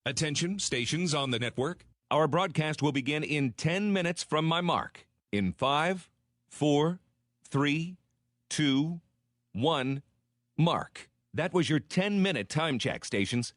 Attention, stations on the network. Our broadcast will begin in 10 minutes from my mark. In 5, 4, 3, 2, 1, mark. That was your 10-minute time check, stations.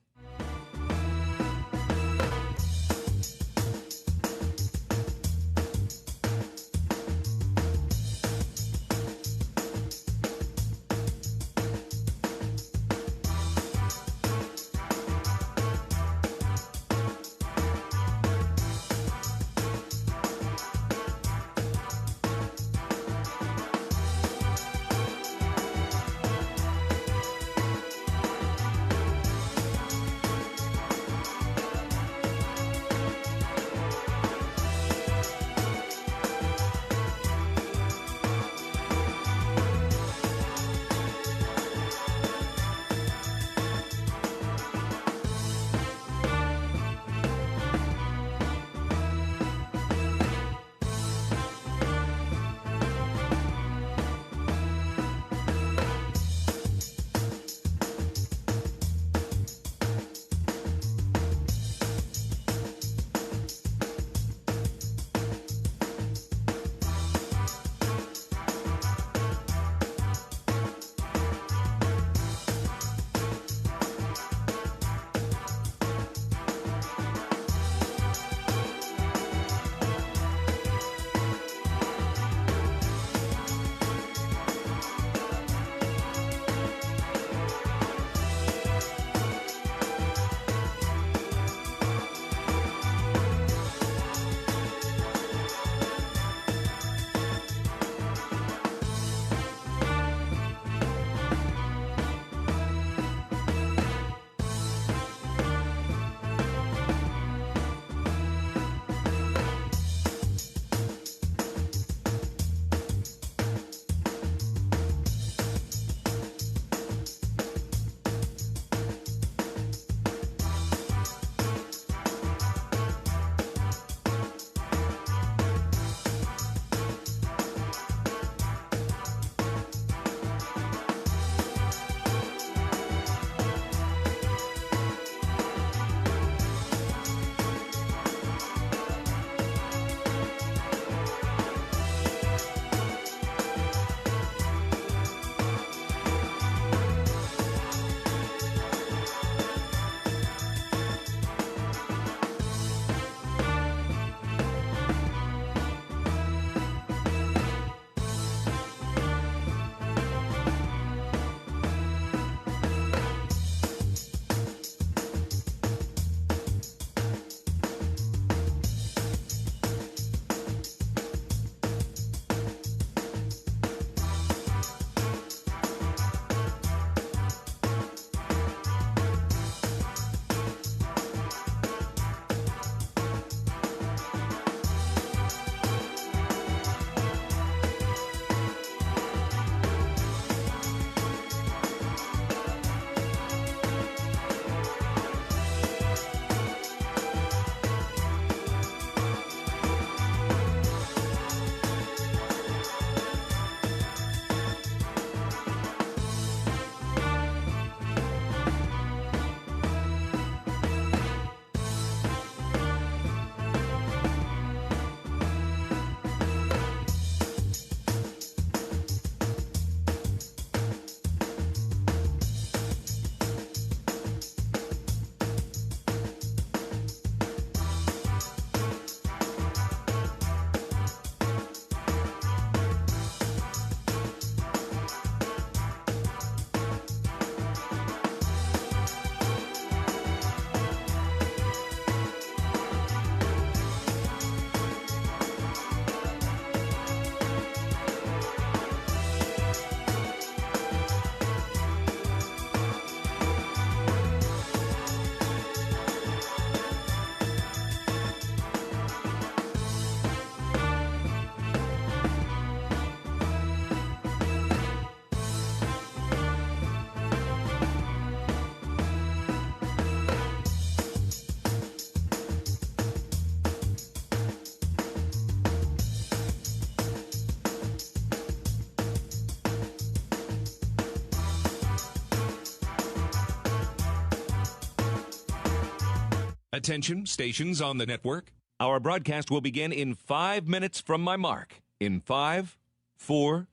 Attention, stations on the network. Our broadcast will begin in 5 minutes from my mark. In 5, 4,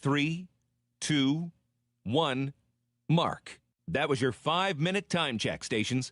3, 2, 1, mark. That was your 5-minute time check, stations.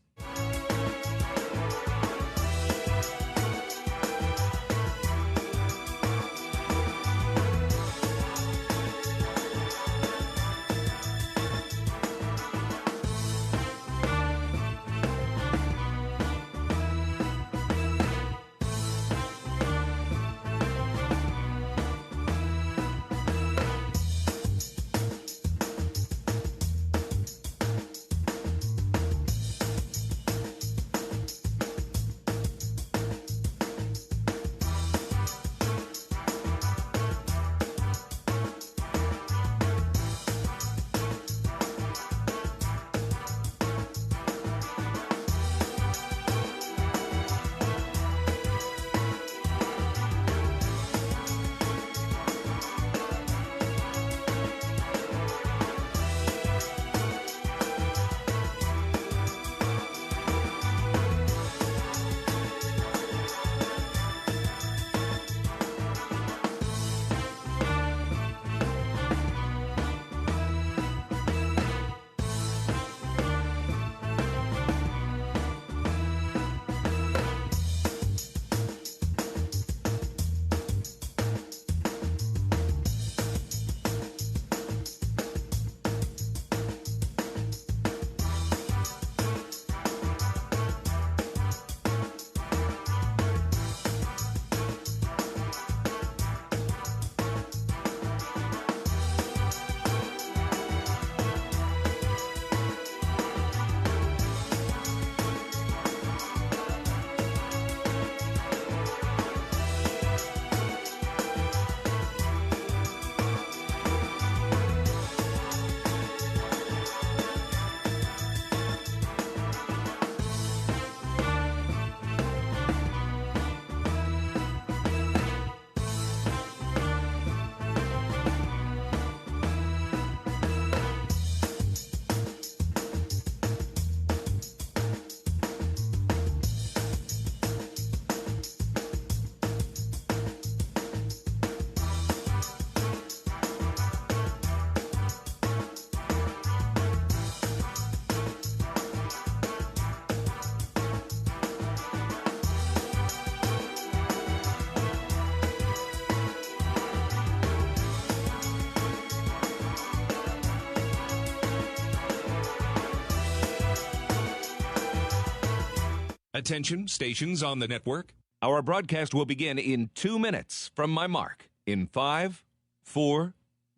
Attention, stations on the network. Our broadcast will begin in 2 minutes from my mark. In 5, 4,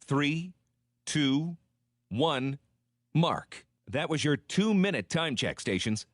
3, 2, 1, mark. That was your 2-minute time check, stations.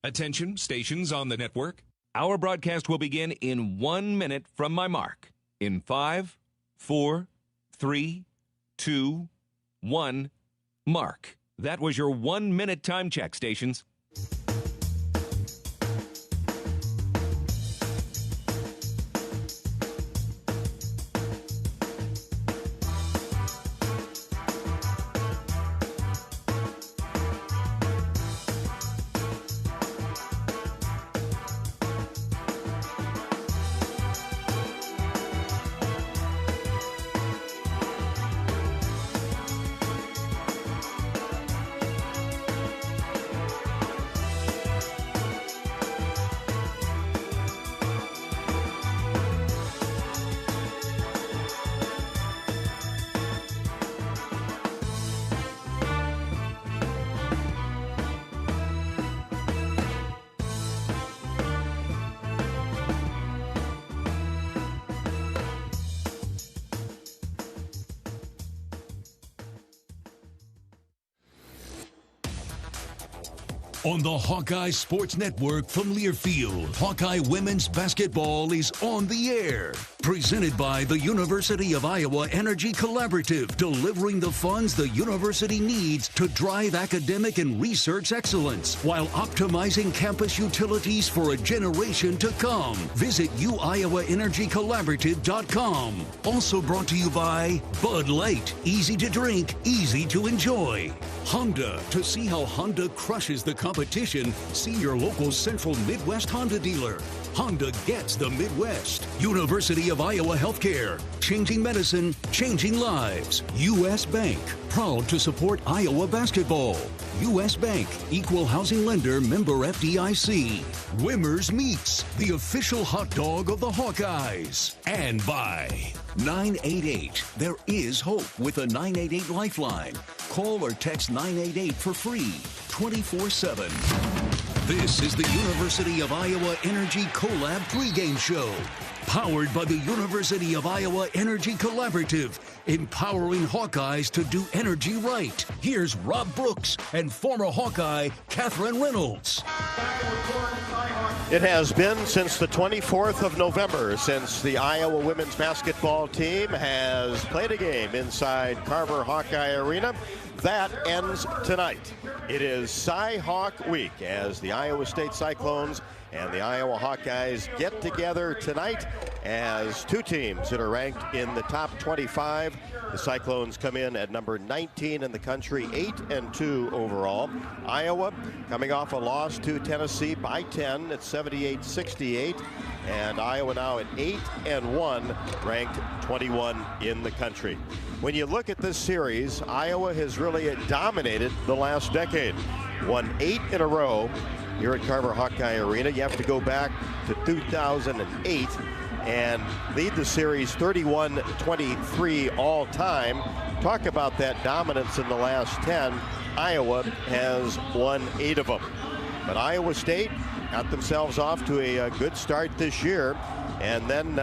Attention, stations on the network. Our broadcast will begin in 1 minute from my mark. In 5, 4, 3, 2, 1, mark. That was your 1-minute time check, stations. On the Hawkeye Sports Network from Learfield, Hawkeye Women's Basketball is on the air. Presented by the University of Iowa Energy Collaborative, delivering the funds the university needs to drive academic and research excellence while optimizing campus utilities for a generation to come. Visit uiowaenergycollaborative.com. Also brought to you by Bud Light. Easy to drink, easy to enjoy. Honda. To see how Honda crushes the competition, see your local Central Midwest Honda dealer. Honda gets the Midwest. University of Iowa Healthcare. Changing medicine, changing lives. U.S. Bank. Proud to support Iowa basketball. U.S. Bank. Equal housing lender, member FDIC. Wimmer's Meats. The official hot dog of the Hawkeyes. And by 988. There is hope with a 988 Lifeline. Call or text 988 for free, 24/7. This is the University of Iowa Energy Collab pregame show. Powered by the University of Iowa Energy Collaborative, empowering Hawkeyes to do energy right. Here's Rob Brooks and former Hawkeye Catherine Reynolds. It has been since the 24th of November since the Iowa women's basketball team has played a game inside Carver Hawkeye Arena. That ends tonight. It is Cy-Hawk Week as the Iowa State Cyclones and the Iowa Hawkeyes get together tonight as two teams that are ranked in the top 25. The Cyclones come in at number 19 in the country, 8-2 overall. Iowa coming off a loss to Tennessee by 10 at 78-68. And Iowa now at 8-1, ranked 21 in the country. When you look at this series, Iowa has really dominated the last decade. Won 8 in a row here at Carver Hawkeye Arena. You have to go back to 2008 and lead the series 31-23 all time. Talk about that dominance in the last 10. Iowa has won 8 of them. But Iowa State got themselves off to a good start this year and then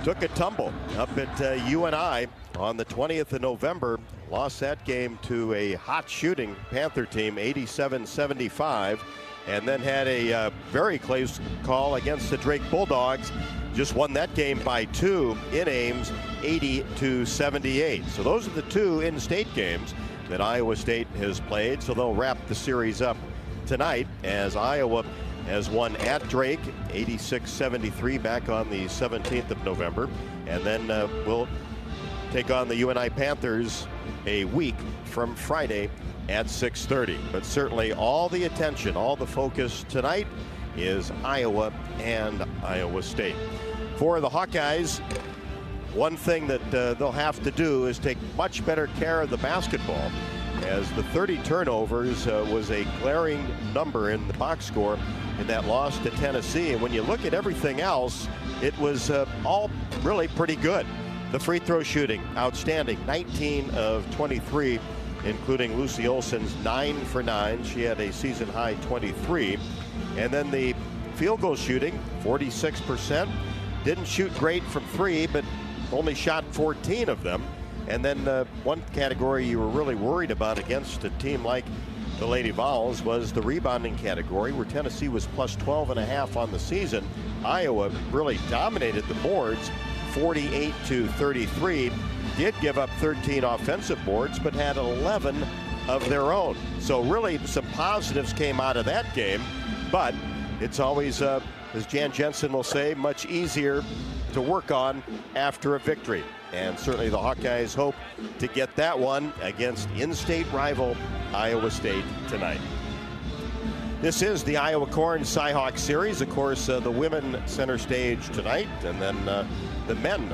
took a tumble up at UNI on the 20th of November. Lost that game to a hot shooting Panther team, 87-75, and then had a very close call against the Drake Bulldogs. Just won that game by 2 in Ames, 80-78. So those are the 2 in-state games that Iowa State has played. So they'll wrap the series up tonight as Iowa has won at Drake, 86-73 back on the 17th of November. And then we'll take on the UNI Panthers a week from Friday at 6:30. But certainly all the attention, all the focus tonight is Iowa and Iowa State. For the Hawkeyes, one thing that they'll have to do is take much better care of the basketball, as the 30 turnovers was a glaring number in the box score in that loss to Tennessee. And when you look at everything else, it was all really pretty good. The free throw shooting, outstanding, 19 of 23, including Lucy Olson's 9 for 9. She had a season high 23. And then the field goal shooting, 46%. Didn't shoot great from 3, but only shot 14 of them. And then one category you were really worried about against a team like the Lady Vols was the rebounding category, where Tennessee was plus 12.5 on the season. Iowa really dominated the boards, 48-33. Did give up 13 offensive boards, but had 11 of their own. So really some positives came out of that game, but it's always, as Jan Jensen will say, much easier to work on after a victory. And certainly the Hawkeyes hope to get that one against in-state rival Iowa State tonight. This is the Iowa Corn Cy-Hawk Series. Of course, the women center stage tonight, and then the men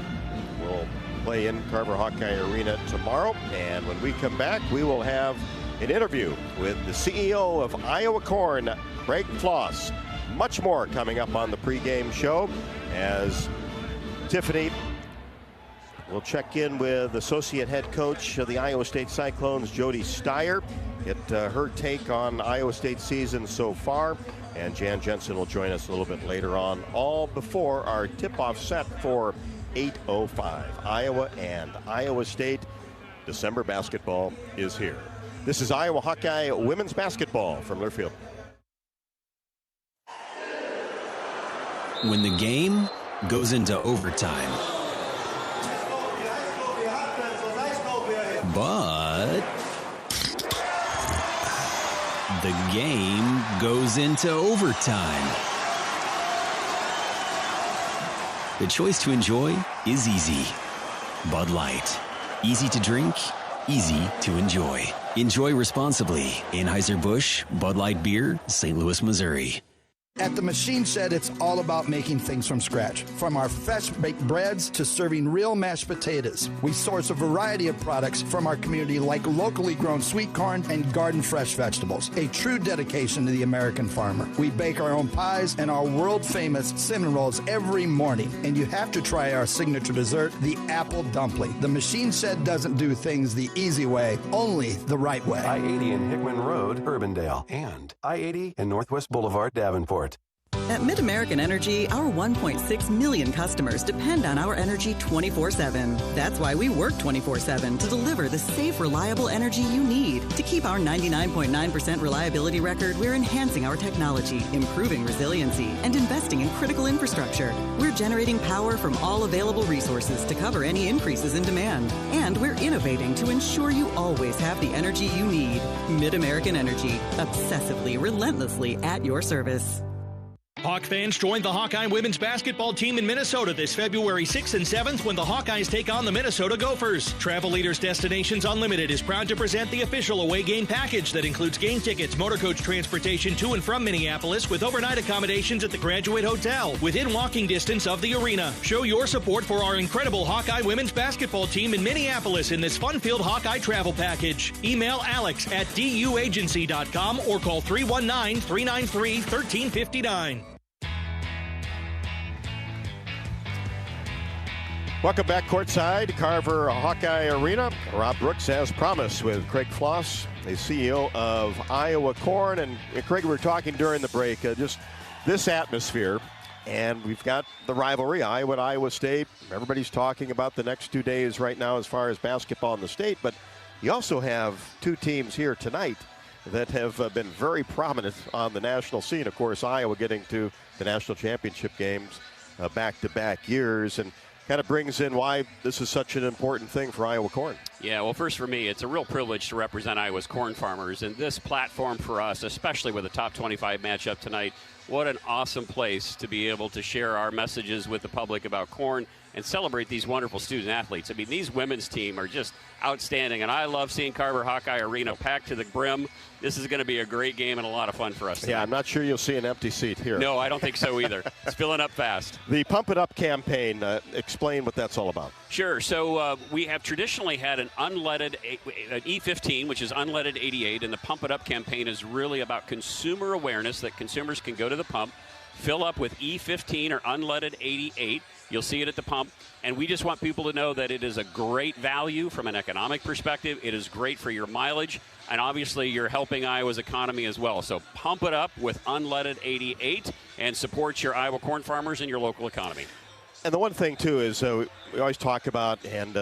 will play in Carver Hawkeye Arena tomorrow. And when we come back, we will have an interview with the CEO of Iowa Corn, Craig Floss. Much more coming up on the pregame show, as Tiffany will check in with associate head coach of the Iowa State Cyclones, Jody Styer, get her take on Iowa State season so far. And Jan Jensen will join us a little bit later on, all before our tip-off set for 8:05. Iowa and Iowa State. December basketball is here. This is Iowa Hawkeye women's basketball from Learfield. when the game goes into overtime. But the game goes into overtime. The choice to enjoy is easy. Bud Light. Easy to drink, easy to enjoy. Enjoy responsibly. Anheuser-Busch, Bud Light Beer, St. Louis, Missouri. At the Machine Shed, it's all about making things from scratch. From our fresh-baked breads to serving real mashed potatoes. We source a variety of products from our community like locally grown sweet corn and garden-fresh vegetables. A true dedication to the American farmer. We bake our own pies and our world-famous cinnamon rolls every morning. And you have to try our signature dessert, the apple dumpling. The Machine Shed doesn't do things the easy way, only the right way. I-80 and Hickman Road, Urbandale. And I-80 and Northwest Boulevard, Davenport. At MidAmerican Energy, our 1.6 million customers depend on our energy 24/7. That's why we work 24/7 to deliver the safe, reliable energy you need. To keep our 99.9% reliability record, we're enhancing our technology, improving resiliency, and investing in critical infrastructure. We're generating power from all available resources to cover any increases in demand. And we're innovating to ensure you always have the energy you need. MidAmerican Energy, obsessively, relentlessly at your service. Hawk fans, join the Hawkeye women's basketball team in Minnesota this February 6th and 7th when the Hawkeyes take on the Minnesota Gophers. Travel Leaders Destinations Unlimited is proud to present the official away game package that includes game tickets, motor coach transportation to and from Minneapolis with overnight accommodations at the Graduate Hotel within walking distance of the arena. Show your support for our incredible Hawkeye women's basketball team in Minneapolis in this fun-filled Hawkeye travel package. Email Alex at duagency.com or call 319-393-1359. Welcome back courtside, Carver Hawkeye Arena. Rob Brooks, as promised, with Craig Floss, the CEO of Iowa Corn. And Craig, we were talking during the break, just this atmosphere. And we've got the rivalry, Iowa and Iowa State. Everybody's talking about the next 2 days right now as far as basketball in the state. But you also have two teams here tonight that have been very prominent on the national scene. Of course, Iowa getting to the national championship games back-to-back years. And kind of brings in why this is such an important thing for Iowa Corn. Yeah, well, first for me, it's a real privilege to represent Iowa's corn farmers. And this platform for us, especially with a top 25 matchup tonight, what an awesome place to be able to share our messages with the public about corn and celebrate these wonderful student athletes. I mean, these women's team are just outstanding, and I love seeing Carver Hawkeye Arena packed to the brim. This is going to be a great game and a lot of fun for us tonight. Yeah, I'm not sure you'll see an empty seat here. No, I don't think so either. It's filling up fast. The Pump It Up campaign, explain what that's all about. Sure. So we have traditionally had an unleaded an E15, which is unleaded 88, and the Pump It Up campaign is really about consumer awareness that consumers can go to the pump, fill up with E15 or unleaded 88. You'll see it at the pump, and we just want people to know that it is a great value from an economic perspective. It is great for your mileage, and obviously you're helping Iowa's economy as well. So pump it up with unleaded 88 and support your Iowa corn farmers and your local economy. And the one thing, too, is we always talk about, and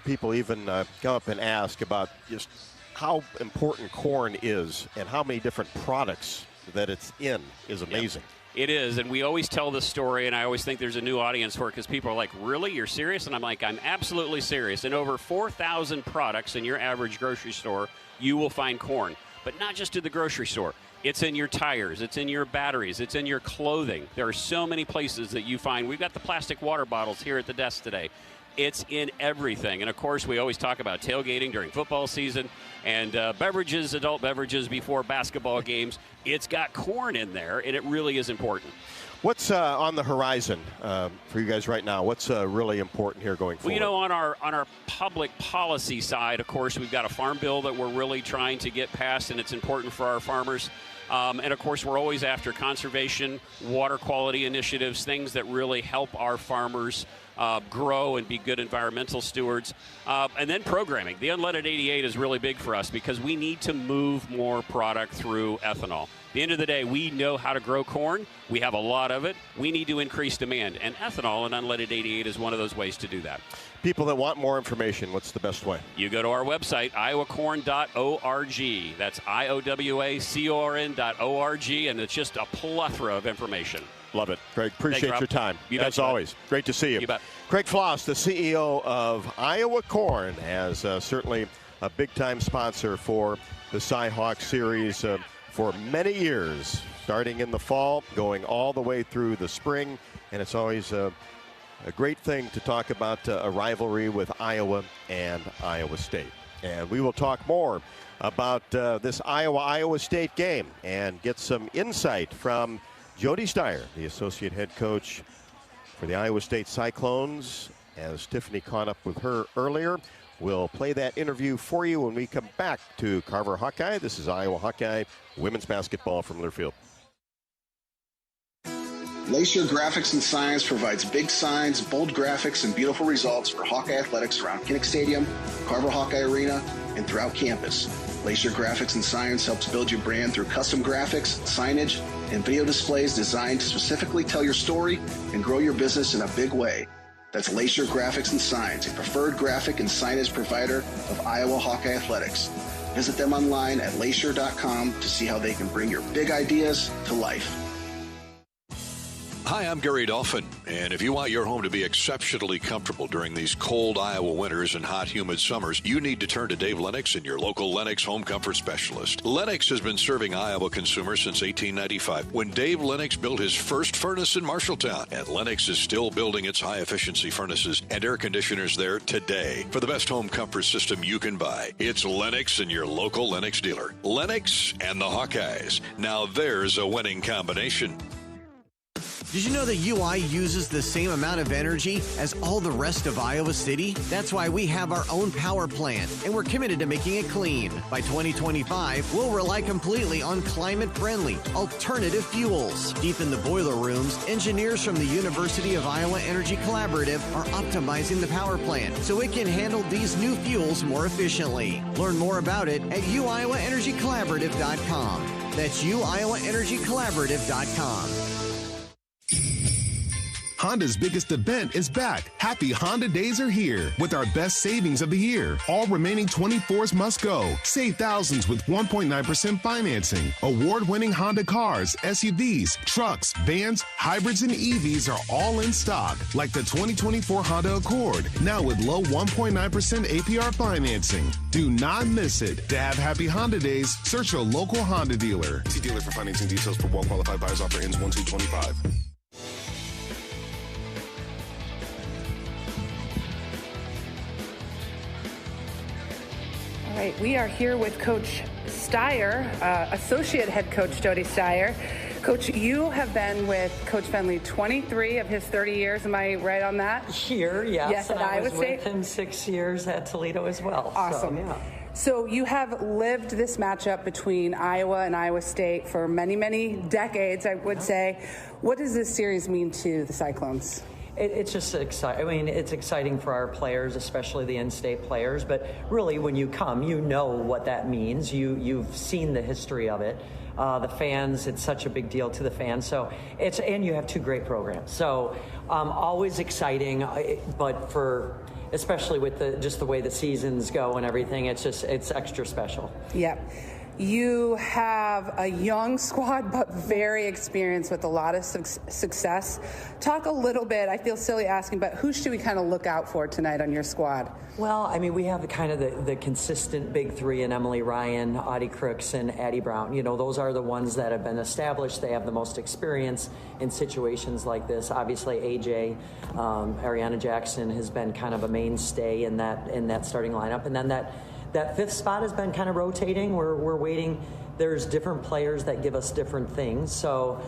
people even come up and ask about just how important corn is and how many different products that it's in is amazing. Yep. It is, and we always tell this story, and I always think there's a new audience for it because people are like, really? You're serious? And I'm like, I'm absolutely serious. In over 4,000 products in your average grocery store, you will find corn. But not just at the grocery store. It's in your tires. It's in your batteries. It's in your clothing. There are so many places that you find. We've got the plastic water bottles here at the desk today. It's in everything. And, of course, we always talk about tailgating during football season and beverages, adult beverages before basketball games. It's got corn in there, and it really is important. What's on the horizon for you guys right now? What's really important here going forward? Well, on our public policy side, of course, we've got a farm bill that we're really trying to get passed, and it's important for our farmers. And, of course, we're always after conservation, water quality initiatives, things that really help our farmers grow and be good environmental stewards. And then programming. The unleaded 88 is really big for us because we need to move more product through ethanol. At the end of the day, we know how to grow corn. We have a lot of it. We need to increase demand. And ethanol and unleaded 88 is one of those ways to do that. People that want more information, what's the best way? You go to our website, iowacorn.org. That's IOWACORN.org, and it's just a plethora of information. Love it. Craig, appreciate your time. As always. Great to see you. You bet. Craig Floss, the CEO of Iowa Corn, as certainly a big-time sponsor for the Cy-Hawk Series for many years, starting in the fall, going all the way through the spring, and it's always a great thing to talk about a rivalry with Iowa and Iowa State. And we will talk more about this Iowa-Iowa State game and get some insight from Jody Styer, the associate head coach for the Iowa State Cyclones, as Tiffany caught up with her earlier. We'll play that interview for you when we come back to Carver Hawkeye. This is Iowa Hawkeye women's basketball from Learfield. Lacer Graphics and Signs provides big signs, bold graphics, and beautiful results for Hawkeye athletics around Kinnick Stadium, Carver Hawkeye Arena, and throughout campus. Lacer Graphics and Signs helps build your brand through custom graphics, signage, and video displays designed to specifically tell your story and grow your business in a big way. That's Lacer Graphics and Signs, a preferred graphic and signage provider of Iowa Hawkeye athletics. Visit them online at lacer.com to see how they can bring your big ideas to life. Hi, I'm Gary Dolphin, and if you want your home to be exceptionally comfortable during these cold Iowa winters and hot, humid summers, you need to turn to Dave Lennox and your local Lennox home comfort specialist. Lennox has been serving Iowa consumers since 1895, when Dave Lennox built his first furnace in Marshalltown, and Lennox is still building its high-efficiency furnaces and air conditioners there today. For the best home comfort system you can buy, it's Lennox and your local Lennox dealer. Lennox and the Hawkeyes. Now there's a winning combination. Did you know that UI uses the same amount of energy as all the rest of Iowa City? That's why we have our own power plant, and we're committed to making it clean. By 2025, we'll rely completely on climate-friendly, alternative fuels. Deep in the boiler rooms, engineers from the University of Iowa Energy Collaborative are optimizing the power plant so it can handle these new fuels more efficiently. Learn more about it at uiowaenergycollaborative.com. That's uiowaenergycollaborative.com. Honda's biggest event is back. Happy Honda Days are here with our best savings of the year. All remaining 24s must go. Save thousands with 1.9% financing. Award-winning Honda cars, SUVs, trucks, vans, hybrids, and EVs are all in stock, like the 2024 Honda Accord, now with low 1.9% APR financing. Do not miss it. To have Happy Honda Days, search your local Honda dealer. See dealer for financing details for well-qualified buyers. Offer ends 1/2/25. All right, we are here with Coach Styer, Associate Head Coach Jody Styer. Coach, you have been with Coach Fenley 23 of his 30 years. Am I right on that? Here, yes. Yes, at Iowa State. I was with him 6 years at Toledo as well. Awesome. So, yeah. So you have lived this matchup between Iowa and Iowa State for many, many decades, I would say. What does this series mean to the Cyclones? It's just exciting. I mean, it's exciting for our players, especially the in-state players. But really, when you come, you know what that means. You've seen the history of it. The fans, it's such a big deal to the fans. So and you have two great programs. So always exciting. But especially with just the way the seasons go and everything, it's extra special. Yeah. You have a young squad, but very experienced with a lot of success. Talk a little bit, I feel silly asking, but who should we kind of look out for tonight on your squad? Well, I mean, we have the consistent big three in Emily Ryan, Audie Crooks, and Addie Brown. You know, those are the ones that have been established. They have the most experience in situations like this. Obviously, AJ, Ariana Jackson has been kind of a mainstay in that starting lineup. And then that fifth spot has been kind of rotating. We're waiting. There's different players that give us different things. So,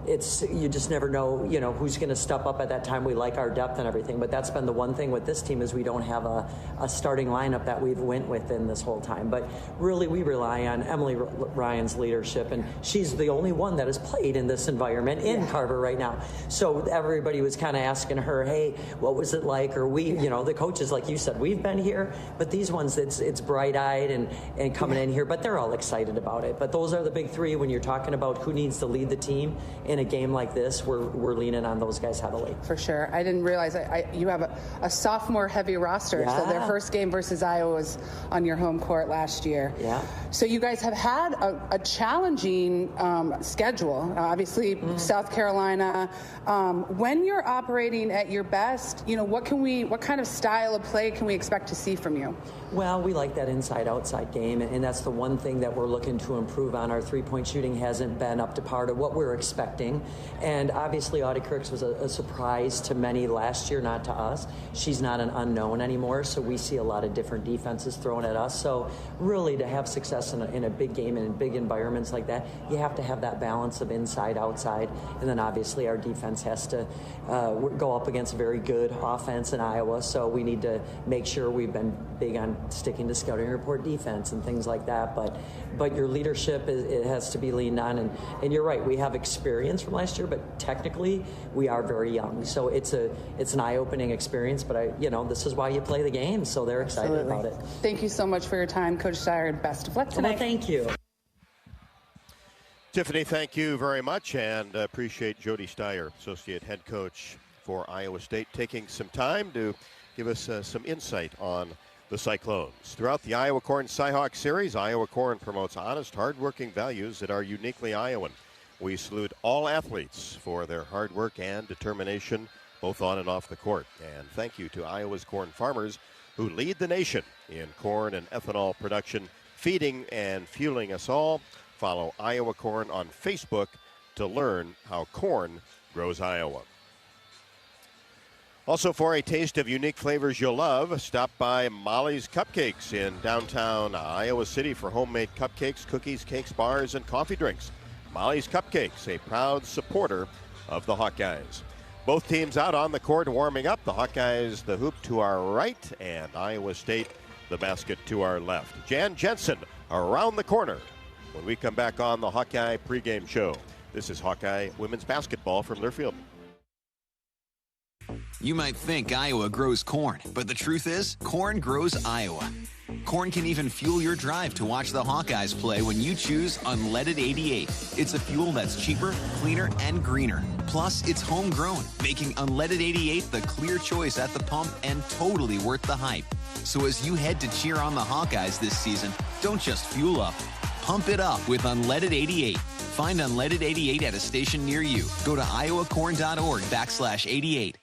you just never know, who's going to step up at that time. We like our depth and everything, but that's been the one thing with this team is we don't have a starting lineup that we've went within this whole time. But really, we rely on Emily Ryan's leadership, and she's the only one that has played in this environment in Carver right now. So everybody was kind of asking her, hey, what was it like? Or the coaches, like you said, we've been here, but these ones, it's bright-eyed and coming in here, but they're all excited about it. But those are the big three when you're talking about who needs to lead the team in a game like this. We're leaning on those guys heavily. For sure. I didn't realize you have a sophomore-heavy roster. Yeah. So their first game versus Iowa was on your home court last year. Yeah. So you guys have had a challenging schedule. Obviously, South Carolina. When you're operating at your best, what kind of style of play can we expect to see from you? Well, we like that inside-outside game, and that's the one thing that we're looking to improve on. Our three-point shooting hasn't been up to par to what we're expecting, and obviously Audie Crooks was a surprise to many last year, not to us. She's not an unknown anymore, so we see a lot of different defenses thrown at us. So really, to have success in a big game and in big environments like that, you have to have that balance of inside-outside, and then obviously our defense has to go up against a very good offense in Iowa, so we need to make sure we've been big on sticking to scouting report defense and things like that, but your leadership it has to be leaned on, and you're right, we have experience from last year, but technically we are very young, so it's an eye-opening experience, but this is why you play the game, so they're excited about it. Thank you so much for your time, Coach Styer, and best of luck tonight. Well, thank you. Tiffany, thank you very much, and appreciate Jody Styer, Associate Head Coach for Iowa State, taking some time to give us some insight on the Cyclones. Throughout the Iowa Corn Cyhawk Series, Iowa Corn promotes honest, hard-working values that are uniquely Iowan. We salute all athletes for their hard work and determination, both on and off the court. And thank you to Iowa's corn farmers who lead the nation in corn and ethanol production, feeding and fueling us all. Follow Iowa Corn on Facebook to learn how corn grows Iowa. Also, for a taste of unique flavors you'll love, stop by Molly's Cupcakes in downtown Iowa City for homemade cupcakes, cookies, cakes, bars, and coffee drinks. Molly's Cupcakes, a proud supporter of the Hawkeyes. Both teams out on the court warming up. The Hawkeyes, the hoop to our right, and Iowa State, the basket to our left. Jan Jensen around the corner when we come back on the Hawkeye pregame show. This is Hawkeye women's basketball from Learfield. You might think Iowa grows corn, but the truth is, corn grows Iowa. Corn can even fuel your drive to watch the Hawkeyes play when you choose Unleaded 88. It's a fuel that's cheaper, cleaner, and greener. Plus, it's homegrown, making Unleaded 88 the clear choice at the pump and totally worth the hype. So as you head to cheer on the Hawkeyes this season, don't just fuel up. Pump it up with Unleaded 88. Find Unleaded 88 at a station near you. Go to iowacorn.org/88.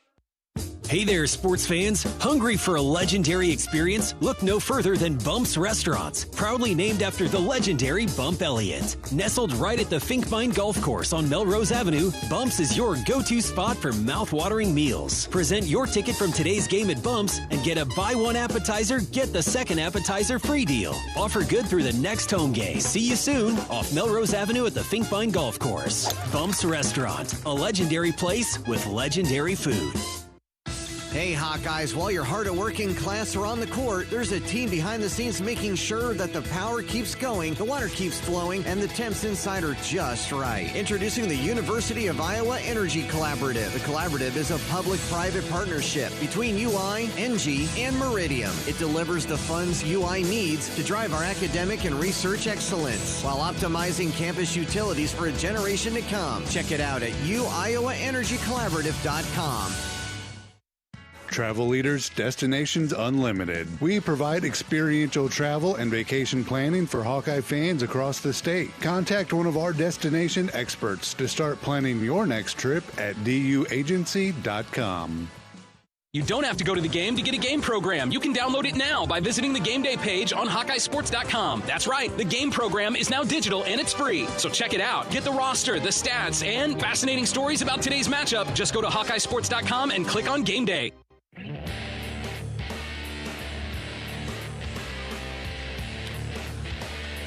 Hey there, sports fans. Hungry for a legendary experience? Look no further than Bumps Restaurants, proudly named after the legendary Bump Elliott. Nestled right at the Finkbine Golf Course on Melrose Avenue, Bumps is your go-to spot for mouth-watering meals. Present your ticket from today's game at Bumps and get a buy one appetizer, get the second appetizer free deal. Offer good through the next home game. See you soon off Melrose Avenue at the Finkbine Golf Course. Bumps Restaurant, a legendary place with legendary food. Hey, Hawkeyes, while your hard at working class are on the court, there's a team behind the scenes making sure that the power keeps going, the water keeps flowing, and the temps inside are just right. Introducing the University of Iowa Energy Collaborative. The collaborative is a public-private partnership between UI, NG, and Meridium. It delivers the funds UI needs to drive our academic and research excellence while optimizing campus utilities for a generation to come. Check it out at uiowaenergycollaborative.com. Travel Leaders Destinations Unlimited. We provide experiential travel and vacation planning for Hawkeye fans across the state. Contact one of our destination experts to start planning your next trip at duagency.com. You don't have to go to the game to get a game program. You can download it now by visiting the game day page on HawkeyeSports.com. That's right, the game program is now digital and it's free. So check it out. Get the roster, the stats, and fascinating stories about today's matchup. Just go to HawkeyeSports.com and click on Game Day.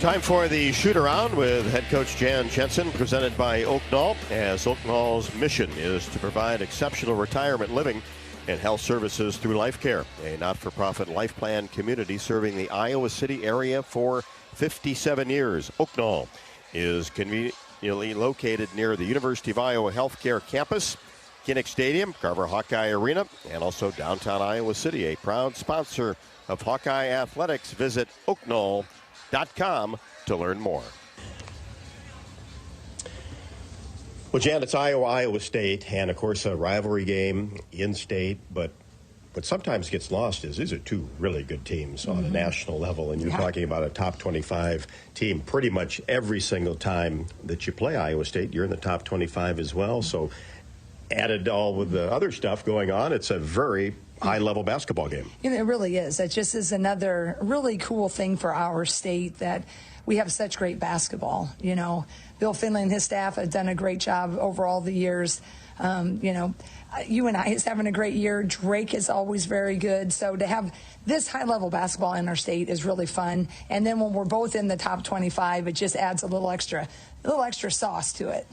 Time for the shoot around with head coach Jan Jensen, presented by Oaknall, as Oaknall's mission is to provide exceptional retirement living and health services through Life Care, a not-for-profit life plan community serving the Iowa City area for 57 years. Oaknall is conveniently located near the University of Iowa Healthcare campus, Kinnick Stadium, Carver Hawkeye Arena, and also downtown Iowa City, a proud sponsor of Hawkeye Athletics. Visit Oaknall.com to learn more. Well, Jan, it's Iowa State, and of course a rivalry game in-state, but what sometimes gets lost is these are two really good teams on a national level, and you're talking about a top 25 team pretty much every single time that you play Iowa State. You're in the top 25 as well, so added all with the other stuff going on, it's a very high-level basketball game. You know, it really is. It just is another really cool thing for our state that we have such great basketball. You know, Bill Finley and his staff have done a great job over all the years. You know, UNI is having a great year. Drake is always very good. So to have this high-level basketball in our state is really fun. And then when we're both in the top 25, it just adds a little extra sauce to it.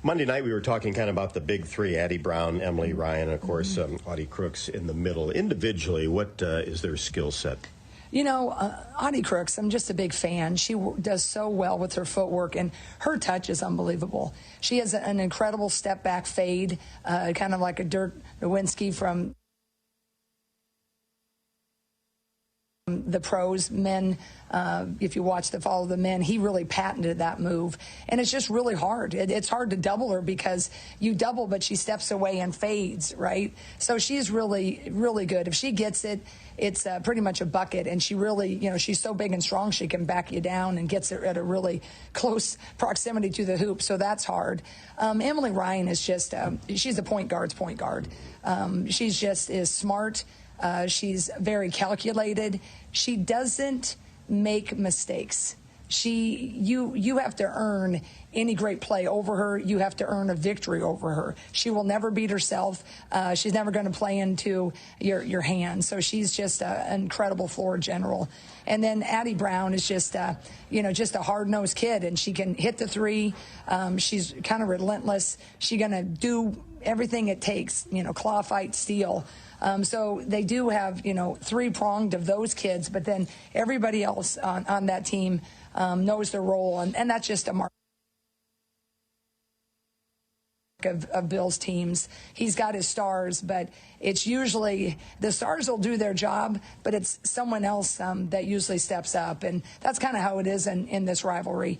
Monday night we were talking kind of about the big three, Addie Brown, Emily Ryan, and of course Audie Crooks in the middle. Individually, what is their skill set? You know, Audie Crooks, I'm just a big fan. She does so well with her footwork, and her touch is unbelievable. She has an incredible step-back fade, kind of like a Dirk Nowitzki from the pros. Men, if you follow the men, he really patented that move. And it's just really hard. It's hard to double her because you double, but she steps away and fades, right? So she's really, really good. If she gets it, it's pretty much a bucket. And she really, you know, she's so big and strong, she can back you down and gets it at a really close proximity to the hoop. So that's hard. Emily Ryan is just, she's a point guard's point guard. She's just is smart. She's very calculated. She doesn't make mistakes. You have to earn any great play over her. You have to earn a victory over her. She will never beat herself. She's never going to play into your hand. So she's just an incredible floor general. And then Addie Brown is just, just a hard-nosed kid, and she can hit the three. She's kind of relentless. She's going to do everything it takes, claw fight, steal. So they do have, three-pronged of those kids, but then everybody else on that team knows their role, and that's just a mark of Bill's teams. He's got his stars, but it's usually the stars will do their job, but it's someone else that usually steps up, and that's kind of how it is in this rivalry.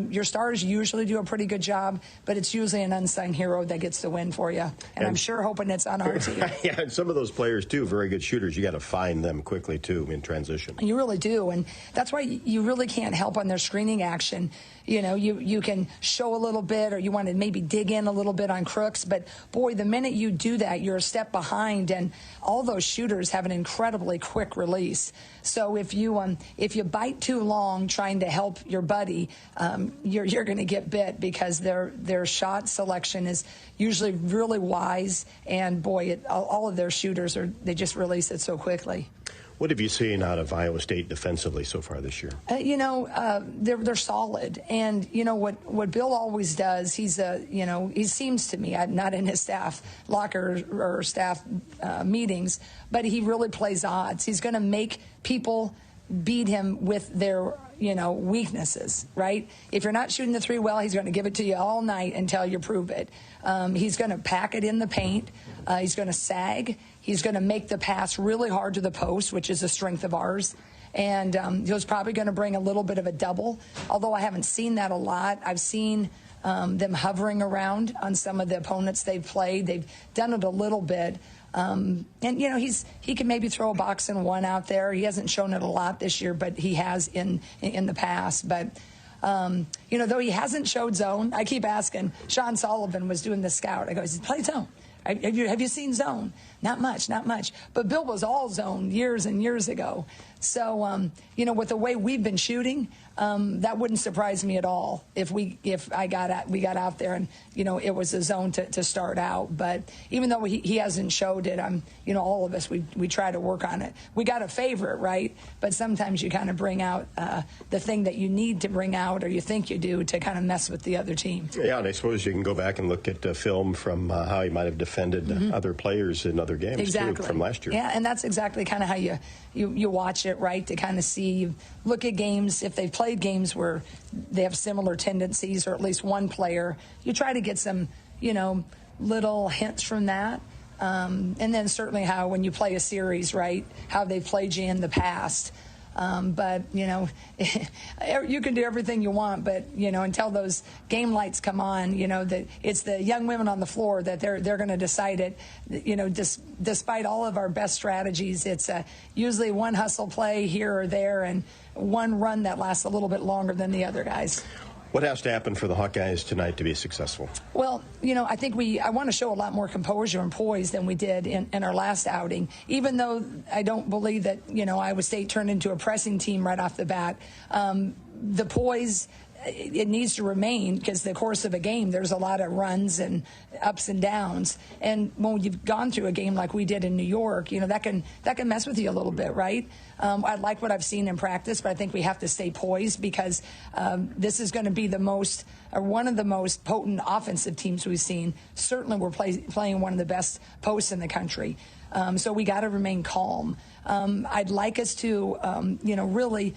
Your stars usually do a pretty good job, but it's usually an unsung hero that gets the win for you, and I'm sure hoping it's on our team. Yeah, and some of those players, too, very good shooters. You got to find them quickly, too, in transition. You really do, and that's why you really can't help on their screening action. You can show a little bit, or you want to maybe dig in a little bit on Crooks, but boy, the minute you do that, you're a step behind, and all those shooters have an incredibly quick release. So if you bite too long trying to help your buddy, you're going to get bit, because their shot selection is usually really wise, and boy, all of their shooters they just release it so quickly. What have you seen out of Iowa State defensively so far this year? They're solid, and what Bill always does. He seems to me, not in his staff locker or staff meetings, but he really plays odds. He's going to make people beat him with their weaknesses, right? If you're not shooting the three well, he's going to give it to you all night until you prove it. He's going to pack it in the paint. He's going to sag. He's going to make the pass really hard to the post, which is a strength of ours. And he was probably going to bring a little bit of a double, although I haven't seen that a lot. I've seen them hovering around on some of the opponents they've played. They've done it a little bit. And he can maybe throw a box and one out there. He hasn't shown it a lot this year, but he has in the past. But though he hasn't showed zone, I keep asking. Sean Sullivan was doing the scout. I go, play zone. Have you seen zone? Not much. But Bill was all zone years and years ago. So, with the way we've been shooting, that wouldn't surprise me at all if we got out there and, it was a zone to start out. But even though he hasn't showed it, all of us, we try to work on it. We got a favorite, right? But sometimes you kind of bring out the thing that you need to bring out, or you think you do, to kind of mess with the other team. Yeah, and I suppose you can go back and look at film from how he might have defended other players in other games too, from last year. Yeah, and that's exactly kind of how you watch it, right? To kind of see, look at games, if they've played games where they have similar tendencies, or at least one player, you try to get some, little hints from that. And then certainly how, when you play a series, right, how they've played you in the past. But, you can do everything you want, but, until those game lights come on, that it's the young women on the floor that they're going to decide it. Despite all of our best strategies, it's usually one hustle play here or there and one run that lasts a little bit longer than the other guys. What has to happen for the Hawkeyes tonight to be successful? Well, I think I want to show a lot more composure and poise than we did in our last outing. Even though I don't believe that, Iowa State turned into a pressing team right off the bat, the poise, it needs to remain, because the course of a game, there's a lot of runs and ups and downs. And when you've gone through a game like we did in New York, that can mess with you a little bit, right? I like what I've seen in practice, but I think we have to stay poised, because this is going to be one of the most potent offensive teams we've seen. Certainly we're playing one of the best posts in the country. So we got to remain calm. I'd like us to, really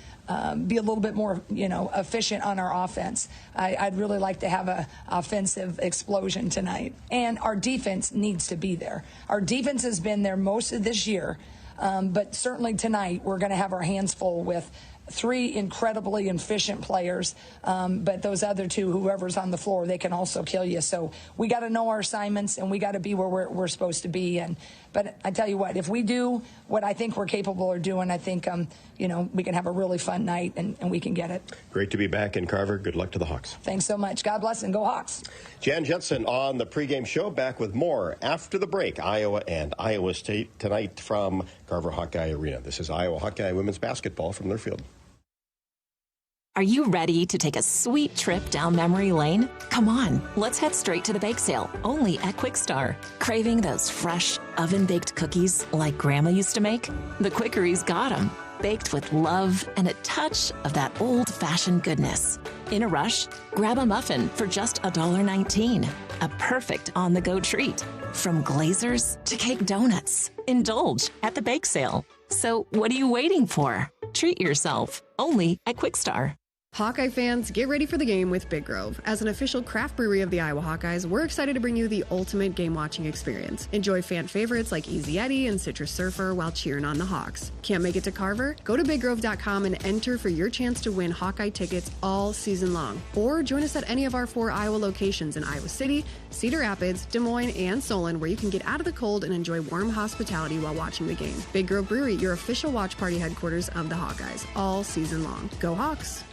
be a little bit more, efficient on our offense. I'd really like to have an offensive explosion tonight. And our defense needs to be there. Our defense has been there most of this year, but certainly tonight we're going to have our hands full with 3 incredibly efficient players, but those other 2, whoever's on the floor, they can also kill you. So we got to know our assignments, and we got to be where we're supposed to be. But I tell you what, if we do what I think we're capable of doing, I think we can have a really fun night, and we can get it. Great to be back in Carver. Good luck to the Hawks. Thanks so much. God bless, and go Hawks. Jan Jensen on the pregame show, back with more after the break. Iowa and Iowa State tonight from Carver Hawkeye Arena. This is Iowa Hawkeye women's basketball from their field. Are you ready to take a sweet trip down memory lane? Come on, let's head straight to the bake sale, only at Quick Star. Craving those fresh, oven-baked cookies like Grandma used to make? The Quickery's got them, baked with love and a touch of that old-fashioned goodness. In a rush? Grab a muffin for just $1.19. A perfect on-the-go treat. From glazers to cake donuts, indulge at the bake sale. So what are you waiting for? Treat yourself, only at Quick Star. Hawkeye fans, get ready for the game with Big Grove. As an official craft brewery of the Iowa Hawkeyes, we're excited to bring you the ultimate game-watching experience. Enjoy fan favorites like Easy Eddie and Citrus Surfer while cheering on the Hawks. Can't make it to Carver? Go to BigGrove.com and enter for your chance to win Hawkeye tickets all season long. Or join us at any of our 4 Iowa locations in Iowa City, Cedar Rapids, Des Moines, and Solon, where you can get out of the cold and enjoy warm hospitality while watching the game. Big Grove Brewery, your official watch party headquarters of the Hawkeyes, all season long. Go Hawks!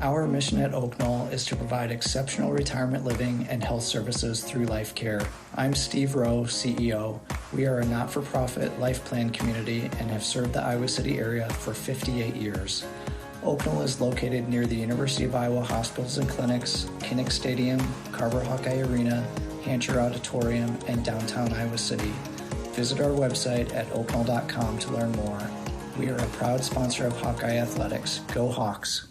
Our mission at Oak Knoll is to provide exceptional retirement living and health services through Life Care. I'm Steve Rowe, CEO. We are a not-for-profit life plan community and have served the Iowa City area for 58 years. Oak Knoll is located near the University of Iowa hospitals and clinics, Kinnick Stadium, Carver Hawkeye Arena, Hancher Auditorium, and downtown Iowa City. Visit our website at oakknoll.com to learn more. We are a proud sponsor of Hawkeye Athletics. Go Hawks!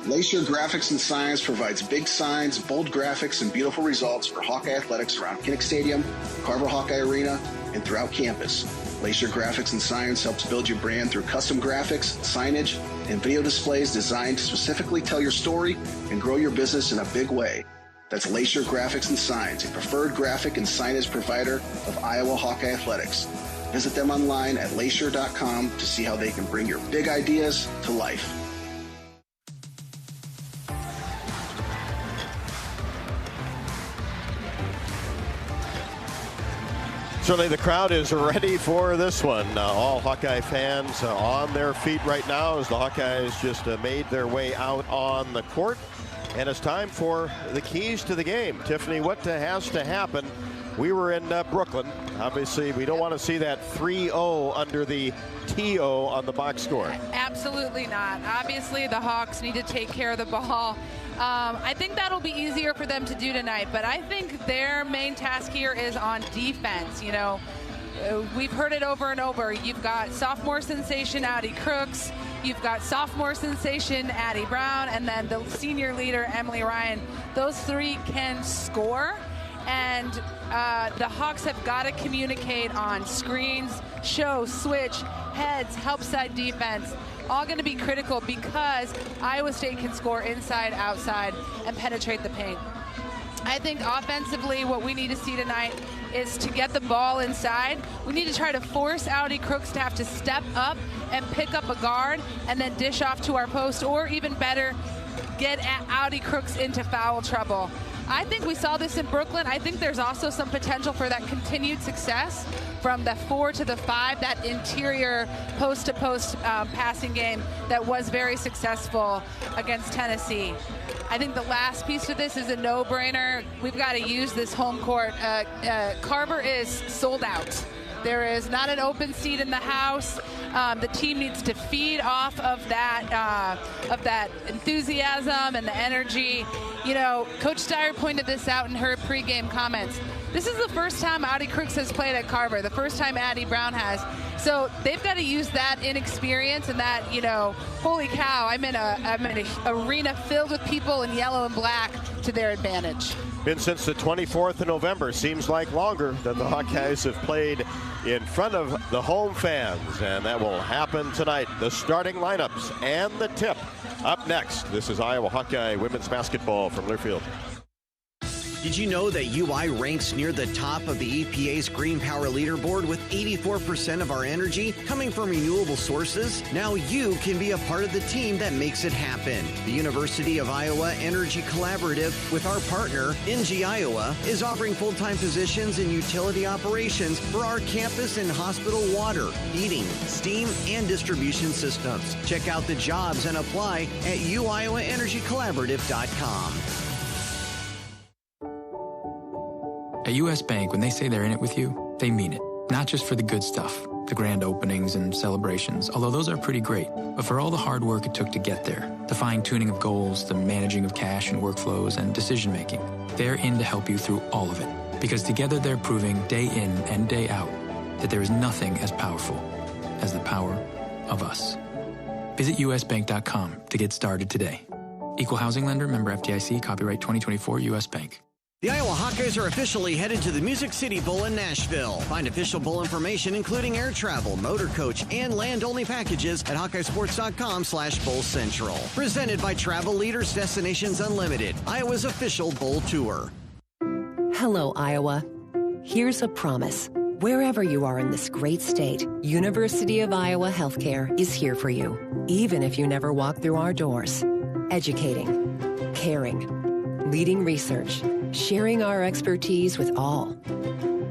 Lacer Graphics and Signs provides big signs, bold graphics, and beautiful results for Hawkeye athletics around Kinnick Stadium, Carver Hawkeye Arena, and throughout campus. Lacer Graphics and Signs helps build your brand through custom graphics, signage, and video displays designed to specifically tell your story and grow your business in a big way. That's Lacer Graphics and Signs, a preferred graphic and signage provider of Iowa Hawkeye athletics. Visit them online at lacer.com to see how they can bring your big ideas to life. Certainly the crowd is ready for this one. All Hawkeye fans on their feet right now as the Hawkeyes just made their way out on the court. And it's time for the keys to the game. Tiffany, what has to happen We were in Brooklyn. Obviously, we don't want to see that 3-0 under the TO on the box score. Absolutely not. Obviously, the Hawks need to take care of the ball. I think that'll be easier for them to do tonight, but I think their main task here is on defense. You know, we've heard it over and over. You've got sophomore sensation Addie Crooks, you've got sophomore sensation Addie Brown, and then the senior leader Emily Ryan. Those three can score, and the Hawks have got to communicate on screens, show, switch, heads, help side defense. All going to be critical because Iowa State can score inside, outside, and penetrate the paint. I think offensively what we need to see tonight is to get the ball inside. We need to try to force Addie Crooks to have to step up and pick up a guard and then dish off to our post, or even better, get Addie Crooks into foul trouble. I think we saw this in Brooklyn. I think there's also some potential for that continued success from the 4 to the 5, that interior post-to-post passing game that was very successful against Tennessee. I think the last piece of this is a no-brainer. We've got to use this home court. Carver is sold out. There is not an open seat in the house. The team needs to feed off of that enthusiasm and the energy. You know, Coach Styer pointed this out in her pregame comments. This is the first time Addie Crooks has played at Carver, the first time Addie Brown has. So they've got to use that inexperience and that, you know, holy cow, I'm in an arena filled with people in yellow and black to their advantage. Been since the 24th of November. Seems like longer than the Hawkeyes have played in front of the home fans, and that will happen tonight. The starting lineups and the tip up next. This is Iowa Hawkeye women's basketball from Learfield. Did you know that UI ranks near the top of the EPA's Green Power Leaderboard with 84% of our energy coming from renewable sources? Now you can be a part of the team that makes it happen. The University of Iowa Energy Collaborative, with our partner, NG Iowa, is offering full-time positions in utility operations for our campus and hospital water, heating, steam, and distribution systems. Check out the jobs and apply at uiowaenergycollaborative.com. At U.S. Bank, when they say they're in it with you, they mean it. Not just for the good stuff, the grand openings and celebrations, although those are pretty great, but for all the hard work it took to get there, the fine-tuning of goals, the managing of cash and workflows, and decision-making. They're in to help you through all of it, because together they're proving day in and day out that there is nothing as powerful as the power of us. Visit usbank.com to get started today. Equal housing lender, member FDIC, copyright 2024 U.S. Bank. The Iowa Hawkeyes are officially headed to the Music City Bowl in Nashville. Find official bowl information, including air travel, motor coach, and land-only packages at HawkeyeSports.com/Bowl Central. Presented by Travel Leaders Destinations Unlimited, Iowa's official bowl tour. Hello, Iowa. Here's a promise. Wherever you are in this great state, University of Iowa Healthcare is here for you, even if you never walk through our doors. Educating, caring, leading research, sharing our expertise with all.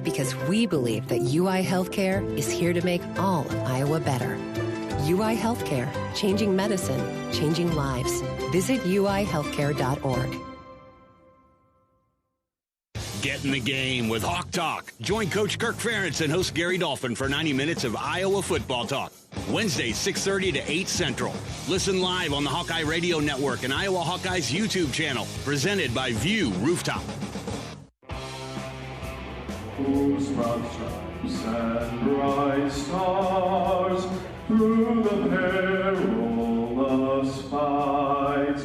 Because we believe that UI Healthcare is here to make all of Iowa better. UI Healthcare, changing medicine, changing lives. Visit uihealthcare.org. Get in the game with Hawk Talk. Join Coach Kirk Ferentz and host Gary Dolphin for 90 minutes of Iowa football talk. Wednesdays, 6:30 to 8 Central. Listen live on the Hawkeye Radio Network and Iowa Hawkeyes YouTube channel. Presented by View Rooftop. Whose broad stripes and bright stars through the perilous fight,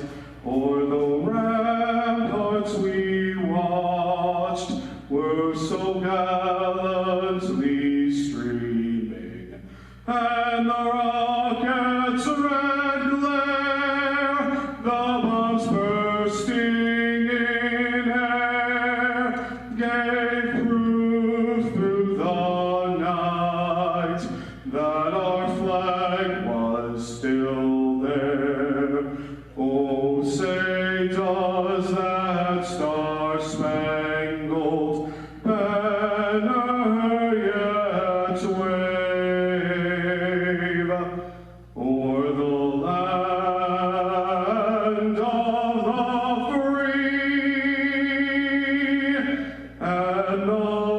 o'er the ramparts we watched, were so gallantly streaming, and the rockets' red glare, the bombs bursting in air, gave proof through the night that our flag was still there. Oh, say does that star-spangled banner yet wave o'er the land of the free and the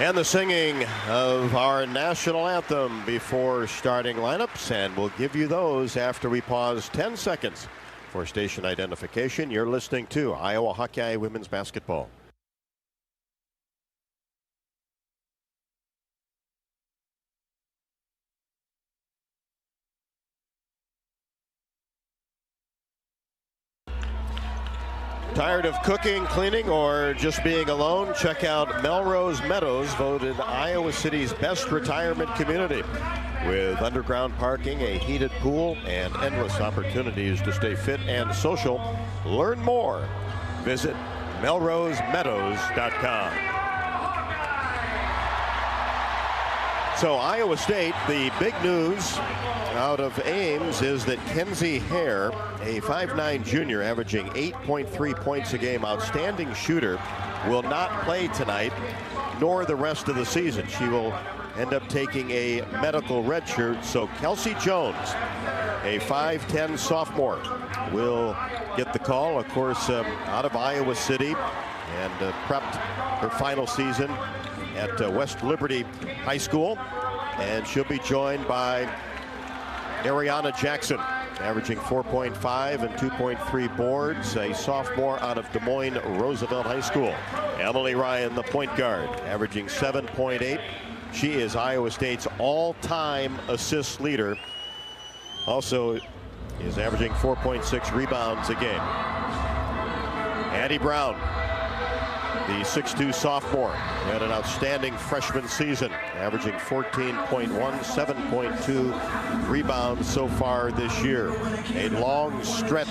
And the singing of our national anthem before starting lineups, and we'll give you those after we pause 10 seconds for station identification. You're listening to Iowa Hawkeye women's basketball. Tired of cooking, cleaning, or just being alone? Check out Melrose Meadows, voted Iowa City's best retirement community. With underground parking, a heated pool, and endless opportunities to stay fit and social. Learn more. Visit melrosemeadows.com. So Iowa State, the big news out of Ames is that Kenzie Hare, a 5'9" junior averaging 8.3 points a game, outstanding shooter, will not play tonight nor the rest of the season. She will end up taking a medical red shirt. So Kelsey Jones, a 5'10" sophomore, will get the call, of course, out of Iowa City, and prepped her final season at West Liberty High School. And she'll be joined by Ariana Jackson, averaging 4.5 and 2.3 boards, a sophomore out of Des Moines Roosevelt High School. Emily Ryan, the point guard, averaging 7.8. She is Iowa State's all-time assist leader. Also is averaging 4.6 rebounds a game. Addie Brown, the 6'2" sophomore, had an outstanding freshman season, averaging 14.1, 7.2 rebounds so far this year. A long stretch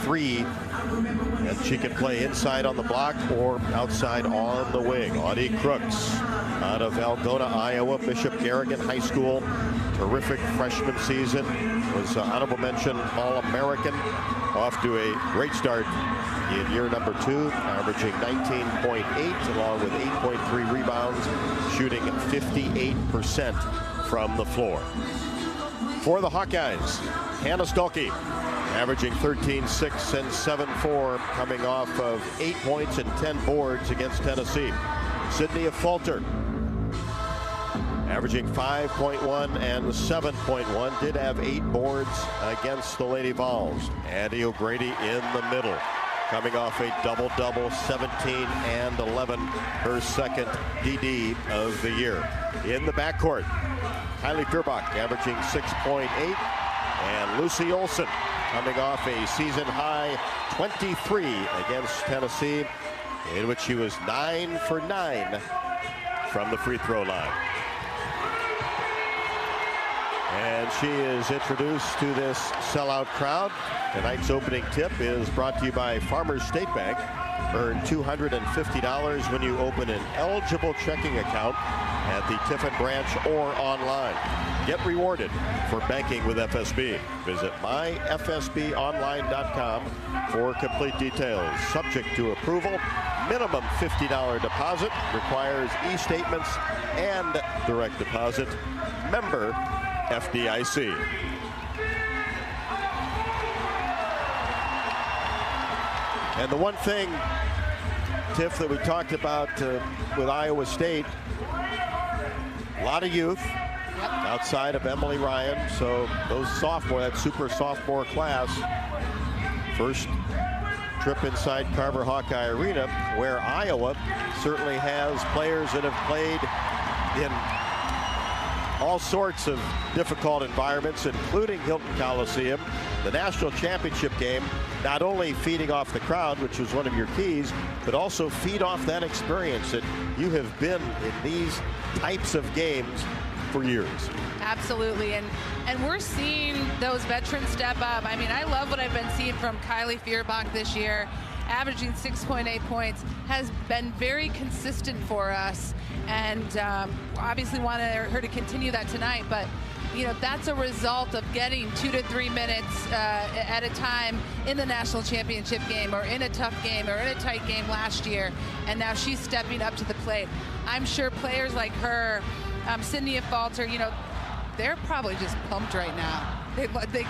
three, and she can play inside on the block or outside on the wing. Audie Crooks, out of Algona, Iowa, Bishop Garrigan High School. Terrific freshman season. Was honorable mention All-American. Off to a great start in year number 2, averaging 19.8 along with 8.3 rebounds, shooting 58% from the floor. For the Hawkeyes, Hannah Stuelke, averaging 13.6 and 7.4, coming off of 8 points and 10 boards against Tennessee. Sydney Falter, averaging 5.1 and 7.1, did have 8 boards against the Lady Vols. Addie O'Grady in the middle, coming off a double-double, 17 and 11, her second DD of the year. In the backcourt, Kylie Feuerbach averaging 6.8, and Lucy Olson coming off a season-high 23 against Tennessee, in which she was 9 for 9 from the free throw line. And she is introduced to this sellout crowd. Tonight's opening tip is brought to you by Farmers State Bank. Earn $250 when you open an eligible checking account at the Tiffin branch or online. Get rewarded for banking with FSB. Visit myfsbonline.com for complete details. Subject to approval. Minimum $50 deposit. Requires e-statements and direct deposit. Member FDIC. And the one thing, Tiff, that we talked about with Iowa State, a lot of youth outside of Emily Ryan. So those sophomore, that super sophomore class, first trip inside Carver Hawkeye Arena, where Iowa certainly has players that have played in all sorts of difficult environments, including Hilton Coliseum, the national championship game, not only feeding off the crowd, which was one of your keys, but also feed off that experience that you have been in these types of games for years. Absolutely, and we're seeing those veterans step up. I mean, I love what I've been seeing from Kylie Feuerbach this year. Averaging 6.8 points, has been very consistent for us, and obviously want her to continue that tonight. But you know, that's a result of getting 2 to 3 minutes at a time in the national championship game, or in a tough game, or in a tight game last year, and now she's stepping up to the plate. I'm sure players like her, Sydney Falter, you know, they're probably just pumped right now.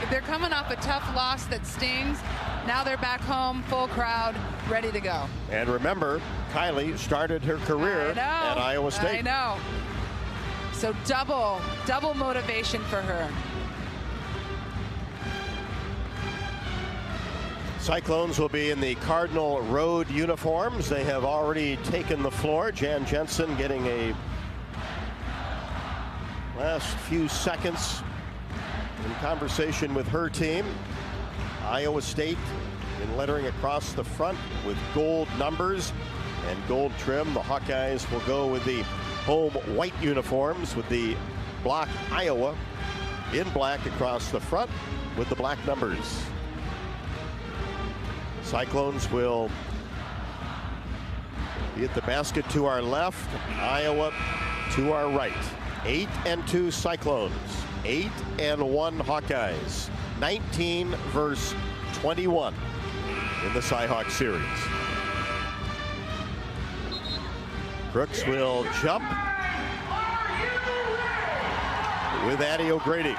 They're coming off a tough loss that stings, Now they're back home, full crowd, ready to go. And remember, Kylie started her career at Iowa State. I know. So double motivation for her. Cyclones will be in the Cardinal road uniforms. They have already taken the floor. Jan Jensen getting a last few seconds in conversation with her team. Iowa State in lettering across the front with gold numbers and gold trim. The Hawkeyes will go with the home white uniforms with the block Iowa in black across the front with the black numbers. Cyclones will be at the basket to our left, Iowa to our right. 8-2 Cyclones, 8-1 Hawkeyes. 19 versus 21 in the Cyhawk series. Crooks will jump with Addie O'Grady.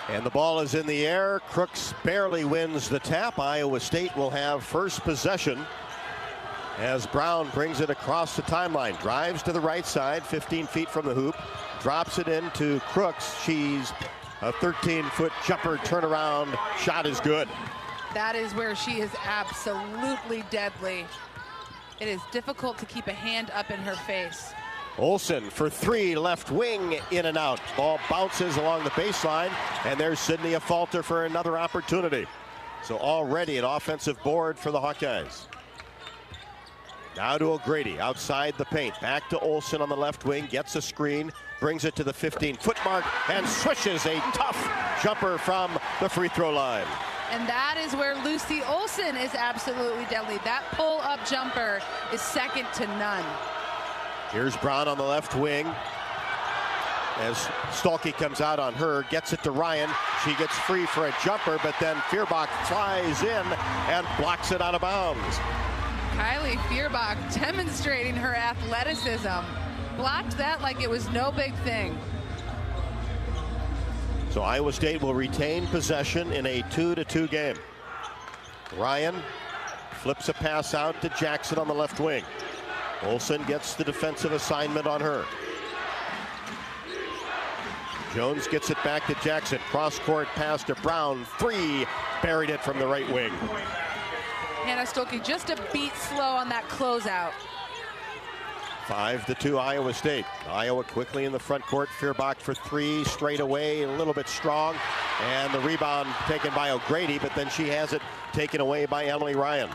And the ball is in the air. Crooks barely wins the tap. Iowa State will have first possession as Brown brings it across the timeline. Drives to the right side, 15 feet from the hoop. Drops it into Crooks. She's a 13-foot jumper turnaround. Shot is good. That is where she is absolutely deadly. It is difficult to keep a hand up in her face. Olsen for three, left wing, in and out. Ball bounces along the baseline, and there's Sydney Afalter for another opportunity. So already an offensive board for the Hawkeyes. Now to O'Grady, outside the paint. Back to Olsen on the left wing, gets a screen, brings it to the 15-foot mark, and swishes a tough jumper from the free throw line. And that is where Lucy Olsen is absolutely deadly. That pull-up jumper is second to none. Here's Brown on the left wing as Stolke comes out on her, gets it to Ryan. She gets free for a jumper, but then Feuerbach flies in and blocks it out of bounds. Kylie Feuerbach demonstrating her athleticism. Blocked that like it was no big thing. So Iowa State will retain possession in a 2-2 game. Ryan flips a pass out to Jackson on the left wing. Olsen gets the defensive assignment on her. Jones gets it back to Jackson. Cross-court pass to Brown. Three. Buried it from the right wing. Hannah Stolke just a beat slow on that closeout. 5-2 Iowa State. Iowa quickly in the front court. Feuerbach for three. Straight away. A little bit strong. And the rebound taken by O'Grady, but then she has it taken away by Emily Ryan.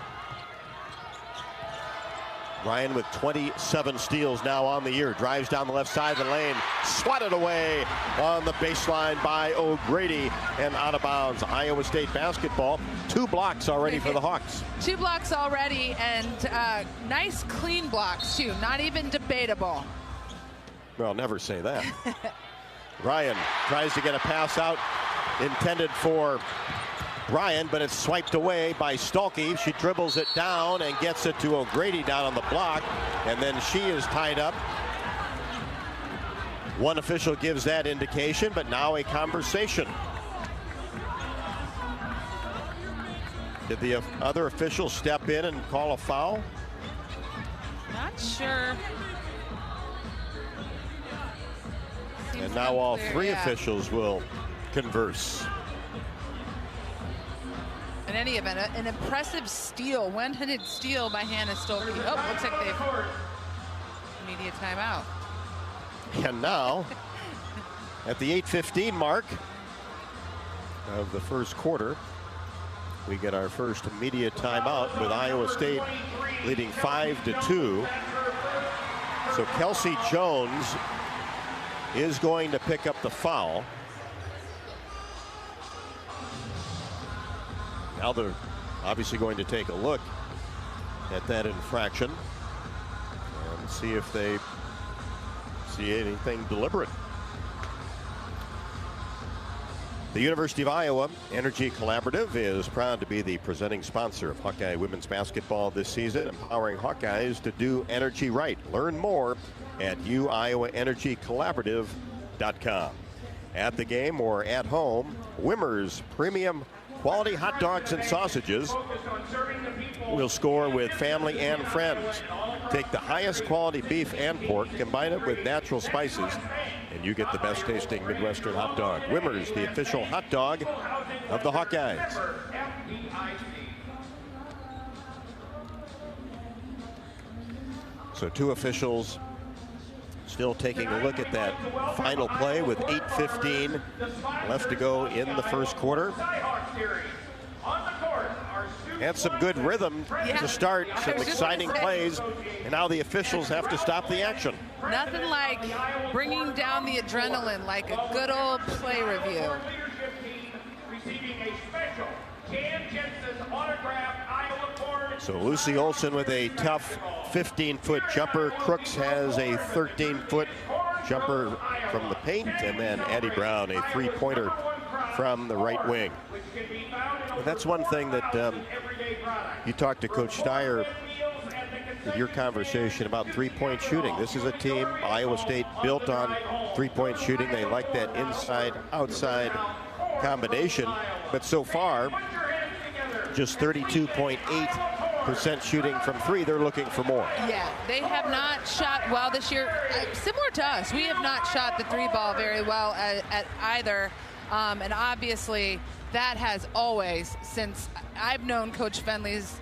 Ryan with 27 steals now on the year. Drives down the left side of the lane. Swatted away on the baseline by O'Grady and out of bounds. Iowa State basketball. 2 blocks already for the Hawks. 2 blocks already, and nice clean blocks too. Not even debatable. Well, never say that. Ryan tries to get a pass out intended for Ryan, but it's swiped away by Stolke. She dribbles it down and gets it to O'Grady down on the block, and then she is tied up. One official gives that indication, but now a conversation. Did the other official step in and call a foul? Not sure. And now all three officials will converse. In any event, an impressive steal, one-handed steal by Hannah Stolke. Oh, looks like they've media timeout. And now, at the 8:15 mark of the first quarter, we get our first media timeout with Iowa State leading 5-2. So Kelsey Jones is going to pick up the foul. Now they're obviously going to take a look at that infraction and see if they see anything deliberate. The University of Iowa Energy Collaborative is proud to be the presenting sponsor of Hawkeye women's basketball this season, empowering Hawkeyes to do energy right. Learn more at uiowaenergycollaborative.com. At the game or at home, Wimmer's premium quality hot dogs and sausages will score with family and friends. Take the highest quality beef and pork, combine it with natural spices, and you get the best tasting Midwestern hot dog. Wimmer's, the official hot dog of the Hawkeyes. So two officials still taking a look at that final play with 8:15 left to go in the first quarter. Had some good rhythm to start, some exciting plays, and now the officials have to stop the action. Nothing like bringing down the adrenaline, like a good old play review. So Lucy Olson with a tough 15-foot jumper. Crooks has a 13-foot jumper from the paint, and then Addie Brown, a three-pointer from the right wing. And that's one thing that you talked to Coach Styer with your conversation about three-point shooting. This is a team, Iowa State, built on three-point shooting. They like that inside-outside combination, but so far, just 32.8% shooting from three. They're looking for more. Yeah, they have not shot well this year. Similar to us, we have not shot the three ball very well at either. And obviously, that has always, since I've known Coach Fenley's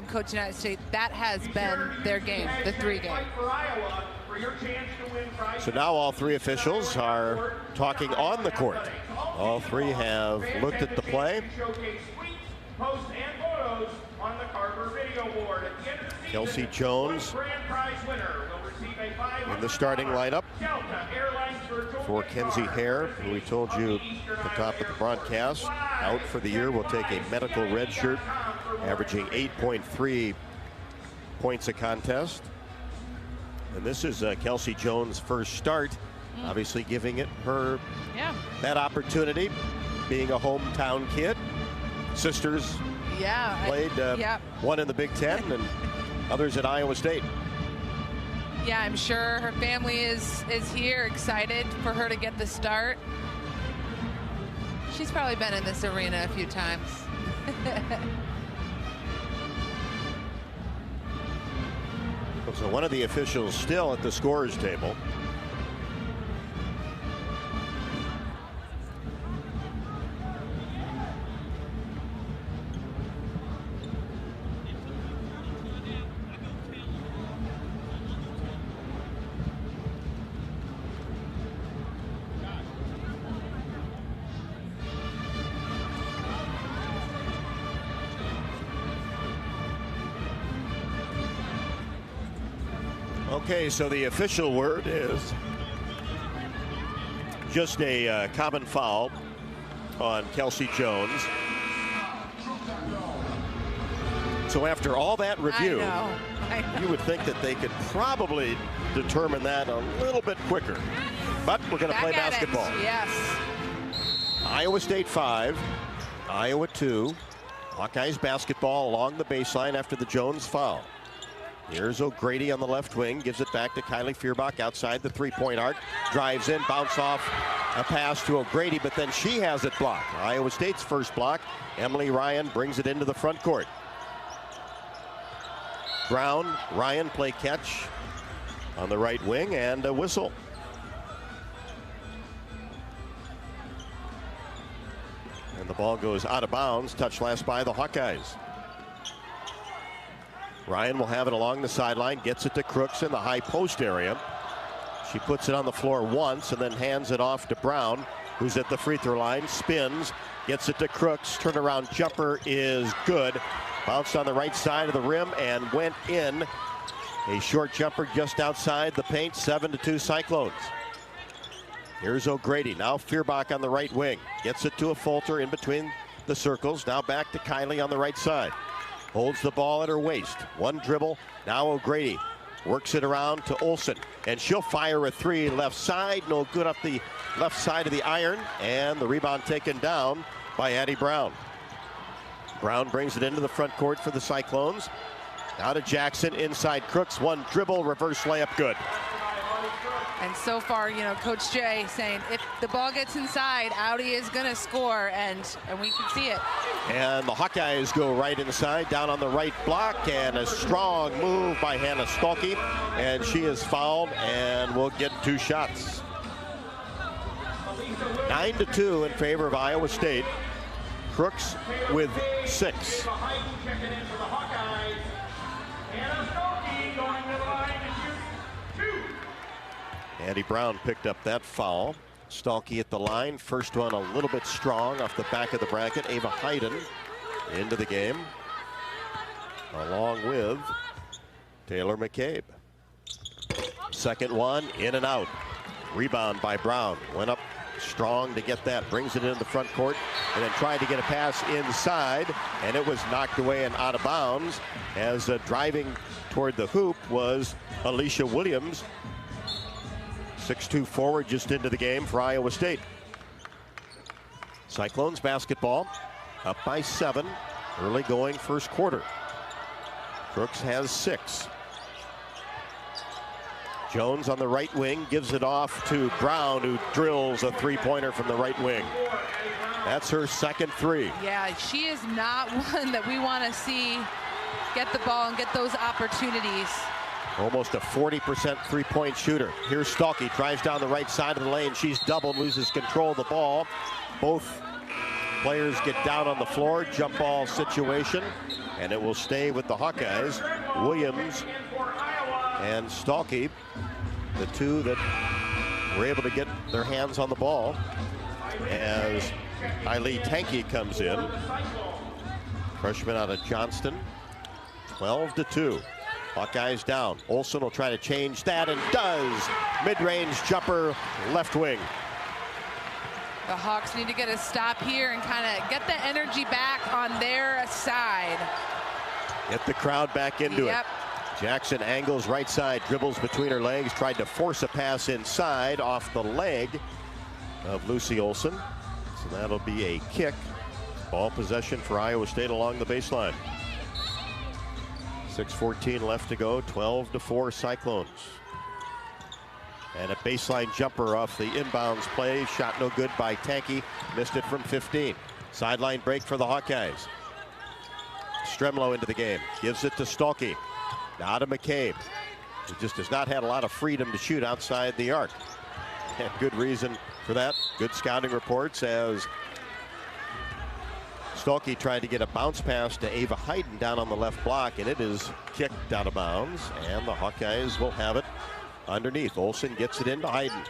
coach United States, that has been their game, the three game. So now all three officials are talking on the court. All three have looked at the play. Kelsey Jones in the starting lineup for Kenzie Hare, who we told you at the top of the broadcast, out for the year, will take a medical red shirt, averaging 8.3 points a contest. And this is Kelsey Jones' first start, obviously giving it her that opportunity, being a hometown kid. Sisters played one in the Big Ten and others at Iowa State. Yeah, I'm sure her family is here, excited for her to get the start. She's probably been in this arena a few times. So one of the officials still at the scorer's table. Okay, so the official word is just a common foul on Kelsey Jones. So after all that review, I know. You would think that they could probably determine that a little bit quicker. But we're going to play basketball. Yes. Iowa State 5, Iowa 2. Hawkeyes basketball along the baseline after the Jones foul. Here's O'Grady on the left wing, gives it back to Kylie Feuerbach outside the three-point arc, drives in, bounce off a pass to O'Grady, but then she has it blocked. Iowa State's first block. Emily Ryan brings it into the front court. Brown, Ryan play catch on the right wing, and a whistle. And the ball goes out of bounds, touched last by the Hawkeyes. Ryan will have it along the sideline, gets it to Crooks in the high post area. She puts it on the floor once and then hands it off to Brown, who's at the free throw line, spins, gets it to Crooks. Turnaround jumper is good. Bounced on the right side of the rim and went in. A short jumper just outside the paint, 7-2 Cyclones. Here's O'Grady, now Feuerbach on the right wing. Gets it to a Folter in between the circles. Now back to Kylie on the right side. Holds the ball at her waist. One dribble. Now O'Grady Works it around to Olsen, and she'll fire a three left side. No good up the left side of the iron, and the rebound taken down by Addie Brown. Brown brings it into the front court for the Cyclones. Now to Jackson, inside Crooks, one dribble, reverse layup, good. And so far, you know, Coach Jay saying if the ball gets inside, Audi is going to score, and we can see it. And the Hawkeyes go right inside, down on the right block, and a strong move by Hannah Stalky, and she is fouled and will get 2 shots. 9-2 in favor of Iowa State. Crooks with 6. Addie Brown picked up that foul. Stalky at the line. First one a little bit strong off the back of the bracket. Ava Hayden into the game, along with Taylor McCabe. Second one, in and out. Rebound by Brown. Went up strong to get that. Brings it into the front court, and then tried to get a pass inside, and it was knocked away and out of bounds, as driving toward the hoop was Alicia Williams. 6'2" forward just into the game for Iowa State. Cyclones basketball up by 7 early going first quarter. Crooks has 6. Jones on the right wing gives it off to Brown, who drills a three-pointer from the right wing. That's her second 3. Yeah, she is not one that we want to see get the ball and get those opportunities. Almost a 40% three-point shooter. Here's Stalky, drives down the right side of the lane. She's doubled, loses control of the ball. Both players get down on the floor, jump ball situation, and it will stay with the Hawkeyes. Williams and Stalky, the two that were able to get their hands on the ball, as Eileen Tanky comes in. Freshman out of Johnston. 12-2. Hawkeyes down. Olsen will try to change that, and does. Mid-range jumper, left wing. The Hawks need to get a stop here and kind of get the energy back on their side. Get the crowd back into it. Jackson angles right side, dribbles between her legs, tried to force a pass inside off the leg of Lucy Olsen. So that'll be a kick. Ball possession for Iowa State along the baseline. 6:14 left to go, 12-4 Cyclones. And a baseline jumper off the inbounds play. Shot no good by Tanky. Missed it from 15. Sideline break for the Hawkeyes. Stremlow into the game. Gives it to Stalky. Now to McCabe, who just has not had a lot of freedom to shoot outside the arc. And good reason for that. Good scouting reports, as Stalky tried to get a bounce pass to Ava Hayden down on the left block, and it is kicked out of bounds, and the Hawkeyes will have it underneath. Olsen gets it into Hayden.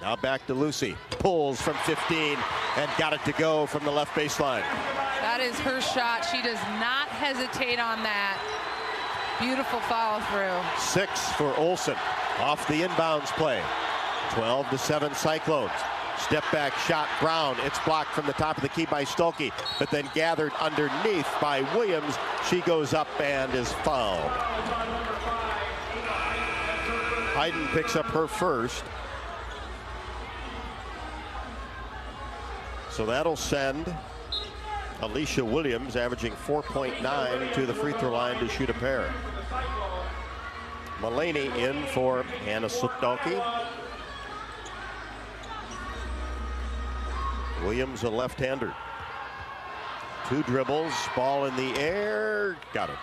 Now back to Lucy. Pulls from 15 and got it to go from the left baseline. That is her shot. She does not hesitate on that. Beautiful follow through. 6 for Olsen off the inbounds play. 12-7 Cyclones. Step back shot, Brown. It's blocked from the top of the key by Stolke, but then gathered underneath by Williams. She goes up and is fouled. Hayden picks up her first. So that'll send Alicia Williams, averaging 4.9, to the free throw line to shoot a pair. Mullaney in for Hannah Sutdalki. Williams, a left-hander. 2 dribbles, ball in the air, got it.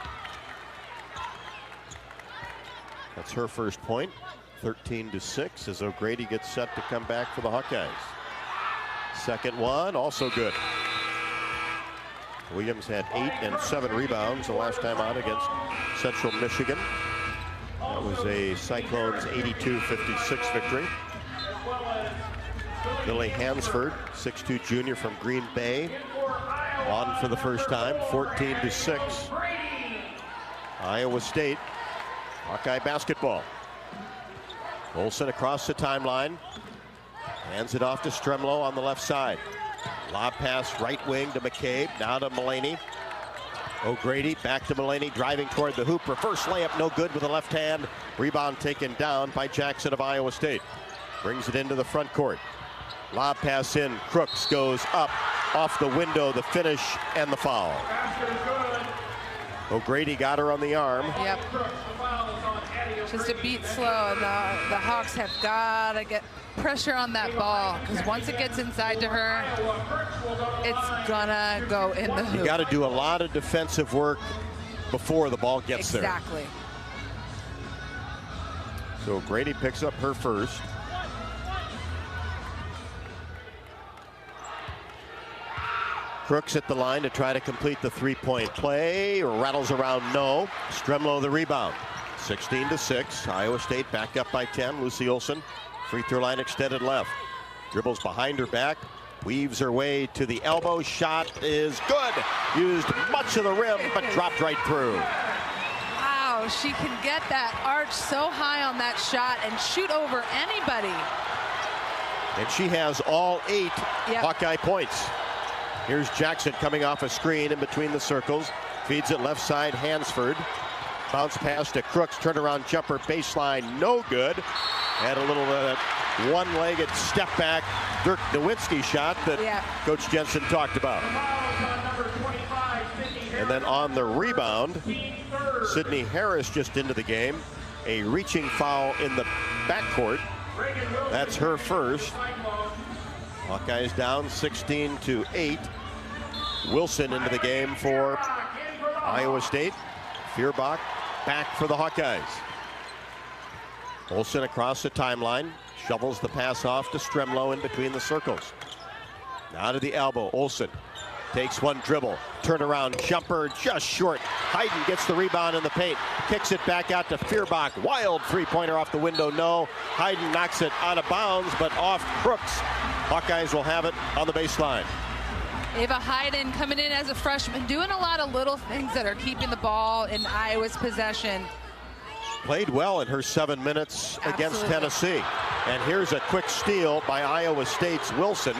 That's her first point. 13-6 as O'Grady gets set to come back for the Hawkeyes. Second one, also good. Williams had 8 and 7 rebounds the last time out against Central Michigan. That was a Cyclones 82-56 victory. Lily Hansford, 6'2" junior from Green Bay, on for the first time. 14-6. Iowa State, Hawkeye basketball. Olsen across the timeline. Hands it off to Stremlow on the left side. Lob pass right wing to McCabe. Now to Mullaney. O'Grady back to Mulaney, driving toward the hoop. Reverse layup, no good with the left hand. Rebound taken down by Jackson of Iowa State. Brings it into the front court. Lob pass in. Crooks goes up, off the window, the finish, and the foul. O'Grady got her on the arm. Yep. Just a beat slow, and the Hawks have got to get pressure on that ball, because once it gets inside to her, it's gonna go in the hoop. You got to do a lot of defensive work before the ball gets there. Exactly. So Grady picks up her first. Crooks at the line to try to complete the three-point play. Rattles around, no. Stremlow the rebound. 16-6. Iowa State back up by 10. Lucy Olson, free throw line extended left. Dribbles behind her back. Weaves her way to the elbow. Shot is good. Used much of the rim, but dropped right through. Wow, she can get that arch so high on that shot and shoot over anybody. And she has all 8 Hawkeye points. Here's Jackson coming off a screen in between the circles. Feeds it left side, Hansford. Bounce pass to Crooks, turnaround jumper, baseline, no good. Had a little one-legged step back, Dirk Nowitzki shot that Coach Jensen talked about. And then on the rebound, Sydney Harris just into the game. A reaching foul in the backcourt. That's her first. Hawkeyes down 16-8. Wilson into the game for Iowa State. Feuerbach back for the Hawkeyes. Olsen across the timeline. Shovels the pass off to Stremlow in between the circles. Now to the elbow. Olsen takes one dribble. Turnaround jumper just short. Hayden gets the rebound in the paint. Kicks it back out to Feuerbach. Wild three-pointer off the window. No. Hayden knocks it out of bounds, but off Crooks. Hawkeyes will have it on the baseline. Ava Hayden coming in as a freshman, doing a lot of little things that are keeping the ball in Iowa's possession. Played well in her 7 minutes against Tennessee. And here's a quick steal by Iowa State's Wilson.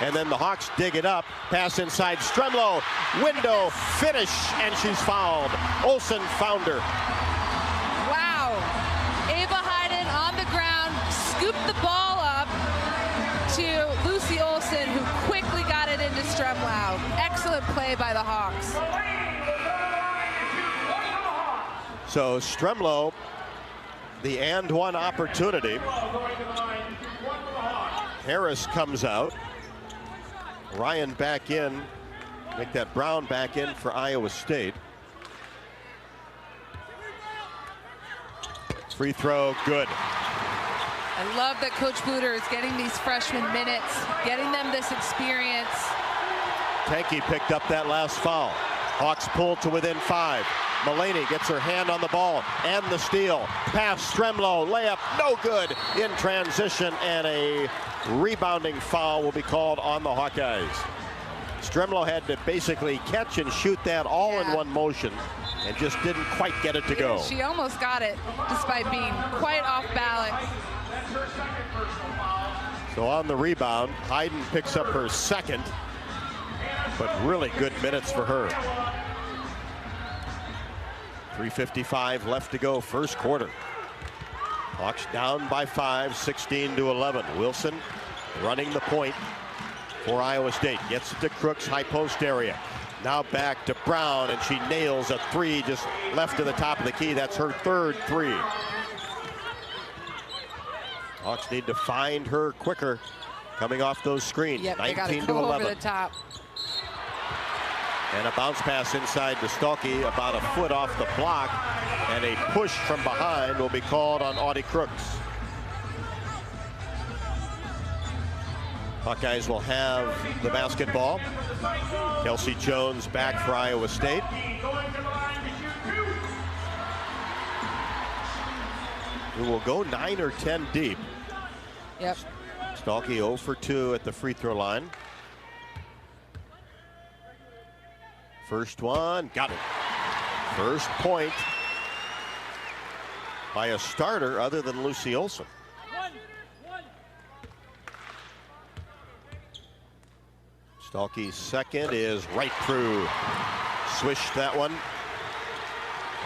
And then the Hawks dig it up. Pass inside Stremlow. Window, finish, and she's fouled. Olsen found her. Wow. Ava Hayden on the ground, scooped the ball up to Lucy Olsen, who quickly got it into Stremlow. Excellent play by the Hawks. So Stremlow, the and one opportunity. Harris comes out. Ryan back in. Make that Brown back in for Iowa State. Free throw, good. I love that Coach Bluter is getting these freshmen minutes, getting them this experience. Tanky picked up that last foul. Hawks pulled to within 5. Mulaney gets her hand on the ball and the steal. Pass Stremlow, layup, no good in transition, and a rebounding foul will be called on the Hawkeyes. Stremlow had to basically catch and shoot that all in one motion and just didn't quite get it to go. She almost got it despite being quite off balance. So on the rebound, Hayden picks up her second, but really good minutes for her. 3:55 left to go, first quarter. Hawks down by 5, 16-11. Wilson running the point for Iowa State. Gets it to Crooks, high post area. Now back to Brown, and she nails a 3 just left to the top of the key. That's her third 3. Hawks need to find her quicker coming off those screens. Yep, they got to go over the top. And a bounce pass inside to Stalky, about a foot off the block, and a push from behind will be called on Audie Crooks. Hawkeyes will have the basketball. Kelsey Jones back for Iowa State. We will go 9 or 10 deep. Yep. Stalky 0 for 2 at the free throw line. First one, got it. First point by a starter other than Lucy Olson. Stalky's second is right through Swished that one.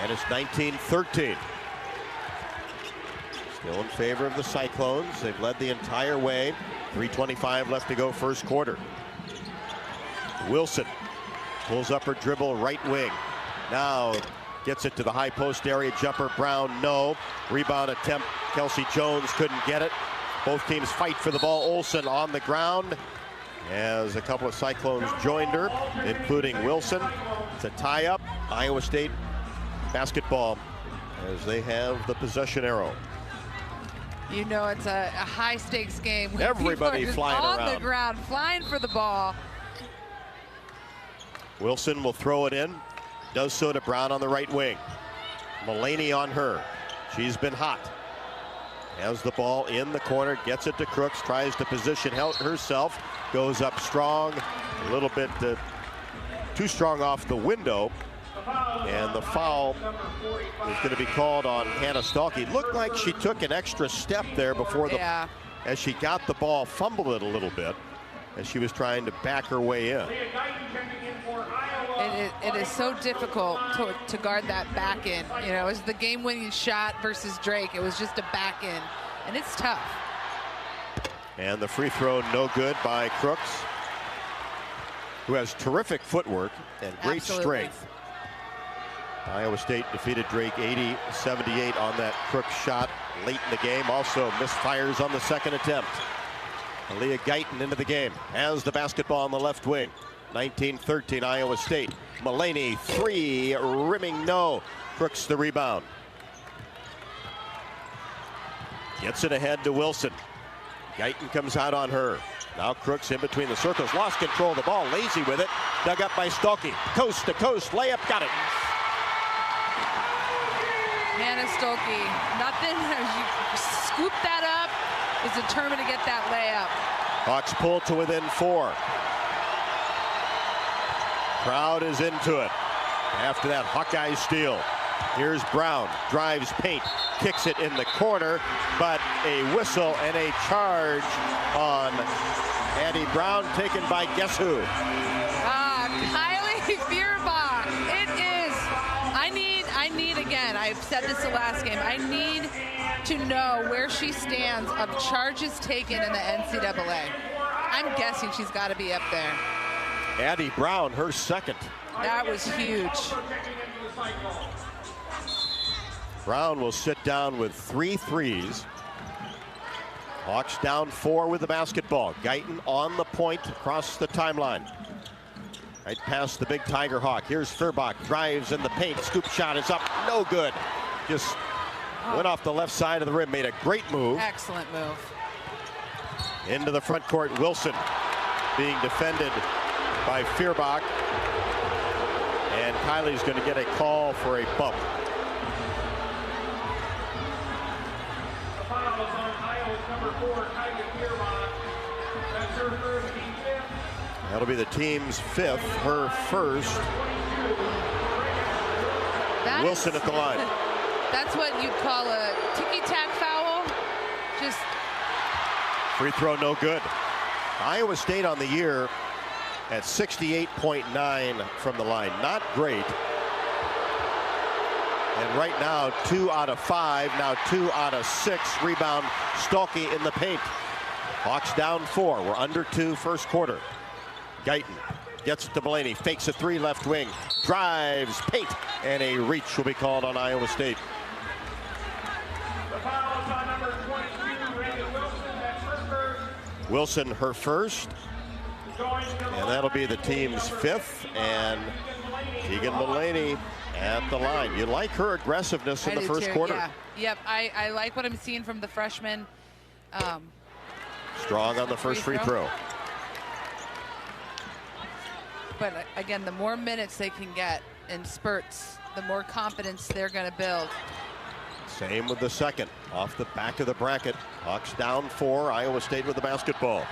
And it's 19-13. Still in favor of the Cyclones. They've led the entire way. 3:25 left to go first quarter. Wilson pulls up her dribble, right wing. Now gets it to the high post area. Jumper, Brown, no. Rebound attempt. Kelsey Jones couldn't get it. Both teams fight for the ball. Olsen on the ground as a couple of Cyclones joined her, including Wilson. It's a tie-up. Iowa State basketball as they have the possession arrow. You know it's a high-stakes game. Everybody flying on around. the ground, flying for the ball. Wilson will throw it in. Does so to Brown on the right wing. Mullaney on her. She's been hot. Has the ball in the corner, gets it to Crooks, tries to position herself, goes up strong, a little bit too strong off the window, and the foul is going to be called on Hannah Stalkey. Looked like she took an extra step there before as she got the ball, fumbled it a little bit as she was trying to back her way in. It is so difficult to guard that back in. You know, it was the game-winning shot versus Drake. It was just a back in, and it's tough. And the free throw no good by Crooks, who has terrific footwork and great strength. Iowa State defeated Drake 80-78 on that Crooks shot late in the game. Also misfires on the second attempt. Aaliyah Guyton into the game. Has the basketball on the left wing. 19-13 Iowa State. Mullaney, three, rimming no. Crooks the rebound. Gets it ahead to Wilson. Guyton comes out on her. Now Crooks in between the circles. Lost control of the ball. Lazy with it. Dug up by Stalkey. Coast to coast. Layup. Got it. Hannah Stalkey. Nothing. She scooped that up. Is determined to get that layup. Hawks pull to within 4. Crowd is into it after that Hawkeye steal. Here's Brown, drives paint, kicks it in the corner, but a whistle and a charge on Addie Brown, taken by guess who? Kylie Feuerbach. It is. I need again. I've said this the last game. I need to know where she stands of charges taken in the NCAA. I'm guessing she's got to be up there. Addie Brown, her second. That was huge. Brown will sit down with 3 threes. Hawks down 4 with the basketball. Guyton on the point across the timeline. Right past the big Tiger Hawk. Here's Feuerbach, drives in the paint. Scoop shot is up, no good. Just went off the left side of the rim, made a great move. Excellent move. Into the front court, Wilson being defended by Feuerbach. And Kylie's going to get a call for a bump. The foul is on Iowa's number 4, Kylie Feuerbach. That's her first, team 5th. That'll be the team's 5th, her first. Wilson at the line. That's what you'd call a ticky-tack foul. Just free throw no good. Iowa State on the year at 68.9 from the line. Not great. And right now, 2 out of 5, now 2 out of 6. Rebound, Stalkey in the paint. Hawks down 4. We're under 2 first quarter. Guyton gets it to Mullaney, fakes a 3 left wing, drives, paint, and a reach will be called on Iowa State. The foul is on number 22, Reagan Wilson. That's her first. Wilson, her first. And that'll be the team's 5th. And Keegan Mullaney at the line. You like her aggressiveness in the first quarter. Yeah. Yep, I like what I'm seeing from the freshman. Strong on the first free throw. But again, the more minutes they can get in spurts, the more confidence they're going to build. Same with the second. Off the back of the bracket. Hawks down 4. Iowa State with the basketball.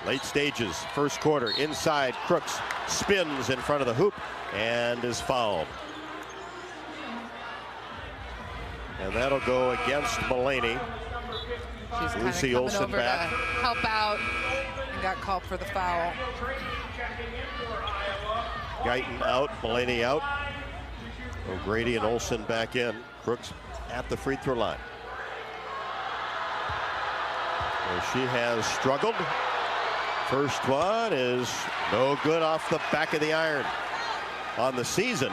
Late stages, first quarter, inside. Crooks spins in front of the hoop and is fouled. And that'll go against Mullaney. She's kind of Lucy coming Olsen over back. to help out and got called for the foul. Guyton out, Mulaney out. O'Grady and Olsen back in. Crooks at the free throw line. Where she has struggled. First one is no good off the back of the iron. On the season,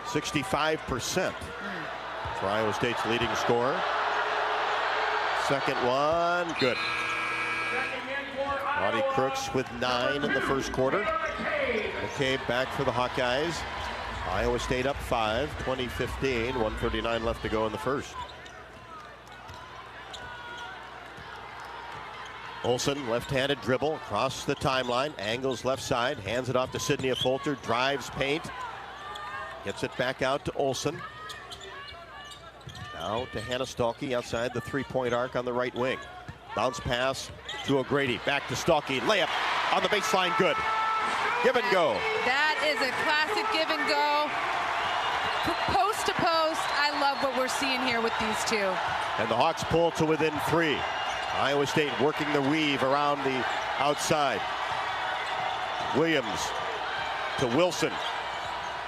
65% for Iowa State's leading scorer. Second one, good. Audie Crooks with 9 in the first quarter. McCabe back for the Hawkeyes. Iowa State up 5, 20-15, 1:39 left to go in the first. Olsen, left-handed dribble across the timeline, angles left side, hands it off to Sydney Folter, drives paint, gets it back out to Olsen. Now to Hannah Stalkey outside the three-point arc on the right wing. Bounce pass to O'Grady, back to Stalkey, layup on the baseline, good. Give and go. That is a classic give and go. Post to post, I love what we're seeing here with these two. And the Hawks pull to within 3. Iowa State working the weave around the outside. Williams to Wilson.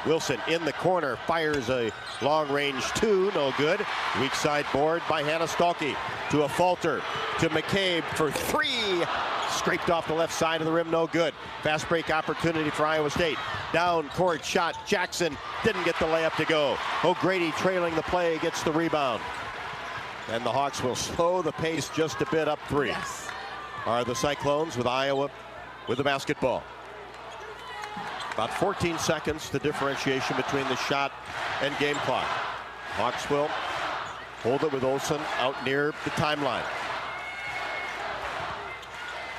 Wilson in the corner, fires a long-range 2, no good. Weak side board by Hannah Stalkey to a Falter, to McCabe for 3. Scraped off the left side of the rim, no good. Fast break opportunity for Iowa State. Down court shot, Jackson didn't get the layup to go. O'Grady trailing the play, gets the rebound. And the Hawks will slow the pace just a bit, up 3. Yes. Are the Cyclones with Iowa with the basketball. About 14 seconds, the differentiation between the shot and game clock. Hawks will hold it with Olsen out near the timeline.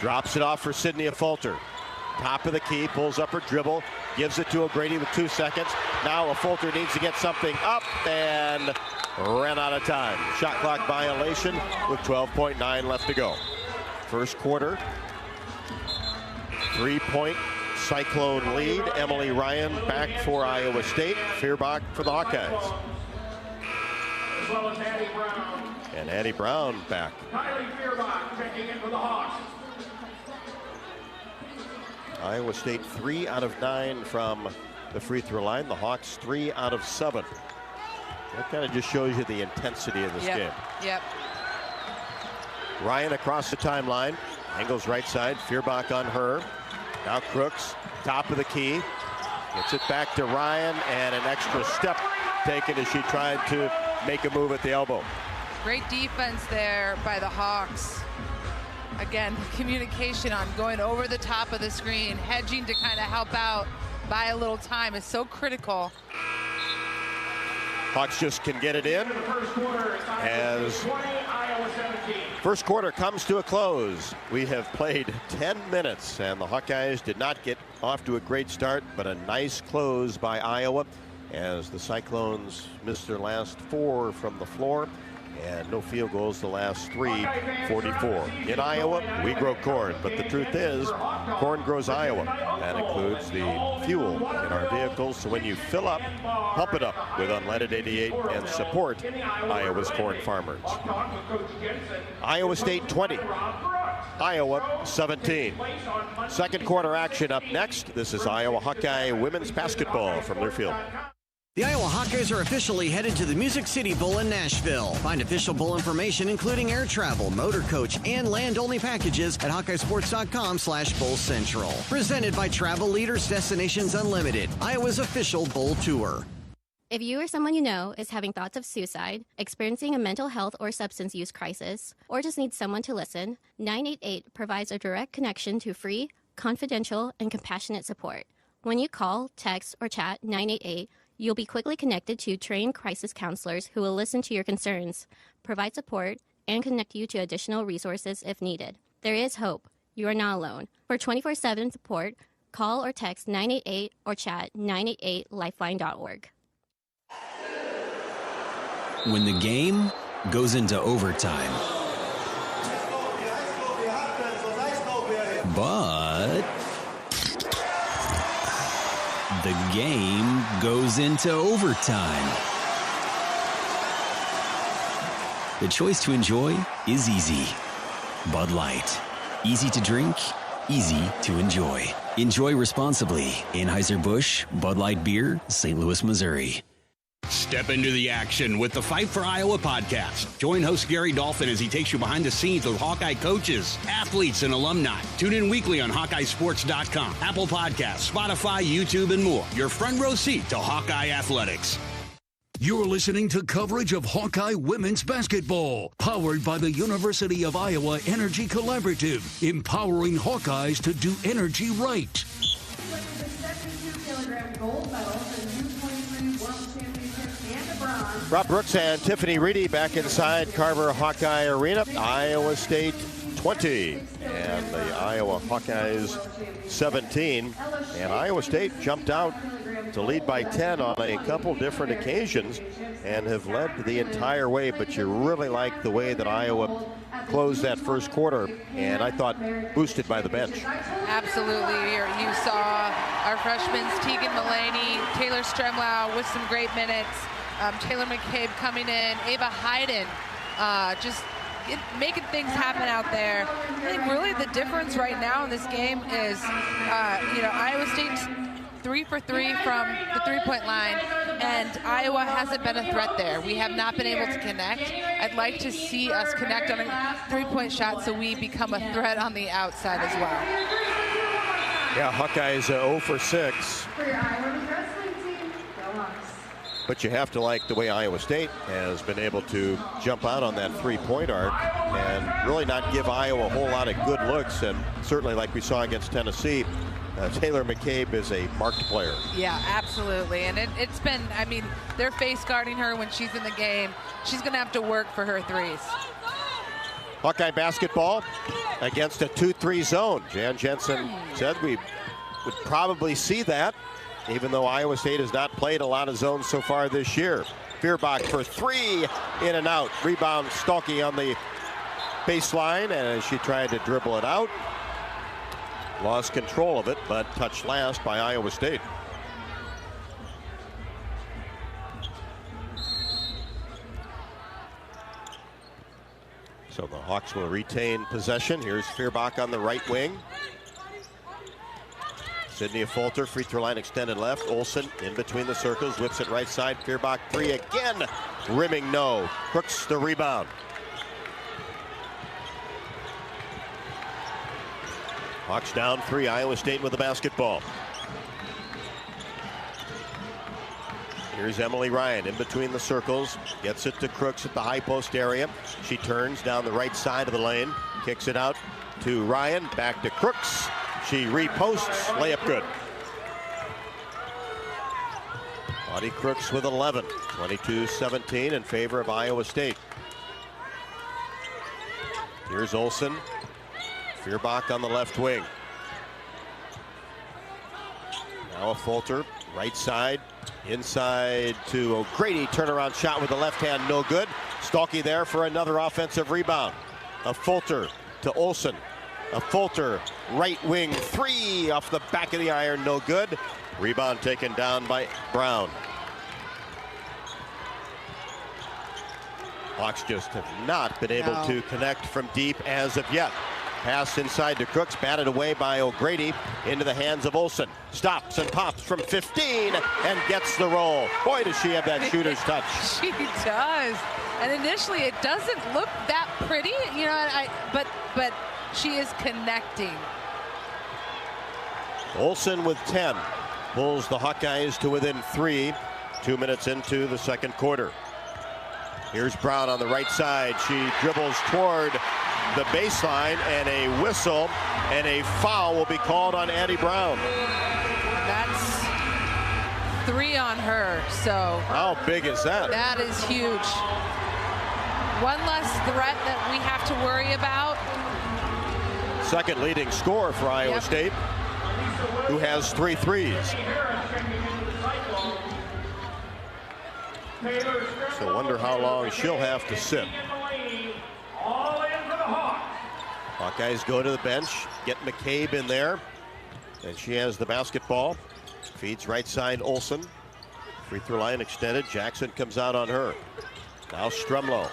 Drops it off for Sydney Falter. Top of the key, pulls up her dribble, gives it to O'Grady with 2 seconds. Now Falter needs to get something up and ran out of time. Shot clock violation with 12.9 left to go. First quarter, 3-point Cyclone lead. Emily Ryan back for Iowa State. Feuerbach for the Hawkeyes. As well as Addie Brown. And Addie Brown back. Kylie Feuerbach checking in for the Hawks. Iowa State 3 out of 9 from the free throw line. The Hawks 3 out of 7. That kind of just shows you the intensity of this game. Yep. Ryan across the timeline. Angles right side. Feuerbach on her. Now Crooks, top of the key. Gets it back to Ryan, and an extra step taken as she tried to make a move at the elbow. Great defense there by the Hawks. Again, communication on going over the top of the screen, hedging to kind of help out, buy a little time is so critical. Hawks just can get it in as first quarter comes to a close. We have played 10 minutes, and the Hawkeyes did not get off to a great start, but a nice close by Iowa as the Cyclones missed their last 4 from the floor. And no field goals the last 3, 44. In Iowa, we grow corn, but the truth is, corn grows Iowa. That includes the fuel in our vehicles, so when you fill up, pump it up with Unleaded 88 and support Iowa's corn farmers. Iowa State 20, Iowa 17. Second quarter action up next. This is Iowa Hawkeye women's basketball from Learfield. The Iowa Hawkeyes are officially headed to the Music City Bowl in Nashville. Find official bowl information, including air travel, motor coach, and land-only packages at HawkeyeSports.com/Bowl Central. Presented by Travel Leaders Destinations Unlimited, Iowa's official bowl tour. If you or someone you know is having thoughts of suicide, experiencing a mental health or substance use crisis, or just needs someone to listen, 988 provides a direct connection to free, confidential, and compassionate support. When you call, text, or chat 988, you'll be quickly connected to trained crisis counselors who will listen to your concerns, provide support, and connect you to additional resources if needed. There is hope. You are not alone. For 24/7 support, call or text 988 or chat 988lifeline.org. When the game goes into overtime, but the game goes into overtime. The choice to enjoy is easy. Bud Light. Easy to drink, easy to enjoy. Enjoy responsibly. Anheuser-Busch, Bud Light Beer, St. Louis, Missouri. Step into the action with the Fight for Iowa podcast. Join host Gary Dolphin as he takes you behind the scenes with Hawkeye coaches, athletes, and alumni. Tune in weekly on HawkeyeSports.com, Apple Podcasts, Spotify, YouTube, and more. Your front row seat to Hawkeye athletics. You're listening to coverage of Hawkeye women's basketball, powered by the University of Iowa Energy Collaborative, empowering Hawkeyes to do energy right. Rob Brooks and Tiffany Reedy back inside Carver Hawkeye Arena. Iowa State 20 and the Iowa Hawkeyes 17. And Iowa State jumped out to lead by 10 on a couple different occasions and have led the entire way. But you really like the way that Iowa closed that first quarter, and I thought boosted by the bench. Absolutely. You saw our freshmen, Tegan Mullaney, Taylor Stremlau with some great minutes. Taylor McCabe coming in, Ava Hayden, just making things happen out there. I think really the difference right now in this game is, Iowa State's 3 for 3 from the three-point line, and Iowa hasn't been a threat there. We have not been able to connect. I'd like to see us connect on a three-point shot so we become a threat on the outside as well. Yeah, Hawkeyes 0 for 6. But you have to like the way Iowa State has been able to jump out on that three-point arc and really not give Iowa a whole lot of good looks. And certainly, like we saw against Tennessee, Taylor McCabe is a marked player. Yeah, absolutely. And it's been, they're face guarding her when she's in the game. She's going to have to work for her threes. Hawkeye basketball against a 2-3 zone. Jan Jensen said we would probably see that, even though Iowa State has not played a lot of zones so far this year. Feuerbach for 3, in and out. Rebound, Stalky on the baseline, and as she tried to dribble it out, lost control of it, but touched last by Iowa State. So the Hawks will retain possession. Here's Feuerbach on the right wing. Sydney Folter, free throw line extended left. Olsen in between the circles, whips it right side. Feuerbach 3 again. Rimming no. Crooks the rebound. Hawks down 3. Iowa State with the basketball. Here's Emily Ryan in between the circles. Gets it to Crooks at the high post area. She turns down the right side of the lane. Kicks it out to Ryan. Back to Crooks. She reposts. Layup good. Audie Crooks with 11. 22-17 in favor of Iowa State. Here's Olsen. Feuerbach on the left wing. Now a Folter, right side, inside to O'Grady. Turnaround shot with the left hand, no good. Stalky there for another offensive rebound. A Folter to Olsen. A Folter, right wing 3 off the back of the iron, no good. Rebound taken down by Brown. Hawks just have not been able to connect from deep as of yet. Pass inside to Crooks, batted away by O'Grady into the hands of Olsen. Stops and pops from 15 and gets the roll. Boy, does she have that shooter's touch. She does. And initially it doesn't look that pretty, but she is connecting. Olsen with 10 pulls the Hawkeyes to within 3. 2 minutes into the second quarter. Here's Brown on the right side. She dribbles toward the baseline, and a whistle and a foul will be called on Addie Brown. That's 3 on her, so. How big is that? That is huge. One less threat that we have to worry about. Second leading scorer for Iowa State, who has 3 threes. So wonder how long she'll have to sit. Hawkeyes go to the bench, get McCabe in there, and she has the basketball. Feeds right side Olsen. Free throw line extended. Jackson comes out on her. Now Stremlau.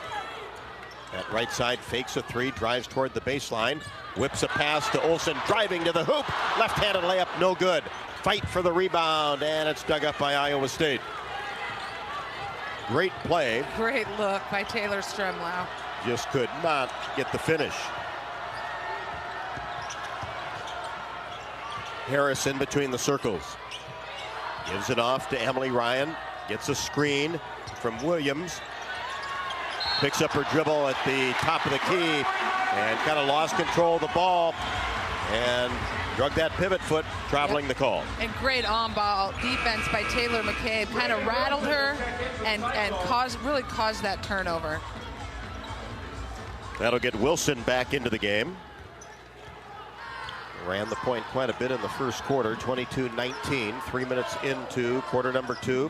That right side fakes a three, drives toward the baseline, whips a pass to Olsen, driving to the hoop. Left-handed layup, no good. Fight for the rebound, and it's dug up by Iowa State. Great play. Great look by Taylor Stremlau. Just could not get the finish. Harris in between the circles. Gives it off to Emily Ryan. Gets a screen from Williams. Picks up her dribble at the top of the key and kind of lost control of the ball and drug that pivot foot, traveling the call. And great on-ball defense by Taylor McCabe. Kind of rattled her and really caused that turnover. That'll get Wilson back into the game. Ran the point quite a bit in the first quarter, 22-19, 3 minutes into quarter number 2.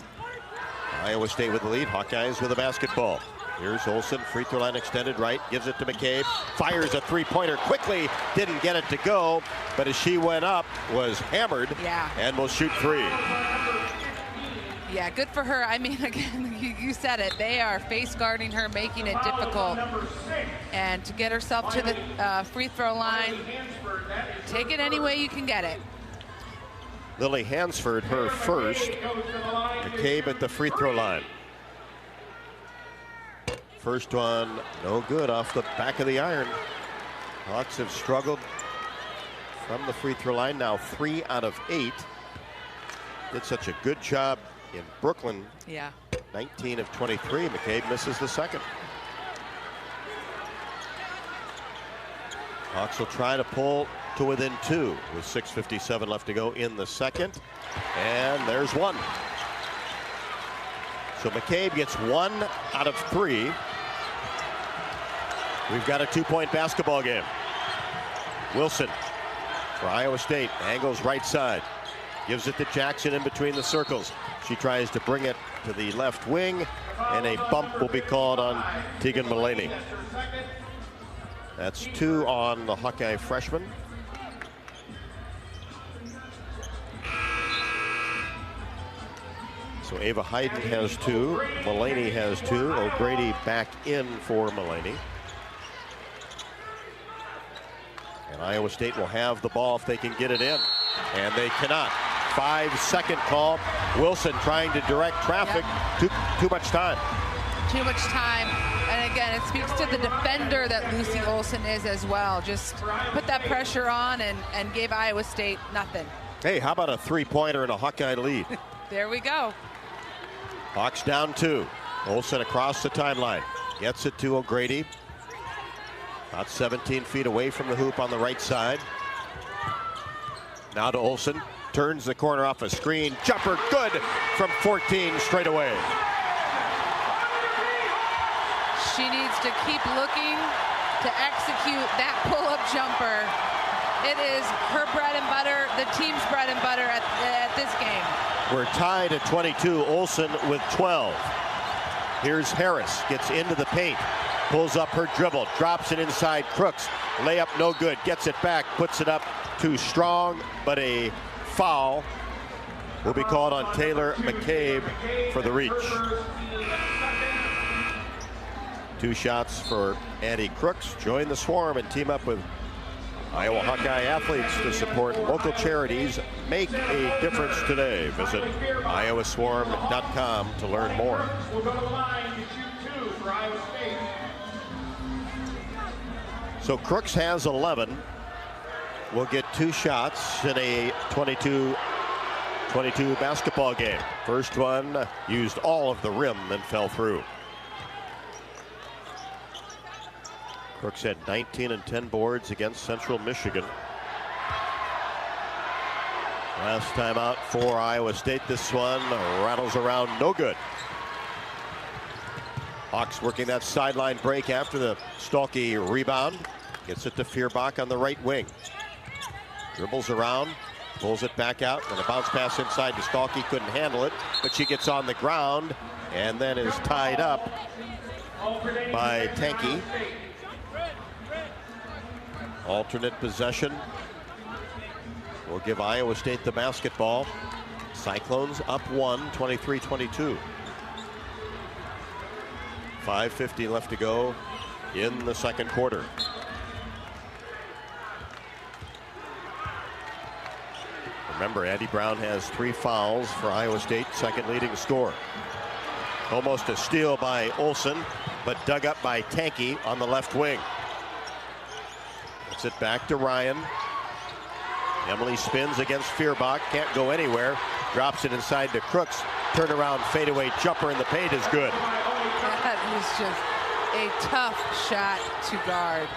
Iowa State with the lead, Hawkeyes with the basketball. Here's Olsen, free throw line extended right, gives it to McCabe, fires a three-pointer quickly, didn't get it to go, but as she went up, was hammered, and will shoot free. Yeah, good for her. I mean, again, you said it. They are face guarding her, making it difficult. And to get herself to the free throw line, take it any way you can get it. Lily Hansford, her first. McCabe at the free throw line. First one, no good off the back of the iron. Hawks have struggled from the free throw line, now 3 out of 8. Did such a good job in Brooklyn. 19 of 23. McCabe misses the second. Hawks will try to pull to within 2 with 6:57 left to go in the second. And there's one. So McCabe gets 1 out of 3. We've got a 2-point basketball game. Wilson for Iowa State, angles right side. Gives it to Jackson in between the circles. She tries to bring it to the left wing, and a bump will be called on Tegan Mulaney. That's 2 on the Hawkeye freshman. So Ava Hayden has 2, Mulaney has 2, O'Grady back in for Mulaney. And Iowa State will have the ball if they can get it in, and they cannot. 5-second call. Wilson trying to direct traffic. Too much time. Too much time. And again, it speaks to the defender that Lucy Olsen is as well. Just put that pressure on and gave Iowa State nothing. Hey, how about a three-pointer and a Hawkeye lead? There we go. Hawks down 2. Olsen across the timeline. Gets it to O'Grady. About 17 feet away from the hoop on the right side. Now to Olsen. Turns the corner off a screen. Jumper good from 14 straight away. She needs to keep looking to execute that pull-up jumper. It is her bread and butter, the team's bread and butter at this game. We're tied at 22. Olsen with 12. Here's Harris. Gets into the paint. Pulls up her dribble. Drops it inside Crooks. Layup no good. Gets it back. Puts it up too strong, but a foul will be called on Taylor McCabe for the reach. 2 shots for Addie Crooks. Join the Swarm and team up with Iowa Hawkeye athletes to support local charities. Make a difference today. Visit iowaswarm.com to learn more. We'll go to the line to shoot 2 for Iowa State. So Crooks has 11. We'll get 2 shots in a 22 basketball game. First one used all of the rim and fell through. Crooks had 19 and 10 boards against Central Michigan. Last time out for Iowa State. This one rattles around, no good. Hawks working that sideline break after the Stalky rebound. Gets it to Feuerbach on the right wing. Dribbles around, pulls it back out, and a bounce pass inside to Stalky. Couldn't handle it, but she gets on the ground and then is tied up by Tanky. Alternate possession will give Iowa State the basketball. Cyclones up 1, 23-22. 5:50 left to go in the second quarter. Remember, Andy Brown has 3 fouls for Iowa State, second leading scorer. Almost a steal by Olsen, but dug up by Tanky on the left wing. Gets it back to Ryan. Emily spins against Feuerbach, can't go anywhere. Drops it inside to Crooks. Turnaround fadeaway jumper in the paint is good. That is just a tough shot to guard.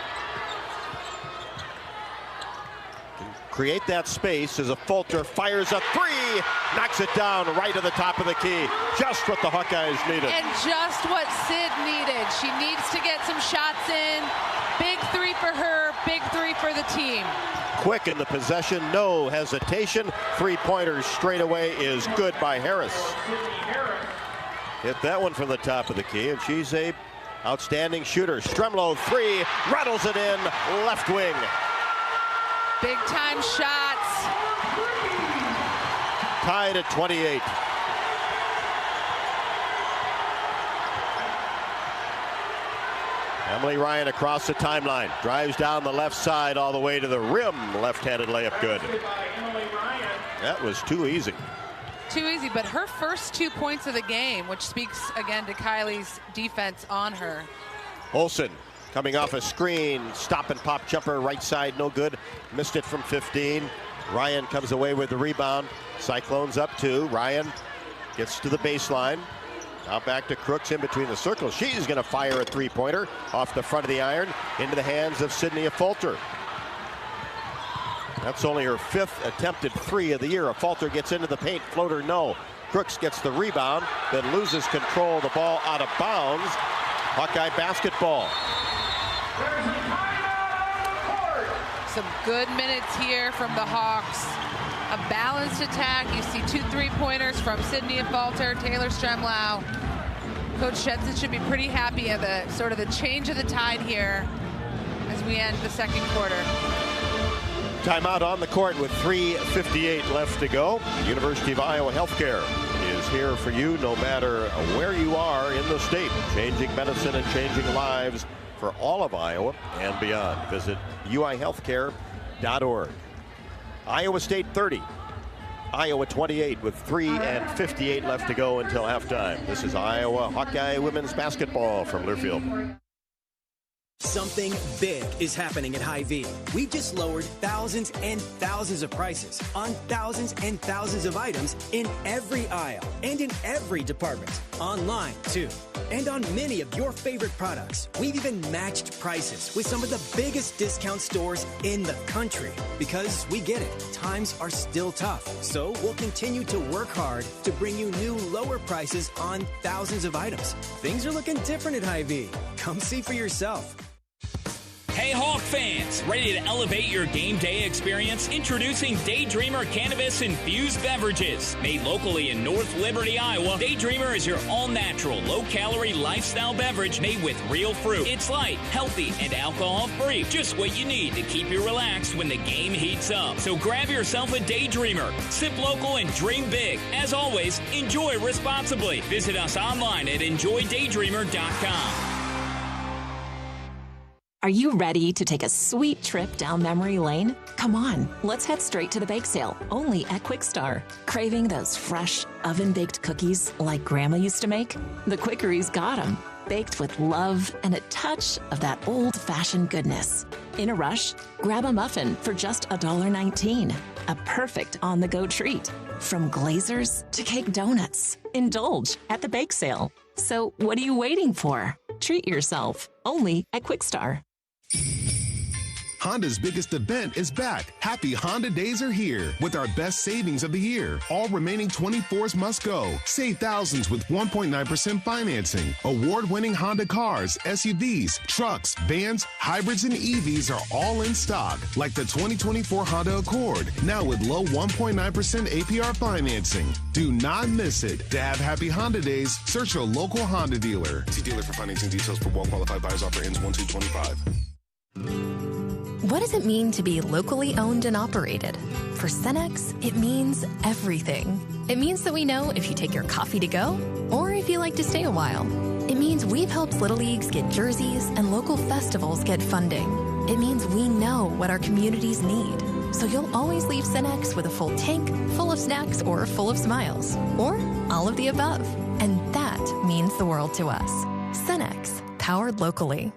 Create that space as a Fulter fires a 3, knocks it down right at the top of the key. Just what the Hawkeyes needed. And just what Sid needed. She needs to get some shots in. Big 3 for her, big 3 for the team. Quick in the possession, no hesitation. 3-pointers straight away is good by Harris. Hit that one from the top of the key, and she's a outstanding shooter. Stremlow 3, rattles it in, left wing. Big time shots. Tied at 28. Emily Ryan across the timeline. Drives down the left side all the way to the rim. Left-handed layup good. That was too easy. Too easy, but her first 2 points of the game, which speaks again to Kylie's defense on her. Olsen coming off a screen, stop and pop jumper, right side, no good. Missed it from 15. Ryan comes away with the rebound. Cyclones up 2. Ryan gets to the baseline. Now back to Crooks in between the circles. She's going to fire a 3-pointer off the front of the iron into the hands of Sydney Fulter. That's only her 5th attempted 3 of the year. Fulter gets into the paint, floater no. Crooks gets the rebound, then loses control of the ball out of bounds. Hawkeye basketball. Some good minutes here from the Hawks. A balanced attack. You see 2 3-pointers from Sydney Fulter, Taylor Stremlau. Coach Jensen should be pretty happy at the sort of the change of the tide here as we end the second quarter. Timeout on the court with 3:58 left to go. University of Iowa Healthcare is here for you no matter where you are in the state. Changing medicine and changing lives for all of Iowa and beyond. Visit uihealthcare.org. Iowa State 30, Iowa 28 with 3:58 left to go until halftime. This is Iowa Hawkeye women's basketball from Learfield. Something big is happening at Hy-Vee. We've just lowered thousands and thousands of prices on thousands and thousands of items in every aisle and in every department. Online, too. And on many of your favorite products. We've even matched prices with some of the biggest discount stores in the country. Because we get it, times are still tough. So we'll continue to work hard to bring you new lower prices on thousands of items. Things are looking different at Hy-Vee. Come see for yourself. Hey Hawk fans, ready to elevate your game day experience? Introducing Daydreamer Cannabis-infused beverages. Made locally in North Liberty, Iowa, Daydreamer is your all-natural, low-calorie lifestyle beverage made with real fruit. It's light, healthy, and alcohol-free. Just what you need to keep you relaxed when the game heats up. So grab yourself a Daydreamer. Sip local and dream big. As always, enjoy responsibly. Visit us online at enjoydaydreamer.com. Are you ready to take a sweet trip down memory lane? Come on, let's head straight to the bake sale, only at Quick Star. Craving those fresh, oven-baked cookies like Grandma used to make? The Quickery's got them, baked with love and a touch of that old-fashioned goodness. In a rush? Grab a muffin for just $1.19. A perfect on-the-go treat. From glazers to cake donuts. Indulge at the bake sale. So what are you waiting for? Treat yourself, only at Quick Star. Honda's biggest event is back. Happy Honda Days are here with our best savings of the year. All remaining 24s must go. Save thousands with 1.9% financing. Award-winning Honda cars, SUVs, trucks, vans, hybrids, and EVs are all in stock, like the 2024 Honda Accord, now with low 1.9% APR financing. Do not miss it. To have Happy Honda Days, search your local Honda dealer. See dealer for financing details for well-qualified buyers. Offer ends 1/2/25. What does it mean to be locally owned and operated? For Cenex, it means everything. It means that we know if you take your coffee to go or if you like to stay a while. It means we've helped Little Leagues get jerseys and local festivals get funding. It means we know what our communities need. So you'll always leave Cenex with a full tank, full of snacks, or full of smiles. Or all of the above. And that means the world to us. Cenex, powered locally.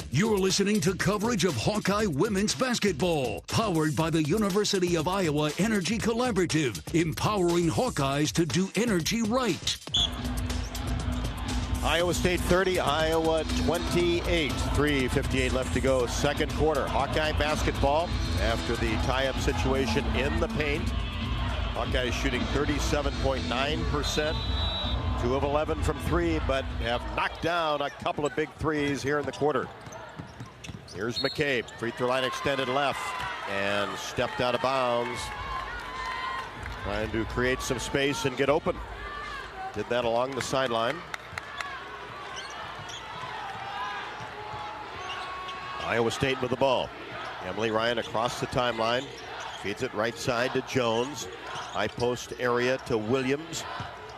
You're listening to coverage of Hawkeye women's basketball, powered by the University of Iowa Energy Collaborative, empowering Hawkeyes to do energy right. Iowa State 30, Iowa 28. 3:58 left to go, second quarter. Hawkeye basketball after the tie-up situation in the paint. Hawkeyes shooting 37.9%. 2 of 11 from 3, but have knocked down a couple of big threes here in the quarter. Here's McCabe, free throw line extended left, and stepped out of bounds. Trying to create some space and get open. Did that along the sideline. Iowa State with the ball. Emily Ryan across the timeline. Feeds it right side to Jones. High post area to Williams.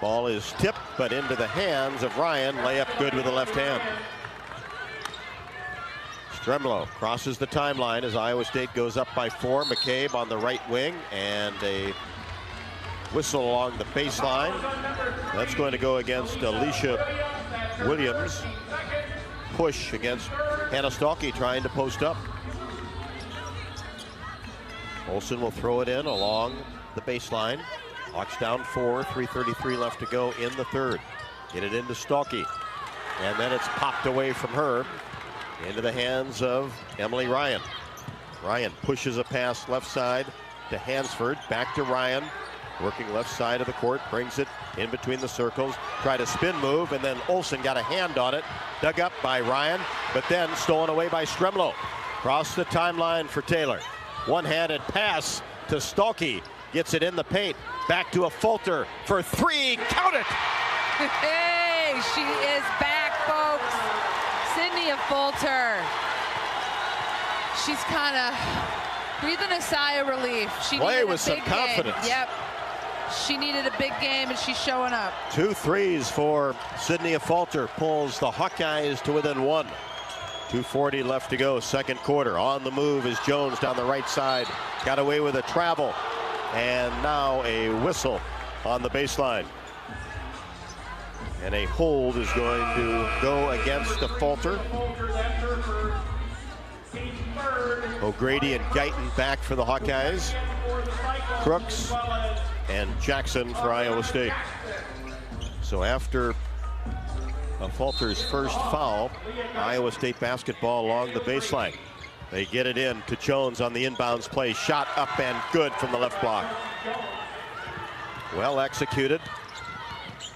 Ball is tipped, but into the hands of Ryan. Layup good with the left hand. Stremlo crosses the timeline as Iowa State goes up by 4. McCabe on the right wing, and a whistle along the baseline. That's going to go against Alicia Williams. Push against Hannah Stalkey trying to post up. Olsen will throw it in along the baseline. Hawks down 4, 3:33 left to go in the third. Get it into Stalkey, and then it's popped away from her into the hands of Emily Ryan. Ryan pushes a pass left side to Hansford, back to Ryan, working left side of the court, brings it in between the circles, tried a spin move, and then Olsen got a hand on it, dug up by Ryan, but then stolen away by Stremlo. Across the timeline for Taylor. One-handed pass to Stalkey, gets it in the paint, back to a Fulter for 3, count it! Hey, she is back, folks. Sydney Fulter. She's kind of breathing a sigh of relief. She Play with a some big confidence. Game. Yep. She needed a big game, and she's showing up. 2 threes for Sydney Fulter. Pulls the Hawkeyes to within 1. 2:40 left to go, second quarter. On the move is Jones down the right side. Got away with a travel. And now a whistle on the baseline. And a hold is going to go against the Fulter. O'Grady and Guyton back for the Hawkeyes. Crooks and Jackson for Iowa State. So after Fulter's first foul, Iowa State basketball along the baseline. They get it in to Jones on the inbounds play. Shot up and good from the left block. Well executed.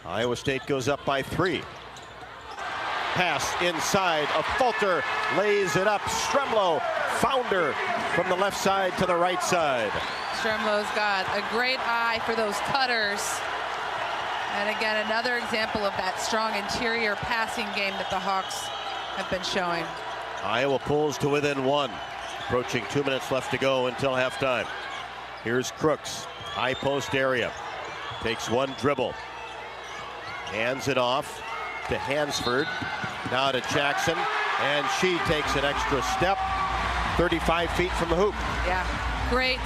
Iowa State goes up by 3. Pass inside of Fulter, lays it up. Stremlo found her from the left side to the right side. Stremlo's got a great eye for those cutters. And again, another example of that strong interior passing game that the Hawks have been showing. Iowa pulls to within 1. Approaching 2 minutes left to go until halftime. Here's Crooks, high post area. Takes one dribble. Hands it off to Hansford. Now to Jackson, and she takes an extra step. 35 feet from the hoop. Yeah, great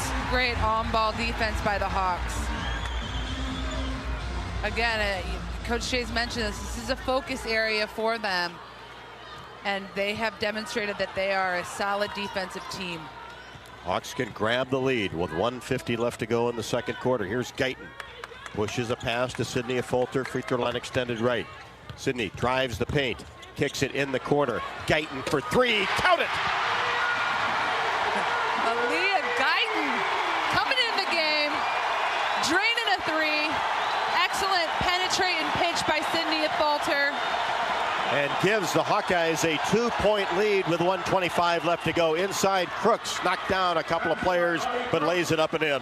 on-ball defense by the Hawks. Again, Coach Shay's mentioned this is a focus area for them, and they have demonstrated that they are a solid defensive team. Hawks can grab the lead with 1:50 left to go in the second quarter. Here's Guyton. Pushes a pass to Sydney Fulter, free throw line extended right. Sydney drives the paint, kicks it in the corner. Guyton for 3, count it! Aaliyah Guyton coming in the game, draining a 3. Excellent penetrating pitch by Sydney Fulter. And gives the Hawkeyes a 2-point lead with 1:25 left to go. Inside, Crooks knocked down a couple of players, but lays it up and in.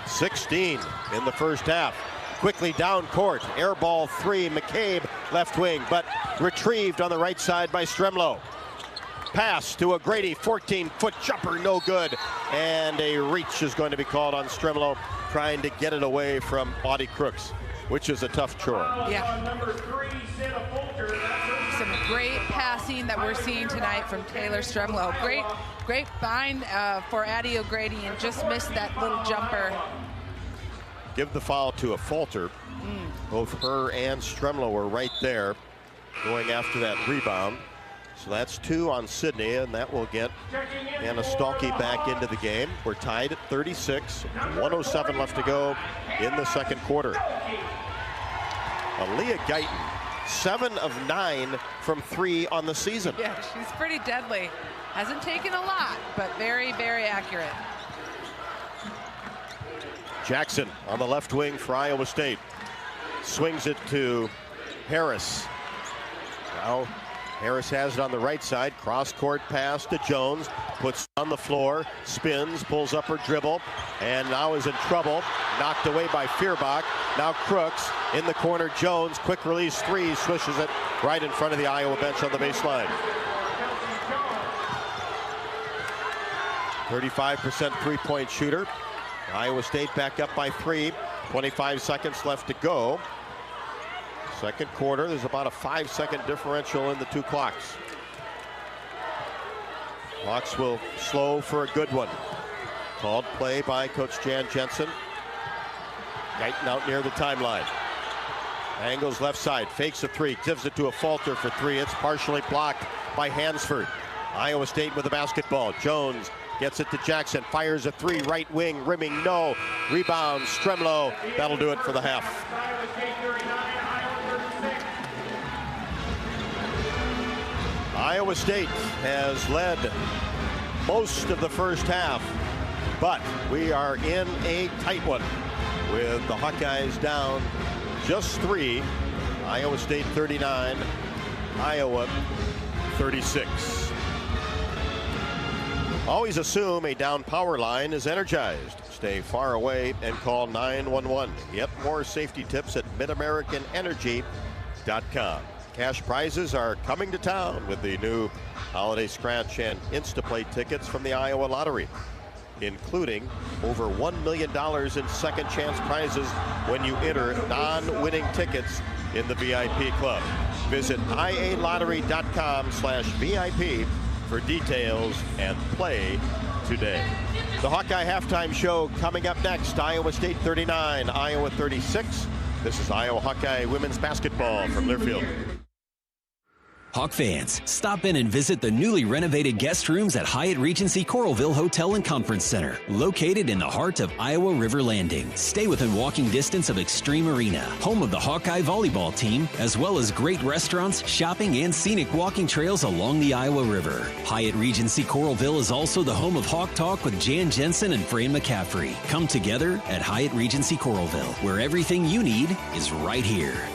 16 in the first half. Quickly down court, air ball 3, McCabe left wing, but retrieved on the right side by Stremlo. Pass to O'Grady, 14-foot jumper, no good. And a reach is going to be called on Stremlo, trying to get it away from Audie Crooks. which is a tough chore. Yeah. Some great passing that we're seeing tonight from Taylor Stremlow. Great find for Addie O'Grady, and just missed that little jumper. Give the foul to a Falter. Both her and Stremlow were right there going after that rebound. So that's 2 on Sydney, and that will get Anna Stalky back into the game. We're tied at 36, 1:07 left to go in the second quarter. Aaliyah Guyton, 7 of 9 from 3 on the season. Yeah, she's pretty deadly. Hasn't taken a lot, but very, very accurate. Jackson on the left wing for Iowa State. Swings it to Harris. Now Harris has it on the right side. Cross-court pass to Jones. Puts on the floor. Spins. Pulls up her dribble. And now is in trouble. Knocked away by Feuerbach. Now Crooks in the corner. Jones. Quick release 3. Swishes it right in front of the Iowa bench on the baseline. 35% three-point shooter. Iowa State back up by 3. 25 seconds left to go. Second quarter, there's about a 5-second differential in the 2 clocks. Hawks will slow for a good one. Called play by Coach Jan Jensen. Guyton out near the timeline. Angles left side, fakes a 3, gives it to a Falter for 3. It's partially blocked by Hansford. Iowa State with the basketball. Jones gets it to Jackson, fires a 3, right wing, rimming, no. Rebound, Stremlow. That'll do it for the half. Iowa State has led most of the first half, but we are in a tight one with the Hawkeyes down just 3. Iowa State 39, Iowa 36. Always assume a down power line is energized. Stay far away and call 911. Get more safety tips at MidAmericanEnergy.com. Cash prizes are coming to town with the new Holiday Scratch and Instaplay tickets from the Iowa Lottery, including over $1 million in second chance prizes when you enter non-winning tickets in the VIP club. Visit ialottery.com/VIP for details and play today. The Hawkeye halftime show coming up next. Iowa State 39, Iowa 36. This is Iowa Hawkeye women's basketball from Learfield. Hawk fans, stop in and visit the newly renovated guest rooms at Hyatt Regency Coralville Hotel and Conference Center, located in the heart of Iowa River Landing. Stay within walking distance of Extreme Arena, home of the Hawkeye volleyball team, as well as great restaurants, shopping, and scenic walking trails along the Iowa River. Hyatt Regency Coralville is also the home of Hawk Talk with Jan Jensen and Fran McCaffrey. Come together at Hyatt Regency Coralville, where everything you need is right here.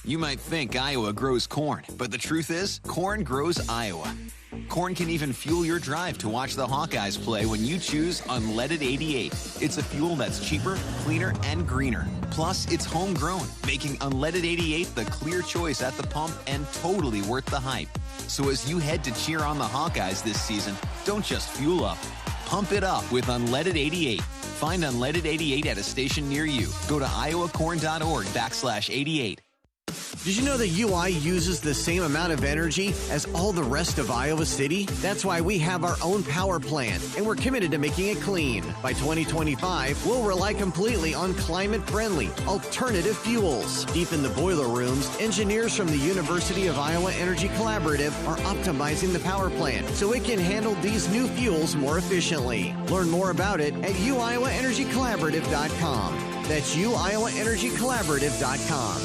You might think Iowa grows corn, but the truth is, corn grows Iowa. Corn can even fuel your drive to watch the Hawkeyes play when you choose Unleaded 88. It's a fuel that's cheaper, cleaner, and greener. Plus, it's homegrown, making Unleaded 88 the clear choice at the pump and totally worth the hype. So as you head to cheer on the Hawkeyes this season, don't just fuel up. Pump it up with Unleaded 88. Find Unleaded 88 at a station near you. Go to iowacorn.org/88. Did you know that UI uses the same amount of energy as all the rest of Iowa City? That's why we have our own power plant, and we're committed to making it clean. By 2025, we'll rely completely on climate-friendly, alternative fuels. Deep in the boiler rooms, engineers from the University of Iowa Energy Collaborative are optimizing the power plant so it can handle these new fuels more efficiently. Learn more about it at uiowaenergycollaborative.com. That's uiowaenergycollaborative.com.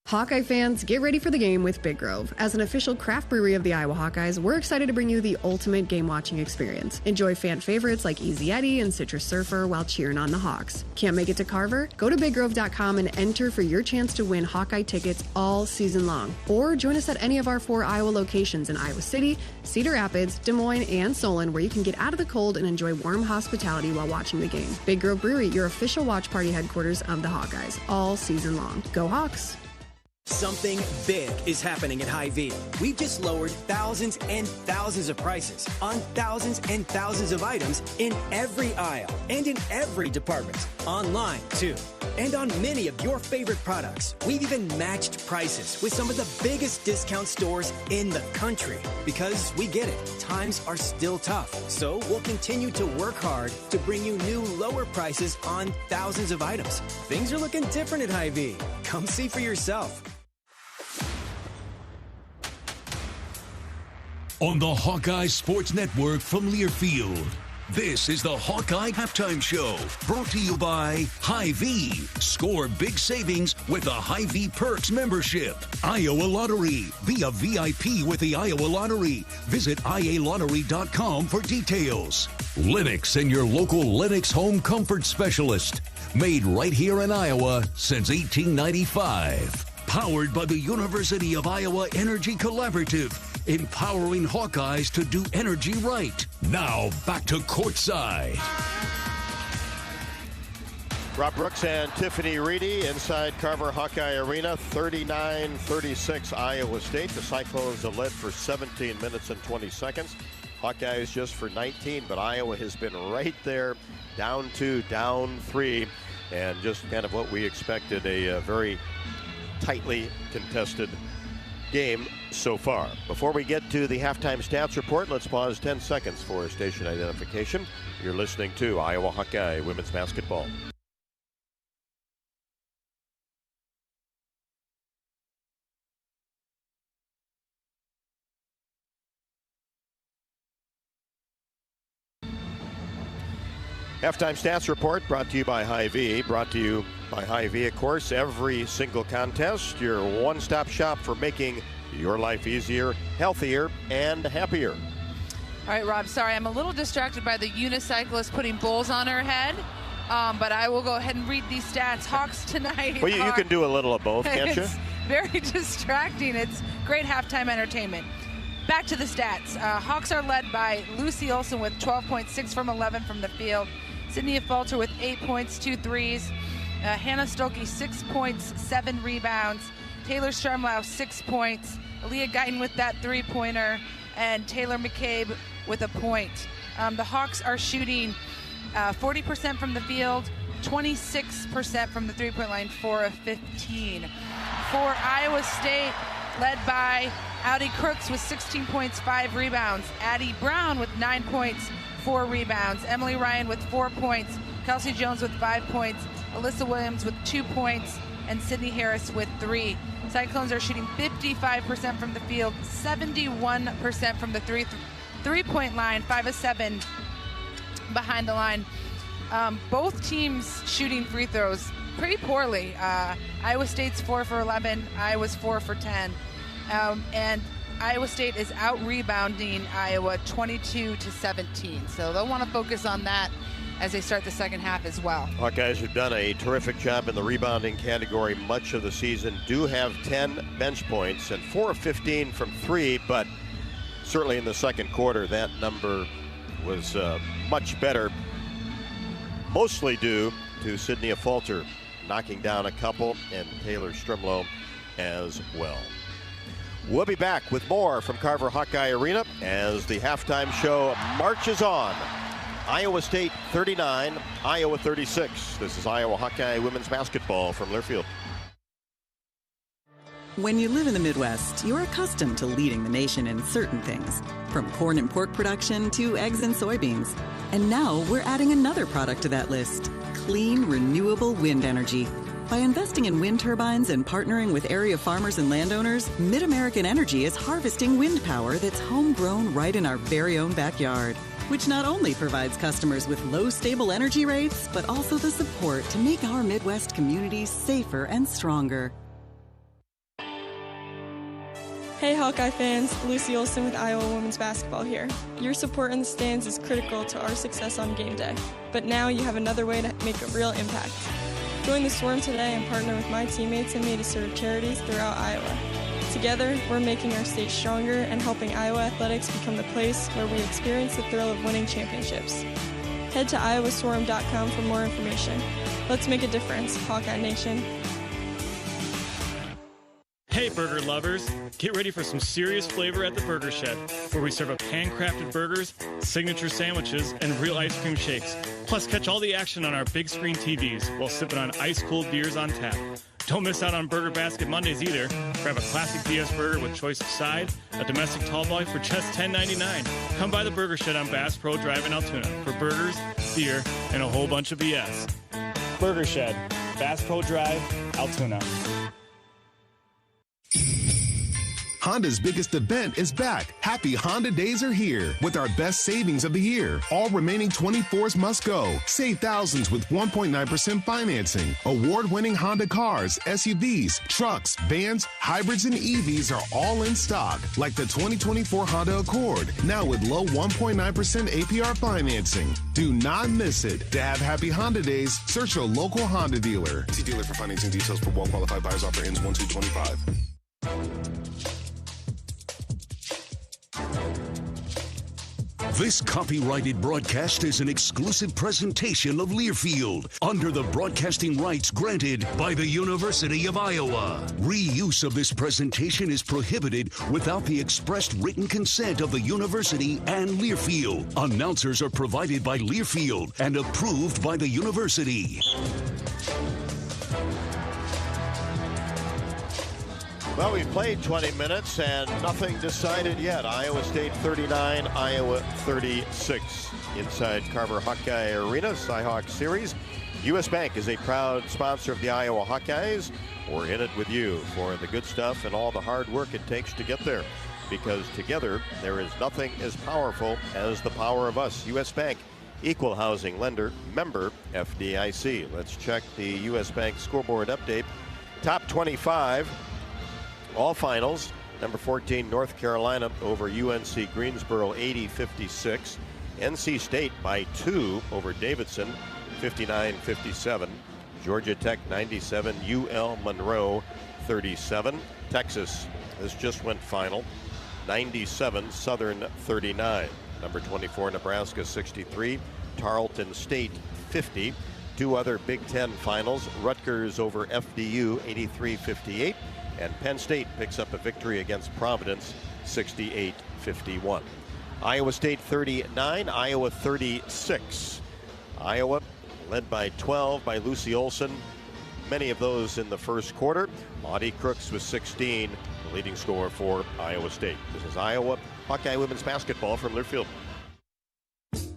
Hawkeye fans, get ready for the game with Big Grove. As an official craft brewery of the Iowa Hawkeyes, we're excited to bring you the ultimate game-watching experience. Enjoy fan favorites like Easy Eddie and Citrus Surfer while cheering on the Hawks. Can't make it to Carver? Go to BigGrove.com and enter for your chance to win Hawkeye tickets all season long. Or join us at any of our 4 Iowa locations in Iowa City, Cedar Rapids, Des Moines, and Solon, where you can get out of the cold and enjoy warm hospitality while watching the game. Big Grove Brewery, your official watch party headquarters of the Hawkeyes, all season long. Go Hawks! Something big is happening at Hy-Vee. We've just lowered thousands and thousands of prices on thousands and thousands of items in every aisle and in every department. Online, too. And on many of your favorite products. We've even matched prices with some of the biggest discount stores in the country. Because we get it, times are still tough. So we'll continue to work hard to bring you new lower prices on thousands of items. Things are looking different at Hy-Vee. Come see for yourself. On the Hawkeye Sports Network from Learfield, this is the Hawkeye Halftime Show, brought to you by Hy-Vee. Score big savings with a Hy-Vee Perks membership. Iowa Lottery. Be a VIP with the Iowa Lottery. Visit ialottery.com for details. Lennox and your local Lennox home comfort specialist. Made right here in Iowa since 1895. Powered by the University of Iowa Energy Collaborative. Empowering Hawkeyes to do energy right. Now, back to courtside. Rob Brooks and Tiffany Reedy inside Carver Hawkeye Arena. 39-36 Iowa State. The Cyclones have led for 17 minutes and 20 seconds. Hawkeyes just for 19, but Iowa has been right there. Down 2, down 3. And just kind of what we expected, a very tightly contested game so far. Before we get to the halftime stats report, let's pause 10 seconds for station identification. You're listening to Iowa Hawkeye Women's Basketball. Halftime stats report brought to you by Hy-Vee. Brought to you by Hy-Vee, of course. Every single contest, your one-stop shop for making your life easier, healthier, and happier. All right, Rob, sorry, I'm a little distracted by the unicyclist putting bowls on her head, but I will go ahead and read these stats. Hawks tonight. Well, you can do a little of both, can't you? It's very distracting. It's great halftime entertainment. Back to the stats. Hawks are led by Lucy Olson with 12.6 from 11 from the field. Sydney Falter with 8 points, 2 threes. Hannah Stolke, 6 points, 7 rebounds. Taylor Stremlau, 6 points. Aaliyah Guyton with that three-pointer. And Taylor McCabe with a point. The Hawks are shooting 40% from the field, 26% from the three-point line, 4 of 15. For Iowa State, led by Audi Crooks with 16 points, 5 rebounds. Addie Brown with 9 points, 4 rebounds. Emily Ryan with 4 points. Kelsey Jones with 5 points. Alyssa Williams with 2 points. And Sydney Harris with 3. Cyclones are shooting 55% from the field, 71% from the three-point line, 5 of 7 behind the line. Both teams shooting free throws pretty poorly. Iowa State's 4 for 11. Iowa's 4 for 10. And Iowa State is out-rebounding Iowa 22-17. So they'll want to focus on that as they start the second half as well. Hawkeyes have done a terrific job in the rebounding category much of the season. Do have 10 bench points and 4 of 15 from 3, but certainly in the second quarter that number was much better, mostly due to Sydney Falter knocking down a couple and Taylor Stremlau as well. We'll be back with more from Carver Hawkeye Arena as the halftime show marches on. Iowa State 39, Iowa 36. This is Iowa Hawkeye Women's Basketball from Learfield. When you live in the Midwest, you're accustomed to leading the nation in certain things, from corn and pork production to eggs and soybeans. And now we're adding another product to that list, clean, renewable wind energy. By investing in wind turbines and partnering with area farmers and landowners, Mid-American Energy is harvesting wind power that's homegrown right in our very own backyard, which not only provides customers with low, stable energy rates, but also the support to make our Midwest communities safer and stronger. Hey Hawkeye fans, Lucy Olson with Iowa Women's Basketball here. Your support in the stands is critical to our success on game day, but now you have another way to make a real impact. Join the Swarm today and partner with my teammates and me to serve charities throughout Iowa. Together, we're making our state stronger and helping Iowa athletics become the place where we experience the thrill of winning championships. Head to iowaswarm.com for more information. Let's make a difference, Hawkeye Nation. Hey burger lovers, get ready for some serious flavor at the Burger Shed, where we serve up handcrafted burgers, signature sandwiches, and real ice cream shakes. Plus catch all the action on our big screen TVs while sipping on ice-cold beers on tap. Don't miss out on Burger Basket Mondays either. Grab a classic BS burger with choice of side, a domestic tall boy for just $10.99. Come by the Burger Shed on Bass Pro Drive in Altoona for burgers, beer, and a whole bunch of BS. Burger Shed, Bass Pro Drive, Altoona. Honda's biggest event is back. Happy Honda Days are here with our best savings of the year. All remaining 24s must go. Save thousands with 1.9% financing. Award-winning Honda cars, SUVs, trucks, vans, hybrids, and EVs are all in stock, like the 2024 Honda Accord, now with low 1.9% APR financing. Do not miss it. To have Happy Honda Days, search your local Honda dealer. See dealer for financing details for well-qualified buyers. Offer ends 1/2/25. This copyrighted broadcast is an exclusive presentation of Learfield under the broadcasting rights granted by the University of Iowa. Reuse of this presentation is prohibited without the expressed written consent of the university and Learfield. Announcers are provided by Learfield and approved by the university. Well, we've played 20 minutes and nothing decided yet. Iowa State 39, Iowa 36. Inside Carver Hawkeye Arena, Cyhawk Series. U.S. Bank is a proud sponsor of the Iowa Hawkeyes. We're in it with you for the good stuff and all the hard work it takes to get there. Because together, there is nothing as powerful as the power of us. U.S. Bank, equal housing lender, member FDIC. Let's check the U.S. Bank scoreboard update. Top 25. All finals. Number 14, North Carolina over UNC Greensboro, 80-56. NC State by 2 over Davidson, 59-57. Georgia Tech, 97. UL Monroe, 37. Texas, this just went final, 97. Southern, 39. Number 24, Nebraska, 63. Tarleton State, 50. Two other Big Ten finals. Rutgers over FDU, 83-58. And Penn State picks up a victory against Providence, 68-51. Iowa State 39, Iowa 36. Iowa led by 12 by Lucy Olson. Many of those in the first quarter. Maudie Crooks with 16, the leading scorer for Iowa State. This is Iowa Hawkeye women's basketball from Learfield.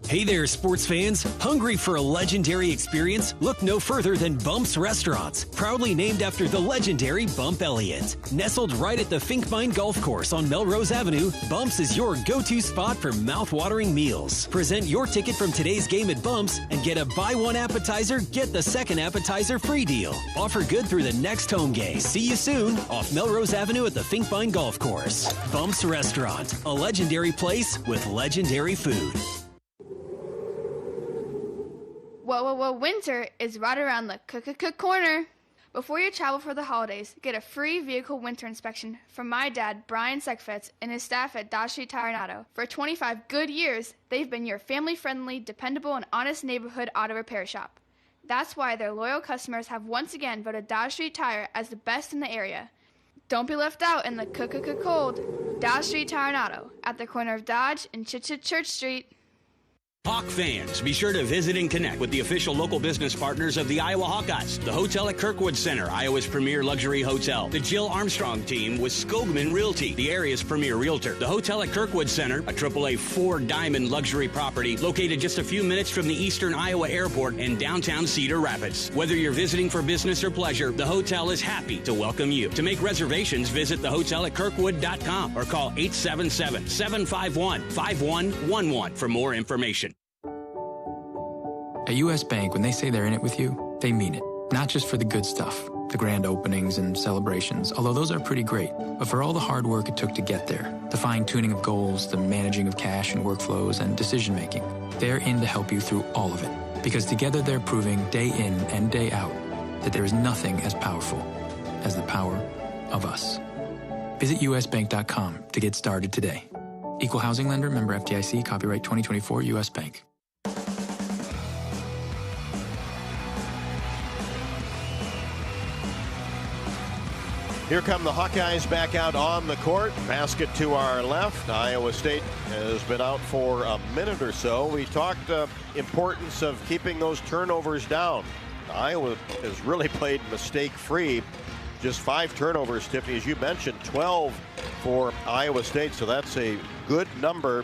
Hey there, sports fans. Hungry for a legendary experience? Look no further than Bumps Restaurants, proudly named after the legendary Bump Elliott. Nestled right at the Finkbine Golf Course on Melrose Avenue, Bumps is your go-to spot for mouth-watering meals. Present your ticket from today's game at Bumps and get a buy one appetizer, get the second appetizer free deal. Offer good through the next home game. See you soon off Melrose Avenue at the Finkbine Golf Course. Bumps Restaurant, a legendary place with legendary food. Whoa, winter is right around the corner. Before you travel for the holidays, get a free vehicle winter inspection from my dad, Brian Sekfetz, and his staff at Dodge Street Tire and Auto. For 25 good years, they've been your family-friendly, dependable, and honest neighborhood auto repair shop. That's why their loyal customers have once again voted Dodge Street Tire as the best in the area. Don't be left out in the cold. Dodge Street Tire and Auto, at the corner of Dodge and Church Street. Hawk fans, be sure to visit and connect with the official local business partners of the Iowa Hawkeyes. The hotel at Kirkwood Center, Iowa's premier luxury hotel. The Jill Armstrong team with Skogman Realty, the area's premier realtor. The hotel at Kirkwood Center, a AAA 4-diamond luxury property located just a few minutes from the Eastern Iowa Airport and downtown Cedar Rapids. Whether you're visiting for business or pleasure, the hotel is happy to welcome you. To make reservations, visit thehotelatKirkwood.com or call 877-751-5111 for more information. At U.S. Bank, when they say they're in it with you, they mean it. Not just for the good stuff, the grand openings and celebrations, although those are pretty great, but for all the hard work it took to get there, the fine-tuning of goals, the managing of cash and workflows, and decision-making. They're in to help you through all of it, because together they're proving day in and day out that there is nothing as powerful as the power of us. Visit usbank.com to get started today. Equal housing lender, member FDIC, copyright 2024, U.S. Bank. Here come the Hawkeyes back out on the court. Basket to our left. Iowa State has been out for a minute or so. We talked importance of keeping those turnovers down. Iowa has really played mistake-free. Just 5 turnovers, Tiffany, as you mentioned, 12 for Iowa State. So that's a good number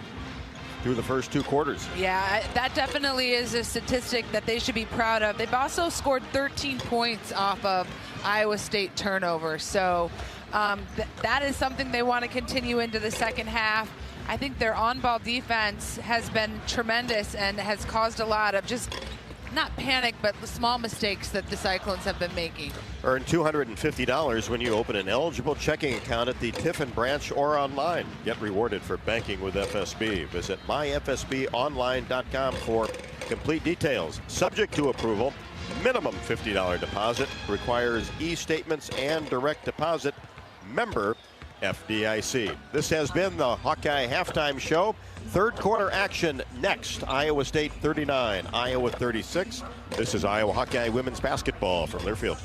through the first 2 quarters. Yeah, that definitely is a statistic that they should be proud of. They've also scored 13 points off of Iowa State turnovers. So that is something they want to continue into the second half. I think their on-ball defense has been tremendous and has caused a lot of just not panic, but the small mistakes that the Cyclones have been making. Earn $250 when you open an eligible checking account at the Tiffin branch or online. Get rewarded for banking with FSB. Visit myfsbonline.com for complete details. Subject to approval. Minimum $50 deposit. Requires e-statements and direct deposit. Member FDIC. This has been the Hawkeye Halftime Show. Third quarter action next. Iowa State 39, Iowa 36. This is Iowa Hawkeye women's basketball from Learfield.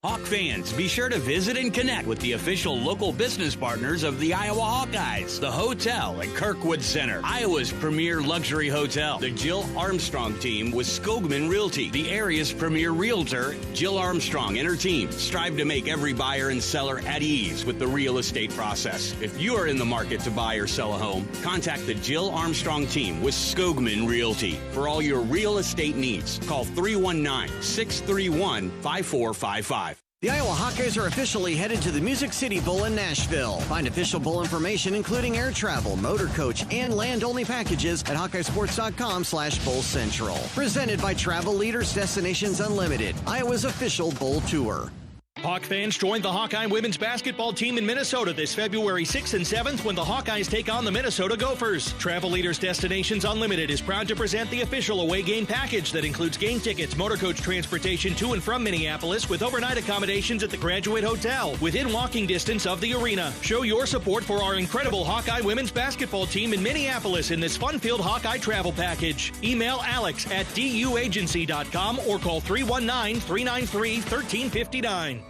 Hawk fans, be sure to visit and connect with the official local business partners of the Iowa Hawkeyes. The hotel at Kirkwood Center, Iowa's premier luxury hotel. The Jill Armstrong team with Skogman Realty, the area's premier realtor. Jill Armstrong and her team strive to make every buyer and seller at ease with the real estate process. If you are in the market to buy or sell a home, contact the Jill Armstrong team with Skogman Realty for all your real estate needs. Call 319-631-5455. The Iowa Hawkeyes are officially headed to the Music City Bowl in Nashville. Find official bowl information, including air travel, motor coach, and land-only packages at HawkeyeSports.com/Bowl Central. Presented by Travel Leaders Destinations Unlimited, Iowa's official bowl tour. Hawk fans, join the Hawkeye women's basketball team in Minnesota this February 6th and 7th when the Hawkeyes take on the Minnesota Gophers. Travel Leaders Destinations Unlimited is proud to present the official away game package that includes game tickets, motor coach transportation to and from Minneapolis with overnight accommodations at the Graduate Hotel within walking distance of the arena. Show your support for our incredible Hawkeye women's basketball team in Minneapolis in this fun-filled Hawkeye travel package. Email Alex at duagency.com or call 319-393-1359.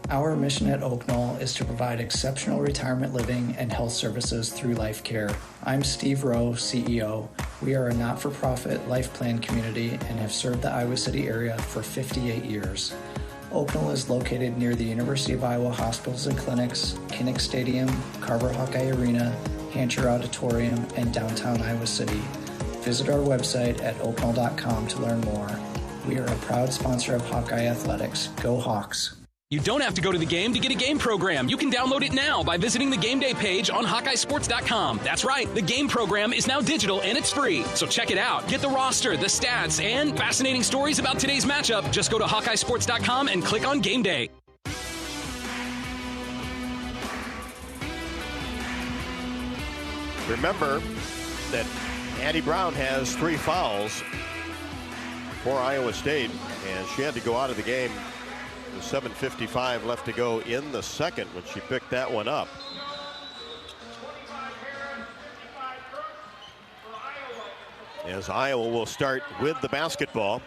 Our mission at Oak Knoll is to provide exceptional retirement living and health services through Life Care. I'm Steve Rowe, CEO. We are a not-for-profit life plan community and have served the Iowa City area for 58 years. Oak Knoll is located near the University of Iowa hospitals and clinics, Kinnick Stadium, Carver Hawkeye Arena, Hancher Auditorium, and downtown Iowa City. Visit our website at oakknoll.com to learn more. We are a proud sponsor of Hawkeye Athletics. Go Hawks! You don't have to go to the game to get a game program. You can download it now by visiting the game day page on HawkeyeSports.com. That's right, the game program is now digital and it's free. So check it out. Get the roster, the stats, and fascinating stories about today's matchup. Just go to HawkeyeSports.com and click on Game Day. Remember that Addie Brown has 3 fouls for Iowa State, and she had to go out of the game. 7:55 left to go in the second when she picked that one up. As Iowa will start with the basketball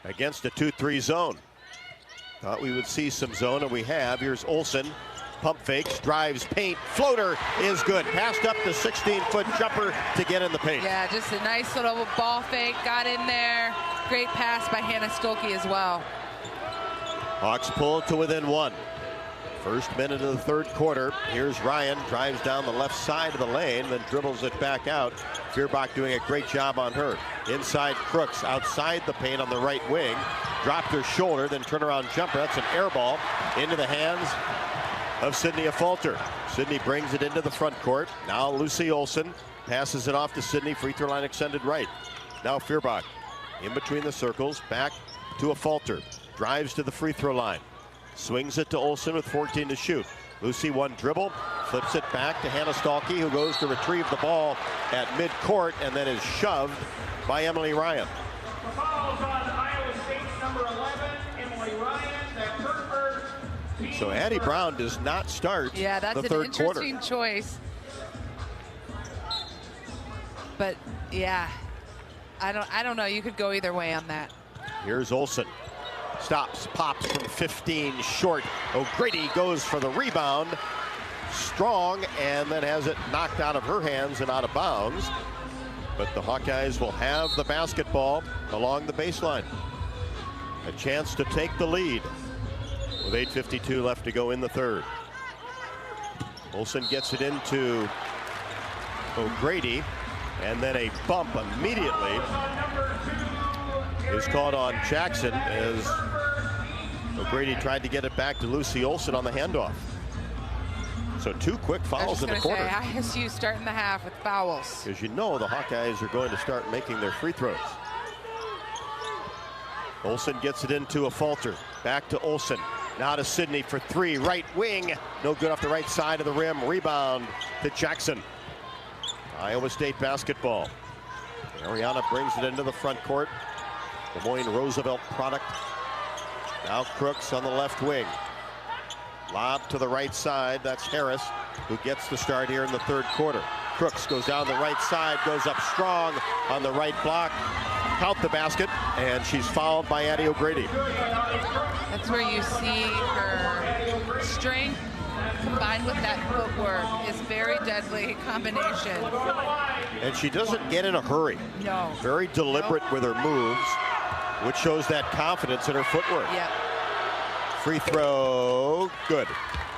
against a 2-3 zone. Thought we would see some zone, and we have. Here's Olsen. Pump fakes, drives, paint, floater is good. Passed up the 16-foot jumper to get in the paint. Yeah, just a nice little ball fake, got in there. Great pass by Hannah Stolke as well. Hawks pulled to within 1. First minute of the third quarter. Here's Ryan, drives down the left side of the lane, then dribbles it back out. Feuerbach doing a great job on her. Inside Crooks, outside the paint on the right wing. Dropped her shoulder, then turnaround jumper. That's an air ball into the hands of Sydney Affolter. Sydney brings it into the front court. Now Lucy Olsen passes it off to Sydney. Free throw line extended right. Now Feuerbach in between the circles. Back to Affolter. Drives to the free throw line. Swings it to Olsen with 14 to shoot. Lucy one dribble. Flips it back to Hannah Stolke, who goes to retrieve the ball at midcourt and then is shoved by Emily Ryan. The fouls on Iowa State's number 11, Emily Ryan. That's her first. So Addie Brown does not start the third quarter. Yeah, that's an interesting choice. But yeah, I don't know. You could go either way on that. Here's Olsen. Stops, pops from 15 short. O'Grady goes for the rebound. Strong, and then has it knocked out of her hands and out of bounds. But the Hawkeyes will have the basketball along the baseline. A chance to take the lead with 8:52 left to go in the third. Olsen gets it into O'Grady, and then a bump immediately is called on Jackson as O'Grady tried to get it back to Lucy Olsen on the handoff. So 2 quick fouls in the quarter. ISU starting the half with fouls. Because you know the Hawkeyes are going to start making their free throws. Olsen gets it into a falter. Back to Olsen. Now to Sidney for 3. Right wing. No good off the right side of the rim. Rebound to Jackson. Iowa State basketball. Ariana brings it into the front court. Des Moines Roosevelt product. Now Crooks on the left wing. Lob to the right side. That's Harris, who gets the start here in the third quarter. Crooks goes down the right side, goes up strong on the right block. Count the basket, and she's fouled by Addie O'Grady. That's where you see her strength combined with that footwork is very deadly combination. And she doesn't get in a hurry. No. Very deliberate with her moves, which shows that confidence in her footwork. Yep. Free throw, good.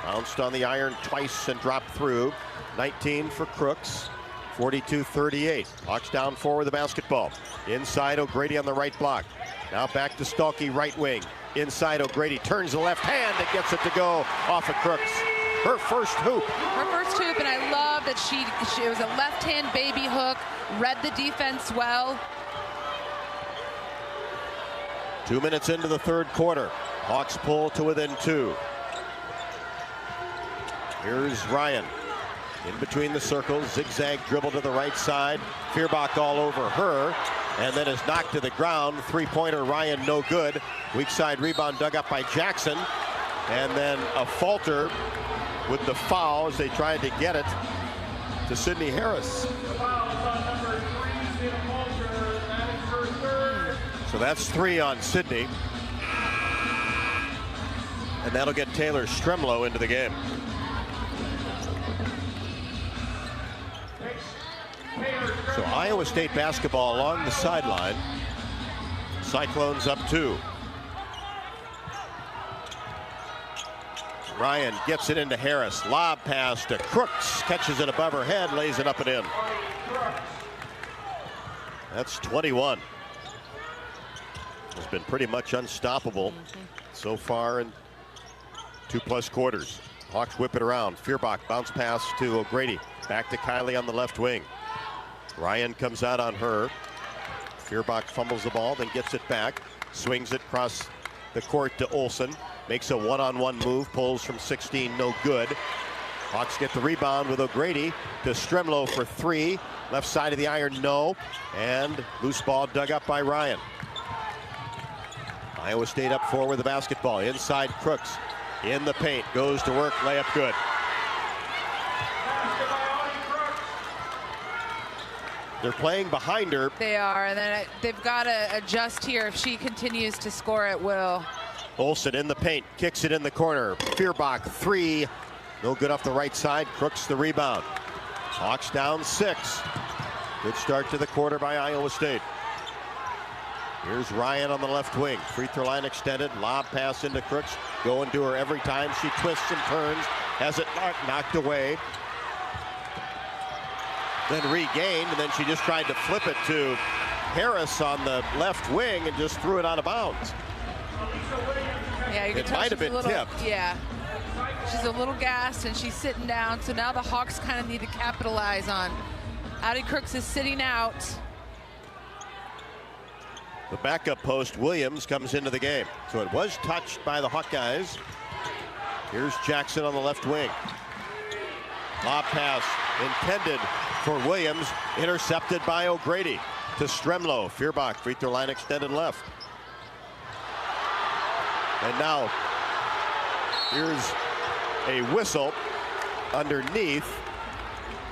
Bounced on the iron twice and dropped through. 19 for Crooks, 42-38. Hawks down 4 with the basketball. Inside O'Grady on the right block. Now back to Stuelke, right wing. Inside O'Grady, turns the left hand and gets it to go off of Crooks. Her first hoop. Her first hoop, and I love that she was a left-hand baby hook, read the defense well. 2 minutes into the third quarter. Hawks pull to within 2. Here's Ryan. In between the circles, zigzag dribble to the right side. Feuerbach all over her, and then is knocked to the ground. Three-pointer, Ryan, no good. Weak side rebound dug up by Jackson. And then a falter with the foul as they tried to get it to Sydney Harris. So that's 3 on Sydney. And that'll get Taylor Stremlow into the game. So Iowa State basketball along the sideline. Cyclones up 2. Ryan gets it into Harris. Lob pass to Crooks. Catches it above her head, lays it up and in. That's 21. Has been pretty much unstoppable so far in 2+ quarters. Hawks whip it around. Feuerbach bounce pass to O'Grady. Back to Kylie on the left wing. Ryan comes out on her. Feuerbach fumbles the ball, then gets it back. Swings it across the court to Olsen. Makes a one-on-one move. Pulls from 16, no good. Hawks get the rebound with O'Grady to Stremlow for 3. Left side of the iron, no. And loose ball dug up by Ryan. Iowa State up 4 with the basketball. Inside Crooks. In the paint. Goes to work. Layup good. They're playing behind her. They are, and then they've got to adjust here. If she continues to score at will. Olsen in the paint. Kicks it in the corner. Feuerbach 3. No good off the right side. Crooks the rebound. Hawks down 6. Good start to the quarter by Iowa State. Here's Ryan on the left wing. Free throw line extended. Lob pass into Crooks. Going to her every time she twists and turns. Has it knocked away. Then regained, and then she just tried to flip it to Harris on the left wing and just threw it out of bounds. Yeah, you can tell might have been tipped. Yeah. She's a little gassed, and she's sitting down. So now the Hawks kind of need to capitalize on. Addie Crooks is sitting out. The backup post, Williams, comes into the game. So it was touched by the Hawkeyes. Here's Jackson on the left wing. Lob pass intended for Williams, intercepted by O'Grady to Stremlow. Feuerbach, free throw line extended left. And now here's a whistle underneath.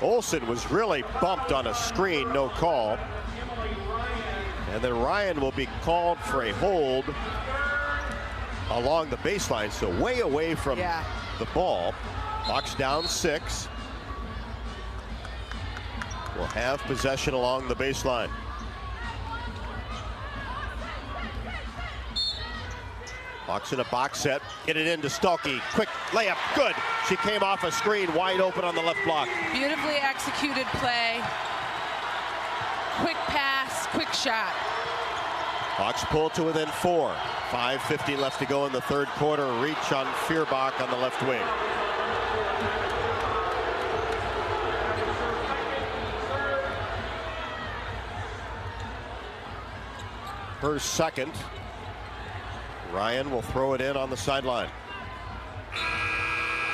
Olsen was really bumped on a screen, no call. And then Ryan will be called for a hold along the baseline, so way away from the ball. Hawks down 6. Will have possession along the baseline. Hawks in a box set. Get it into Stuelke. Quick layup. Good. She came off a screen wide open on the left block. Beautifully executed play. Quick pass. Quick shot. Hawks pull to within 4. 5:50 left to go in the third quarter. Reach on Feuerbach on the left wing. Her second. Ryan will throw it in on the sideline.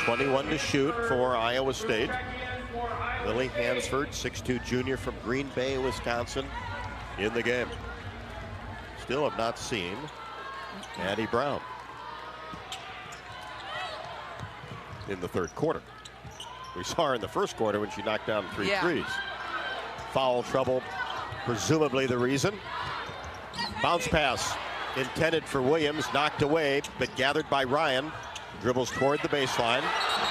21 to shoot for Iowa State. Lily Hansford, 6'2" junior from Green Bay, Wisconsin, in the game. Still have not seen Addie Brown in the third quarter. We saw her in the first quarter when she knocked down 3 threes. Foul trouble, presumably the reason. Bounce pass intended for Williams, knocked away, but gathered by Ryan. Dribbles toward the baseline,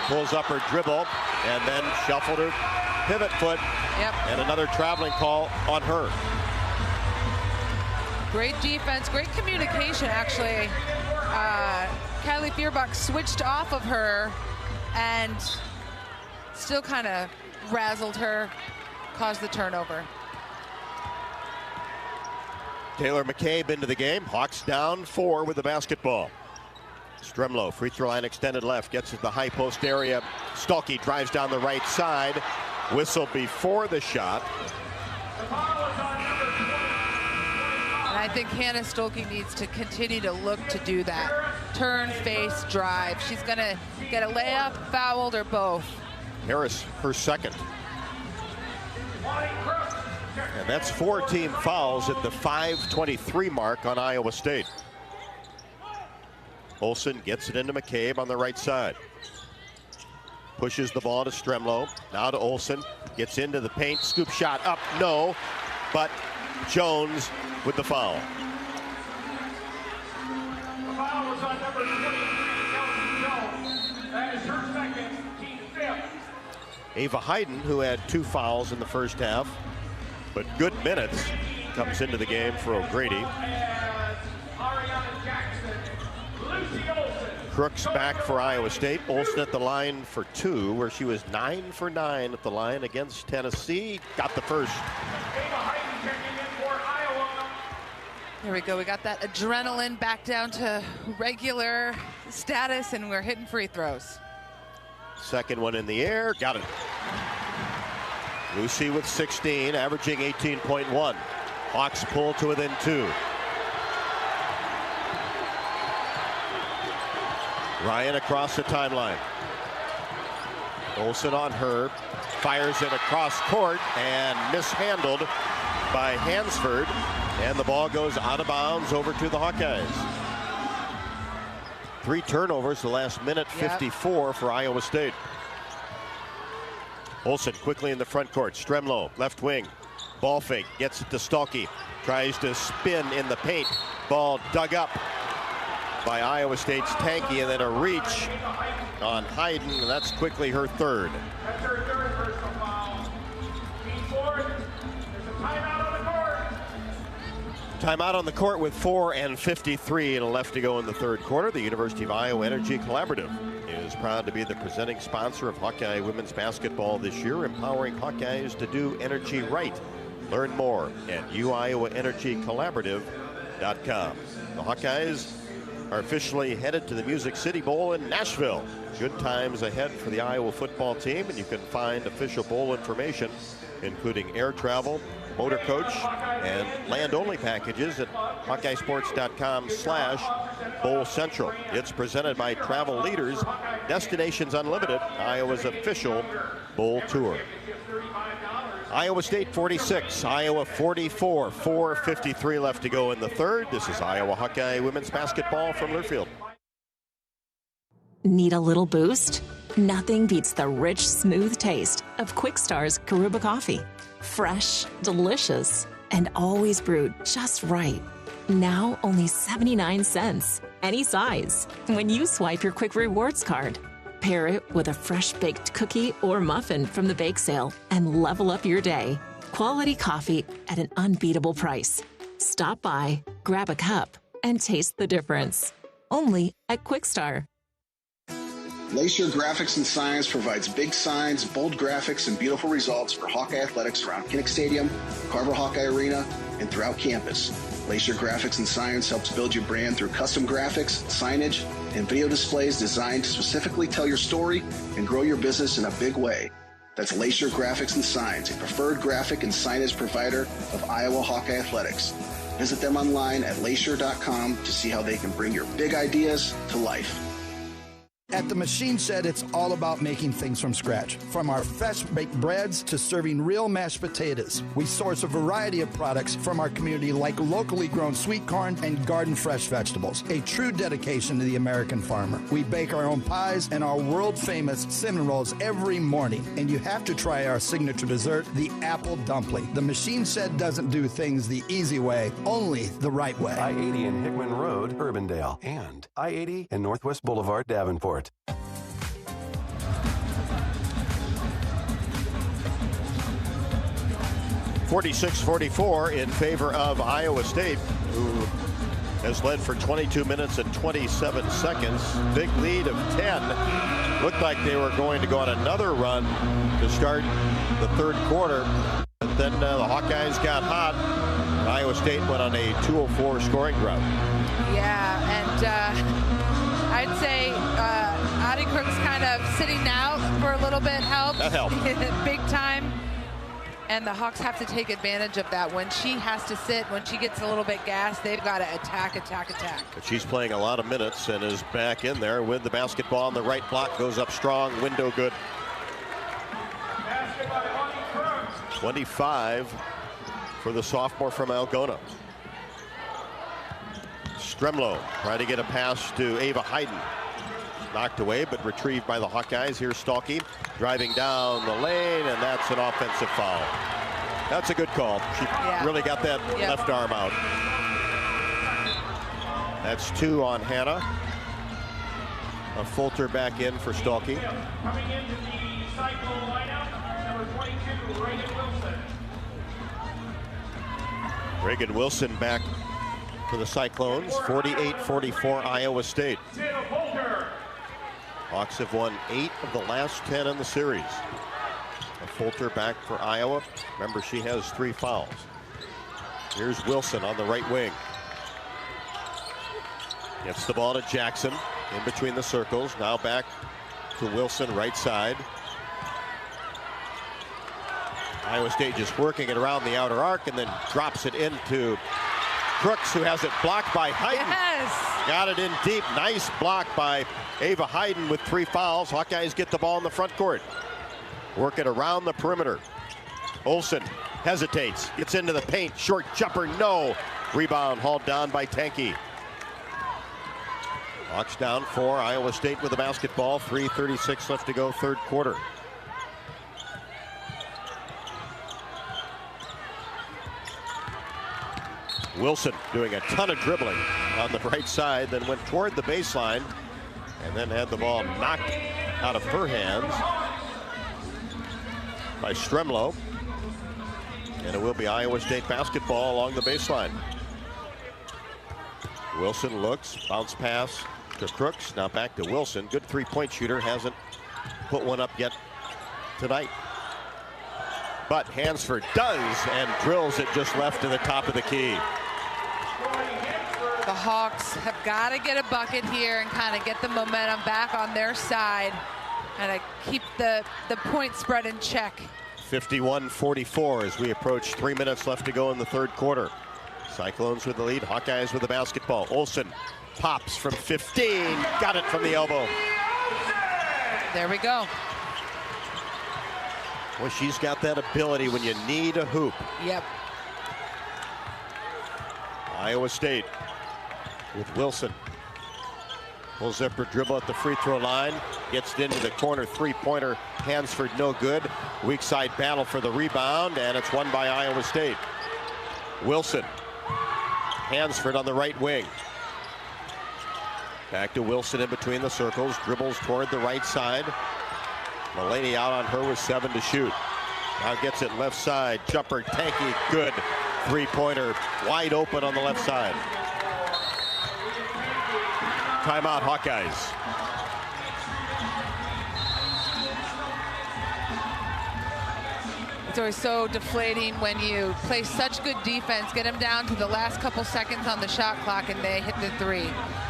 pulls up her dribble, and then shuffled her pivot foot. And another traveling call on her. Great defense, great communication, actually. Kylie Feuerbach switched off of her and still kind of razzled her, caused the turnover. Taylor McCabe into the game. Hawks down 4 with the basketball. Stremlow, free throw line extended left, gets to the high post area. Stuelke drives down the right side. Whistle before the shot. And I think Hannah Stuelke needs to continue to look to do that. Turn, face, drive. She's going to get a layup, fouled, or both. Harris, her second. And that's 4 team fouls at the 5:23 mark on Iowa State. Olsen gets it into McCabe on the right side. Pushes the ball to Stremlow. Now to Olsen. Gets into the paint. Scoop shot up. No. But Jones with the foul. The foul was on number 23, Kelsey Jones. That is her second, team 5th. Ava Hayden, who had 2 fouls in the first half, but good minutes, comes into the game for O'Grady. Crooks back for Iowa State. Olsen at the line for 2, where she was 9 for 9 at the line against Tennessee. Got the first. There we go. We got that adrenaline back down to regular status, and we're hitting free throws. Second one in the air. Got it. Lucy with 16, averaging 18.1. Hawks pull to within 2. Ryan across the timeline. Olsen on her. Fires it across court and mishandled by Hansford. And the ball goes out of bounds over to the Hawkeyes. 3 turnovers the last minute 54 for Iowa State. Olsen quickly in the front court. Stremlow, left wing. Ball fake, gets it to Stuelke. Tries to spin in the paint. Ball dug up by Iowa State's Tanky, and then a reach on Hayden, and that's quickly her third. That's her third personal foul. Team 4, there's a timeout on the court. Timeout on the court with 4:53 left to go in the third quarter. The University of Iowa Energy Collaborative is proud to be the presenting sponsor of Hawkeye women's basketball this year, empowering Hawkeyes to do energy right. Learn more at uiowaenergycollaborative.com. The Hawkeyes are officially headed to the Music City Bowl in Nashville. Good times ahead for the Iowa football team, and you can find official bowl information, including air travel, motor coach, and land-only packages at HawkeyeSports.com/Bowl Central. It's presented by Travel Leaders, Destinations Unlimited, Iowa's official bowl tour. Iowa State 46, Iowa 44, 4:53 left to go in the third. This is Iowa Hawkeye women's basketball from Learfield. Need a little boost? Nothing beats the rich, smooth taste of Quickstar's Karuba coffee. Fresh, delicious, and always brewed just right. Now only 79 cents. any size when you swipe your Quick Rewards card. Pair it with a fresh-baked cookie or muffin from the bake sale and level up your day. Quality coffee at an unbeatable price. Stop by, grab a cup, and taste the difference. Only at Quickstar. Lacer Graphics and Signs provides big signs, bold graphics, and beautiful results for Hawkeye athletics around Kinnick Stadium, Carver Hawkeye Arena, and throughout campus. Lacer Graphics and Signs helps build your brand through custom graphics, signage, and video displays designed to specifically tell your story and grow your business in a big way. That's Lacer Graphics and Signs, a preferred graphic and signage provider of Iowa Hawkeye athletics. Visit them online at lacer.com to see how they can bring your big ideas to life. At the Machine Shed, it's all about making things from scratch. From our fresh-baked breads to serving real mashed potatoes. We source a variety of products from our community like locally grown sweet corn and garden fresh vegetables. A true dedication to the American farmer. We bake our own pies and our world-famous cinnamon rolls every morning. And you have to try our signature dessert, the apple dumpling. The Machine Shed doesn't do things the easy way, only the right way. I-80 in Hickman Road, Urbandale. And I-80 in Northwest Boulevard, Davenport. 46-44 in favor of Iowa State, who has led for 22 minutes and 27 seconds. Big lead of 10. Looked like they were going to go on another run to start the third quarter. But then the Hawkeyes got hot. Iowa State went on a 2:04 scoring drought. Yeah, and I'd say Audie Crook's kind of sitting out for a little bit helps. That helped. Big time. And the Hawks have to take advantage of that. When she has to sit, when she gets a little bit gassed, they've got to attack. But she's playing a lot of minutes and is back in there with the basketball on the right block. Goes up strong, window good. 25 for the sophomore from Algona. Stremlow trying to get a pass to Ava Hayden. Knocked away, but retrieved by the Hawkeyes. Here's Stalky driving down the lane, and that's an offensive foul. That's a good call. She really got that left arm out. That's 2 on Hannah. A Fulter back in for Stalky. Coming into the Cyclone lineup, number 22, Reagan Wilson. Reagan Wilson back for the Cyclones. 48-44 Iowa State. Hawks have won 8 of the last 10 in the series. A Fulter back for Iowa. Remember, she has 3 fouls. Here's Wilson on the right wing. Gets the ball to Jackson in between the circles. Now back to Wilson, right side. Iowa State just working it around the outer arc and then drops it into Crooks, who has it blocked by Hayden. Yes! Got it in deep. Nice block by Ava Hayden with 3 fouls. Hawkeyes get the ball in the front court. Work it around the perimeter. Olsen hesitates. Gets into the paint. Short jumper, no. Rebound hauled down by Tanky. Hawks down 4. Iowa State with the basketball. 3:36 left to go, third quarter. Wilson doing a ton of dribbling on the right side, then went toward the baseline and then had the ball knocked out of her hands by Stremlow. And it will be Iowa State basketball along the baseline. Wilson looks, bounce pass to Crooks, now back to Wilson. Good 3-point shooter, hasn't put one up yet tonight. But Hansford does, and drills it just left to the top of the key. The Hawks have got to get a bucket here and kind of get the momentum back on their side and keep the point spread in check. 51-44 as we approach 3 minutes left to go in the third quarter. Cyclones with the lead, Hawkeyes with the basketball. Olsen pops from 15, got it from the elbow. There we go. Well, she's got that ability when you need a hoop. Yep. Iowa State with Wilson. Pulls up her dribble at the free throw line. Gets it into the corner, 3-pointer. Hansford no good. Weak side battle for the rebound, and it's won by Iowa State. Wilson. Hansford on the right wing. Back to Wilson in between the circles. Dribbles toward the right side. Mullaney out on her with 7 to shoot. Now gets it left side. Jumper, tanky, good. Three-pointer, wide open on the left side. Timeout, Hawkeyes. It's always so deflating when you play such good defense, get them down to the last couple seconds on the shot clock, and they hit the three.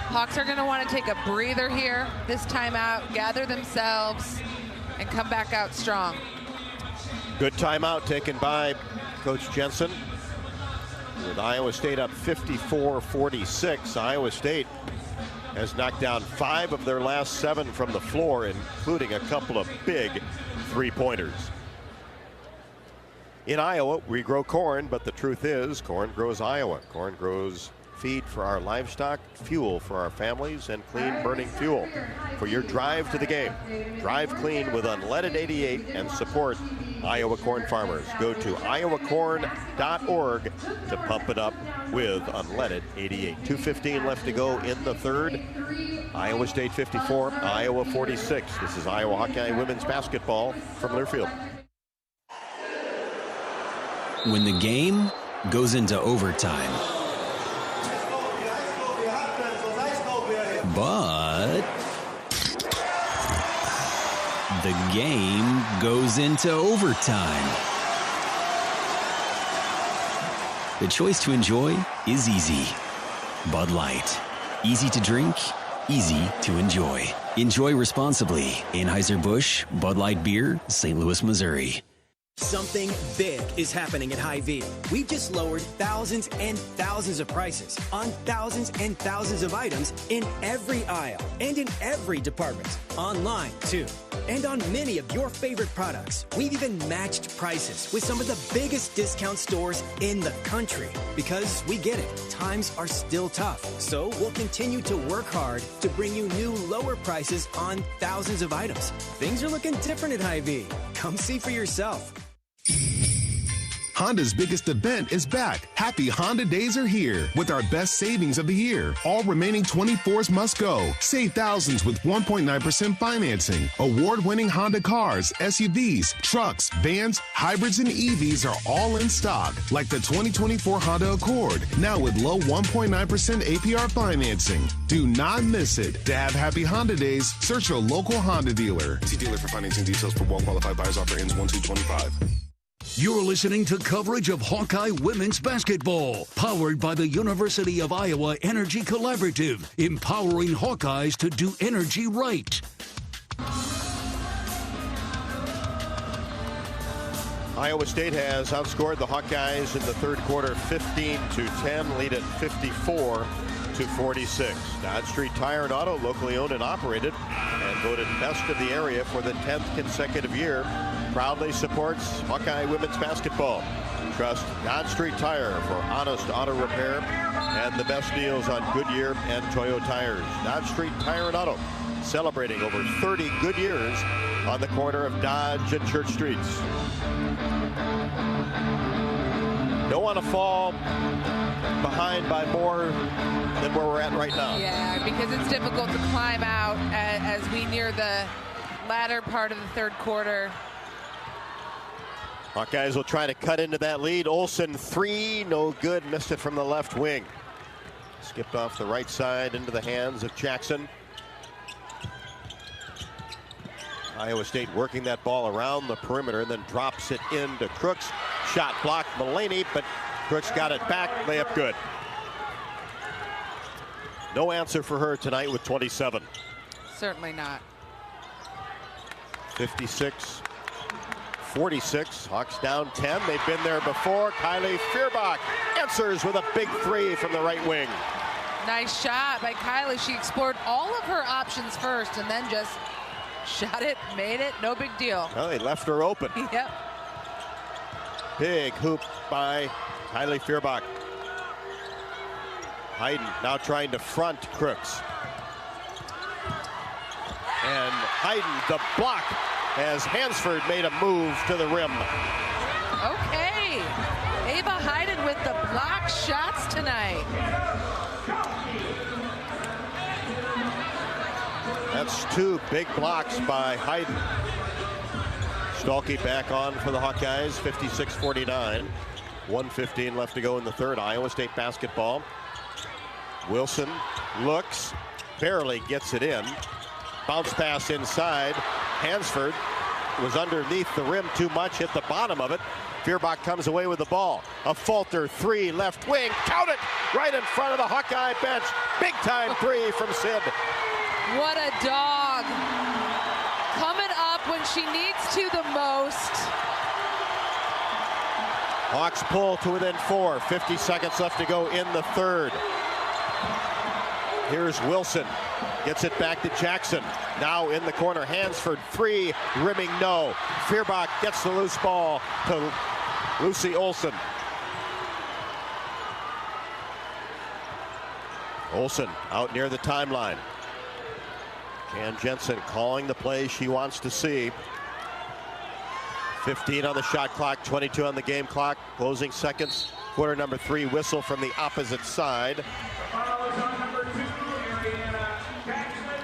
Hawks are going to want to take a breather here, this timeout, gather themselves, and come back out strong. Good timeout taken by Coach Jensen. With Iowa State up 54-46, Iowa State has knocked down 5 of their last 7 from the floor, including a couple of big three-pointers. In Iowa, we grow corn, but the truth is, corn grows Iowa. Corn grows feed for our livestock, fuel for our families, and clean burning fuel for your drive to the game. Drive clean with unleaded 88 and support Iowa corn farmers. Go to iowacorn.org to pump it up with unleaded 88. 2:15 left to go in the third. Iowa State 54, Iowa 46. This is Iowa Hawkeye women's basketball from Learfield. When the game goes into overtime. But the game goes into overtime. The choice to enjoy is easy. Bud Light. Easy to drink, easy to enjoy. Enjoy responsibly. Anheuser-Busch, Bud Light Beer, St. Louis, Missouri. Something big is happening at Hy-Vee. We've just lowered thousands and thousands of prices on thousands and thousands of items in every aisle and in every department. Online, too. And on many of your favorite products. We've even matched prices with some of the biggest discount stores in the country. Because we get it, times are still tough. So we'll continue to work hard to bring you new lower prices on thousands of items. Things are looking different at Hy-Vee. Come see for yourself. Honda's biggest event is back. Happy Honda Days are here with our best savings of the year. All remaining 24s must go. Save thousands with 1.9% financing. Award-winning Honda cars, SUVs, trucks, vans, hybrids, and EVs are all in stock. Like the 2024 Honda Accord, now with low 1.9% APR financing. Do not miss it. To have Happy Honda Days, search your local Honda dealer. See dealer for financing details for well-qualified buyers. Offer ends 1/2/25. You're listening to coverage of Hawkeye women's basketball, powered by the University of Iowa Energy Collaborative, empowering Hawkeyes to do energy right. Iowa State has outscored the Hawkeyes in the third quarter 15-10, lead at 54-46. Dodge Street Tire and Auto, locally owned and operated, and voted best of the area for the 10th consecutive year, proudly supports Hawkeye women's basketball. Trust Dodge Street Tire for honest auto repair and the best deals on Goodyear and Toyo tires. Dodge Street Tire and Auto, celebrating over 30 good years on the corner of Dodge and Church Streets. Don't want to fall behind by more than where we're at right now. Yeah, because it's difficult to climb out as we near the latter part of the third quarter. Hawkeyes will try to cut into that lead. Olsen, 3, no good. Missed it from the left wing. Skipped off the right side into the hands of Jackson. Iowa State working that ball around the perimeter and then drops it into Crooks. Shot blocked Mullaney, but Crooks got it back. Layup good. No answer for her tonight with 27. Certainly not. 56-46. Hawks down 10. They've been there before. Kylie Fierbach answers with a big 3 from the right wing. Nice shot by Kylie. She explored all of her options first and then just shot it, made it, no big deal. Well, they left her open. Yep. Big hoop by Kylie Fierbach. Hayden now trying to front Crooks. And Hayden, the block, as Hansford made a move to the rim. Okay. Ava Hayden with the block shots tonight. That's 2 big blocks by Hayden. Stalky back on for the Hawkeyes, 56-49. 1:15 left to go in the third. Iowa State basketball. Wilson looks, barely gets it in. Bounce pass inside. Hansford was underneath the rim too much, hit the bottom of it. Feuerbach comes away with the ball. A Falter 3 left wing. Count it! Right in front of the Hawkeye bench. Big time 3 from Sid. What a dog. Coming up when she needs to the most. Hawks pull to within 4. 50 seconds left to go in the third. Here's Wilson. Gets it back to Jackson. Now in the corner. Hansford 3. Rimming no. Feuerbach gets the loose ball to Lucy Olsen. Olsen out near the timeline. Jan Jensen calling the play she wants to see. 15 on the shot clock, 22 on the game clock. Closing seconds. Quarter number 3 whistle from the opposite side.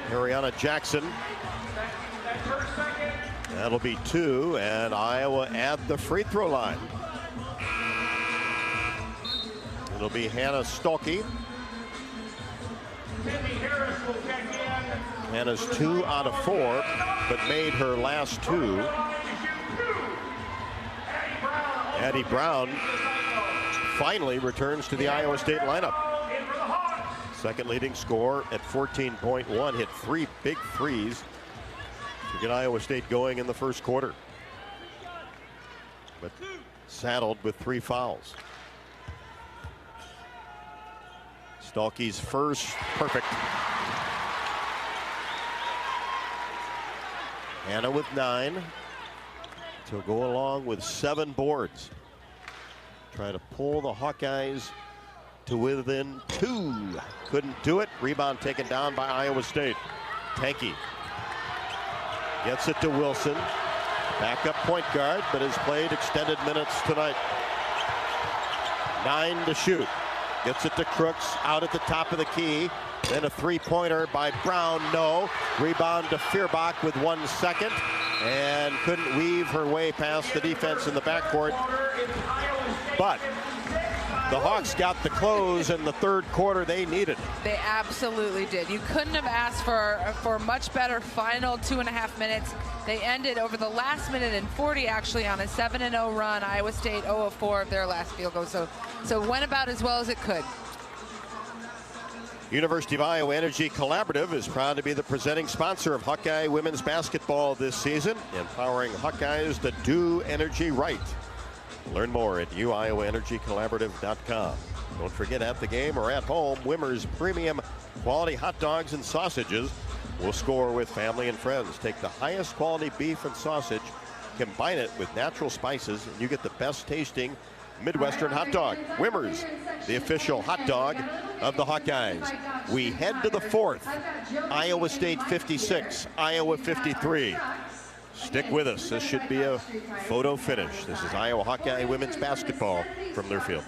Ariana Jackson. That'll be 2, and Iowa at the free throw line. It'll be Hannah Stalky. Hannah's 2 out of 4, but made her last 2. Addie Brown finally returns to the Iowa State lineup. Second leading scorer at 14.1, hit 3 big threes to get Iowa State going in the first quarter. But saddled with 3 fouls. Stalky's first perfect. Hannah with 9. She'll go along with 7 boards. Try to pull the Hawkeyes to within 2. Couldn't do it. Rebound taken down by Iowa State. Tanky gets it to Wilson. Backup point guard, but has played extended minutes tonight. 9 to shoot. Gets it to Crooks out at the top of the key. Then a 3-pointer by Brown, no. Rebound to Feuerbach with 1 second. And couldn't weave her way past the defense in the backcourt. But the Hawks got the close in the third quarter they needed. They absolutely did. You couldn't have asked for much better final 2.5 minutes. They ended over the last minute and 40 actually on a 7-0 run. Iowa State 0 of 4 of their last field goal. So went about as well as it could. University of Iowa Energy Collaborative is proud to be the presenting sponsor of Hawkeye women's basketball this season, empowering Hawkeyes to do energy right. Learn more at uiowaenergycollaborative.com. Don't forget, at the game or at home, Wimmer's premium quality hot dogs and sausages will score with family and friends. Take the highest quality beef and sausage, combine it with natural spices, and you get the best tasting Midwestern hot dog. Wimmer's, the official hot dog of the Hawkeyes. We head to the fourth. Iowa State 56, Iowa 53. Stick with us. This should be a photo finish. This is Iowa Hawkeye women's basketball from Learfield.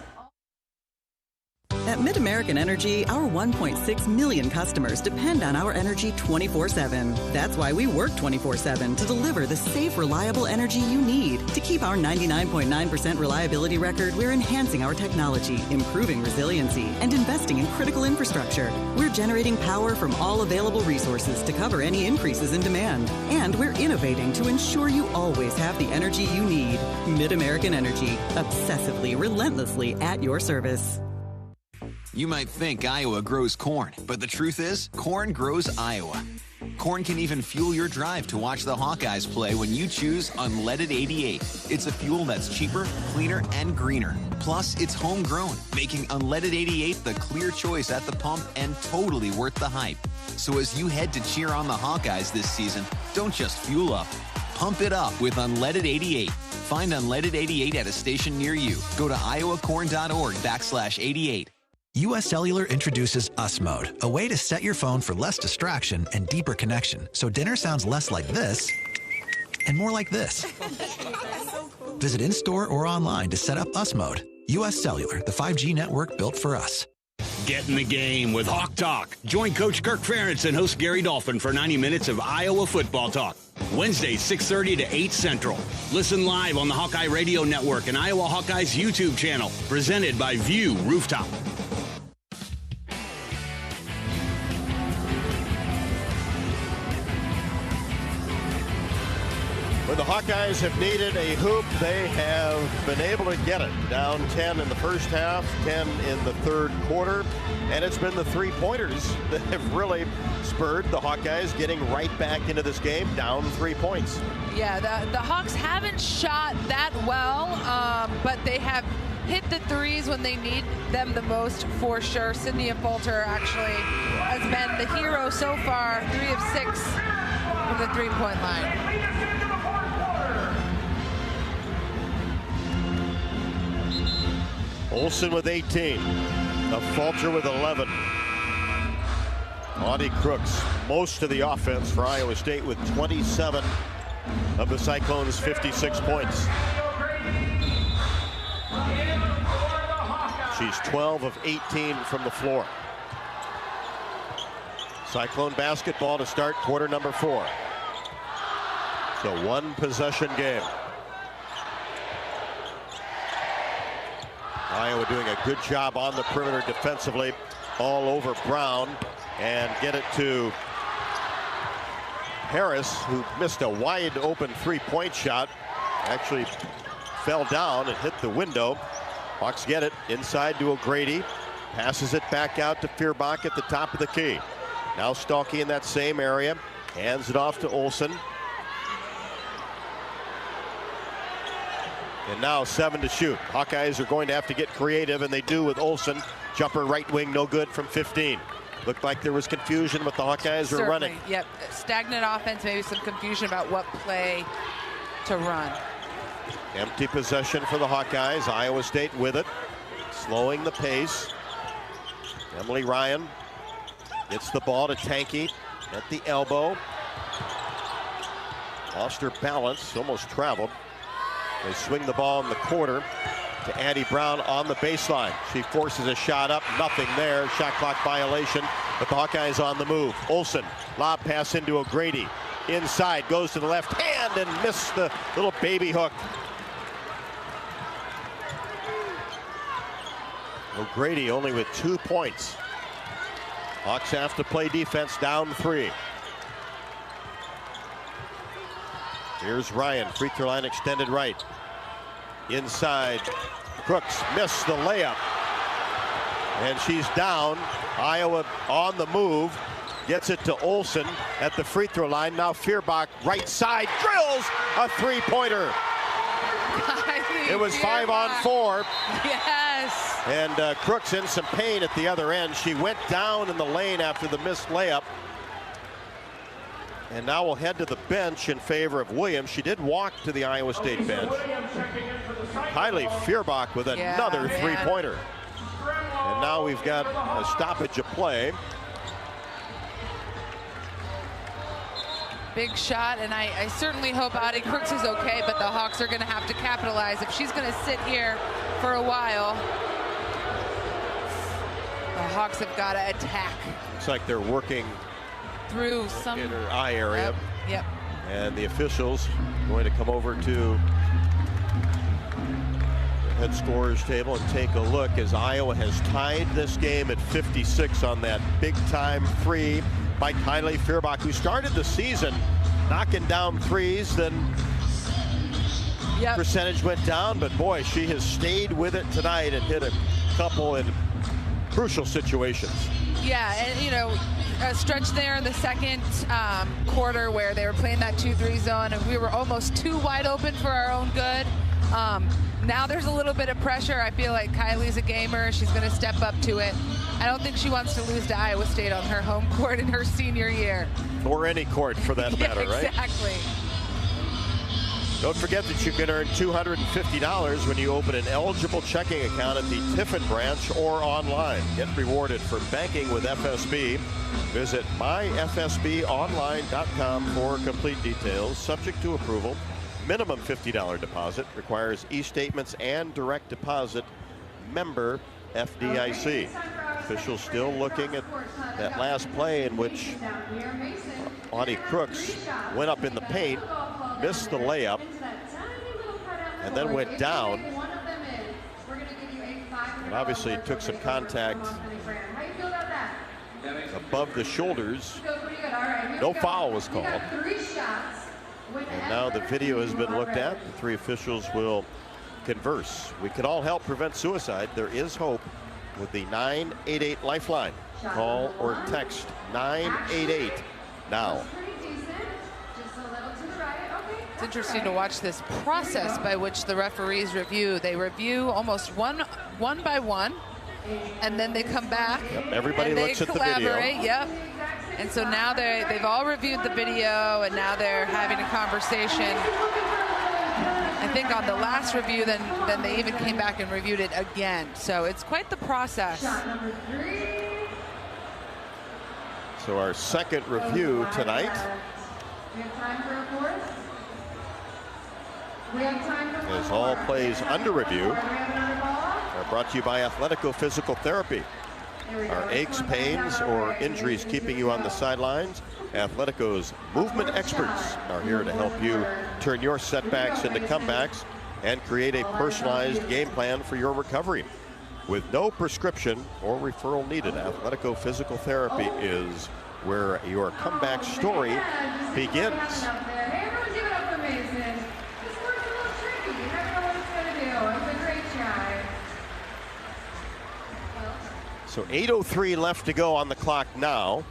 At MidAmerican Energy, our 1.6 million customers depend on our energy 24/7. That's why we work 24/7 to deliver the safe, reliable energy you need. To keep our 99.9% reliability record, we're enhancing our technology, improving resiliency, and investing in critical infrastructure. We're generating power from all available resources to cover any increases in demand. And we're innovating to ensure you always have the energy you need. MidAmerican Energy, obsessively, relentlessly at your service. You might think Iowa grows corn, but the truth is, corn grows Iowa. Corn can even fuel your drive to watch the Hawkeyes play when you choose Unleaded 88. It's a fuel that's cheaper, cleaner, and greener. Plus, it's homegrown, making Unleaded 88 the clear choice at the pump and totally worth the hype. So as you head to cheer on the Hawkeyes this season, don't just fuel up. Pump it up with Unleaded 88. Find Unleaded 88 at a station near you. Go to iowacorn.org/88. US Cellular introduces US Mode, a way to set your phone for less distraction and deeper connection, so dinner sounds less like this and more like this. Visit in-store or online to set up US Mode. US Cellular, the 5G network built for us. Get in the game with Hawk Talk. Join Coach Kirk Ferentz and host Gary Dolphin for 90 minutes of Iowa football talk. Wednesday, 6:30 to 8 Central. Listen live on the Hawkeye Radio Network and Iowa Hawkeyes YouTube channel. Presented by View Rooftop. When the Hawkeyes have needed a hoop, they have been able to get it. Down 10 in the first half, 10 in the third quarter. And it's been the three-pointers that have really spurred the Hawkeyes getting right back into this game, down 3 points. Yeah, the Hawks haven't shot that well, but they have hit the threes when they need them the most, for sure. Sydney Fulter actually has been the hero so far, 3 of 6 from the three-point line. Olsen with 18. Fulcher with 11. Audie Crooks, most of the offense for Iowa State with 27 of the Cyclones' 56 points. She's 12 of 18 from the floor. Cyclone basketball to start quarter number 4. It's a one-possession game. Iowa doing a good job on the perimeter defensively, all over Brown, and get it to Harris, who missed a wide open three-point shot. Actually fell down and hit the window. Hawks get it inside to O'Grady, passes it back out to Feuerbach at the top of the key. Now Stalky in that same area, hands it off to Olsen. And now 7 to shoot. Hawkeyes are going to have to get creative, and they do with Olsen. Jumper right wing, no good from 15. Looked like there was confusion with the Hawkeyes were running. Yep, stagnant offense, maybe some confusion about what play to run. Empty possession for the Hawkeyes. Iowa State with it, slowing the pace. Emily Ryan gets the ball to Tanky at the elbow. Lost her balance, almost traveled. They swing the ball in the quarter to Addie Brown on the baseline. She forces a shot up, nothing there. Shot clock violation, but the Hawkeyes on the move. Olsen, lob pass into O'Grady. Inside, goes to the left hand and missed the little baby hook. O'Grady only with 2 points. Hawks have to play defense, down 3. Here's Ryan, free throw line extended right. Inside, Crooks missed the layup. And she's down. Iowa on the move. Gets it to Olsen at the free throw line. Now Feuerbach, right side, drills a three-pointer. It was 5 on 4. Yes. And Crooks in some pain at the other end. She went down in the lane after the missed layup. And now we'll head to the bench in favor of Williams. She did walk to the Iowa State bench. Kylie Feuerbach with another three-pointer. And now we've got a stoppage of play. Big shot, and I certainly hope Audie Crooks is okay, but the Hawks are going to have to capitalize. If she's going to sit here for a while, the Hawks have got to attack. Looks like they're working through some in her eye area. Yep. And the officials going to come over to the head scorer's table and take a look as Iowa has tied this game at 56 on that big time free by Kylie Feuerbach, who started the season knocking down threes, then percentage went down, but boy, she has stayed with it tonight and hit a couple in crucial situations. Yeah, and you know, a stretch there in the second quarter where they were playing that 2-3 zone and we were almost too wide open for our own good. Now there's a little bit of pressure. I feel like Kylie's a gamer. She's going to step up to it. I don't think she wants to lose to Iowa State on her home court in her senior year. Or any court for that matter, right? Exactly. Don't forget that you can earn $250 when you open an eligible checking account at the Tiffin branch or online. Get rewarded for banking with FSB. Visit myfsbonline.com for complete details. Subject to approval. Minimum $50 deposit. Requires e-statements and direct deposit. Member FDIC. Officials still looking at that last play in which Audie Crooks went up in the paint, missed the layup, and then went down. And obviously took some contact above the shoulders. No foul was called. And now the video has been looked at. The three officials will converse. We can all help prevent suicide. There is hope with the 988 Lifeline. Call or text 988 now. It's interesting to watch this process by which the referees review. They review almost one by one, and then they come back. Yep, everybody looks at the video. Yep. And so now they've all reviewed the video, and now they're having a conversation. I think on the last review, then they even came back and reviewed it again. So it's quite the process. So our second review tonight as all plays under review are brought to you by Athletico Physical Therapy. Are aches, pains, or injuries keeping you on the sidelines? Athletico's movement experts are here to help you turn your setbacks into comebacks and create a personalized game plan for your recovery. With no prescription or referral needed, Athletico Physical Therapy is where your comeback story begins. So 8:03 left to go on the clock now.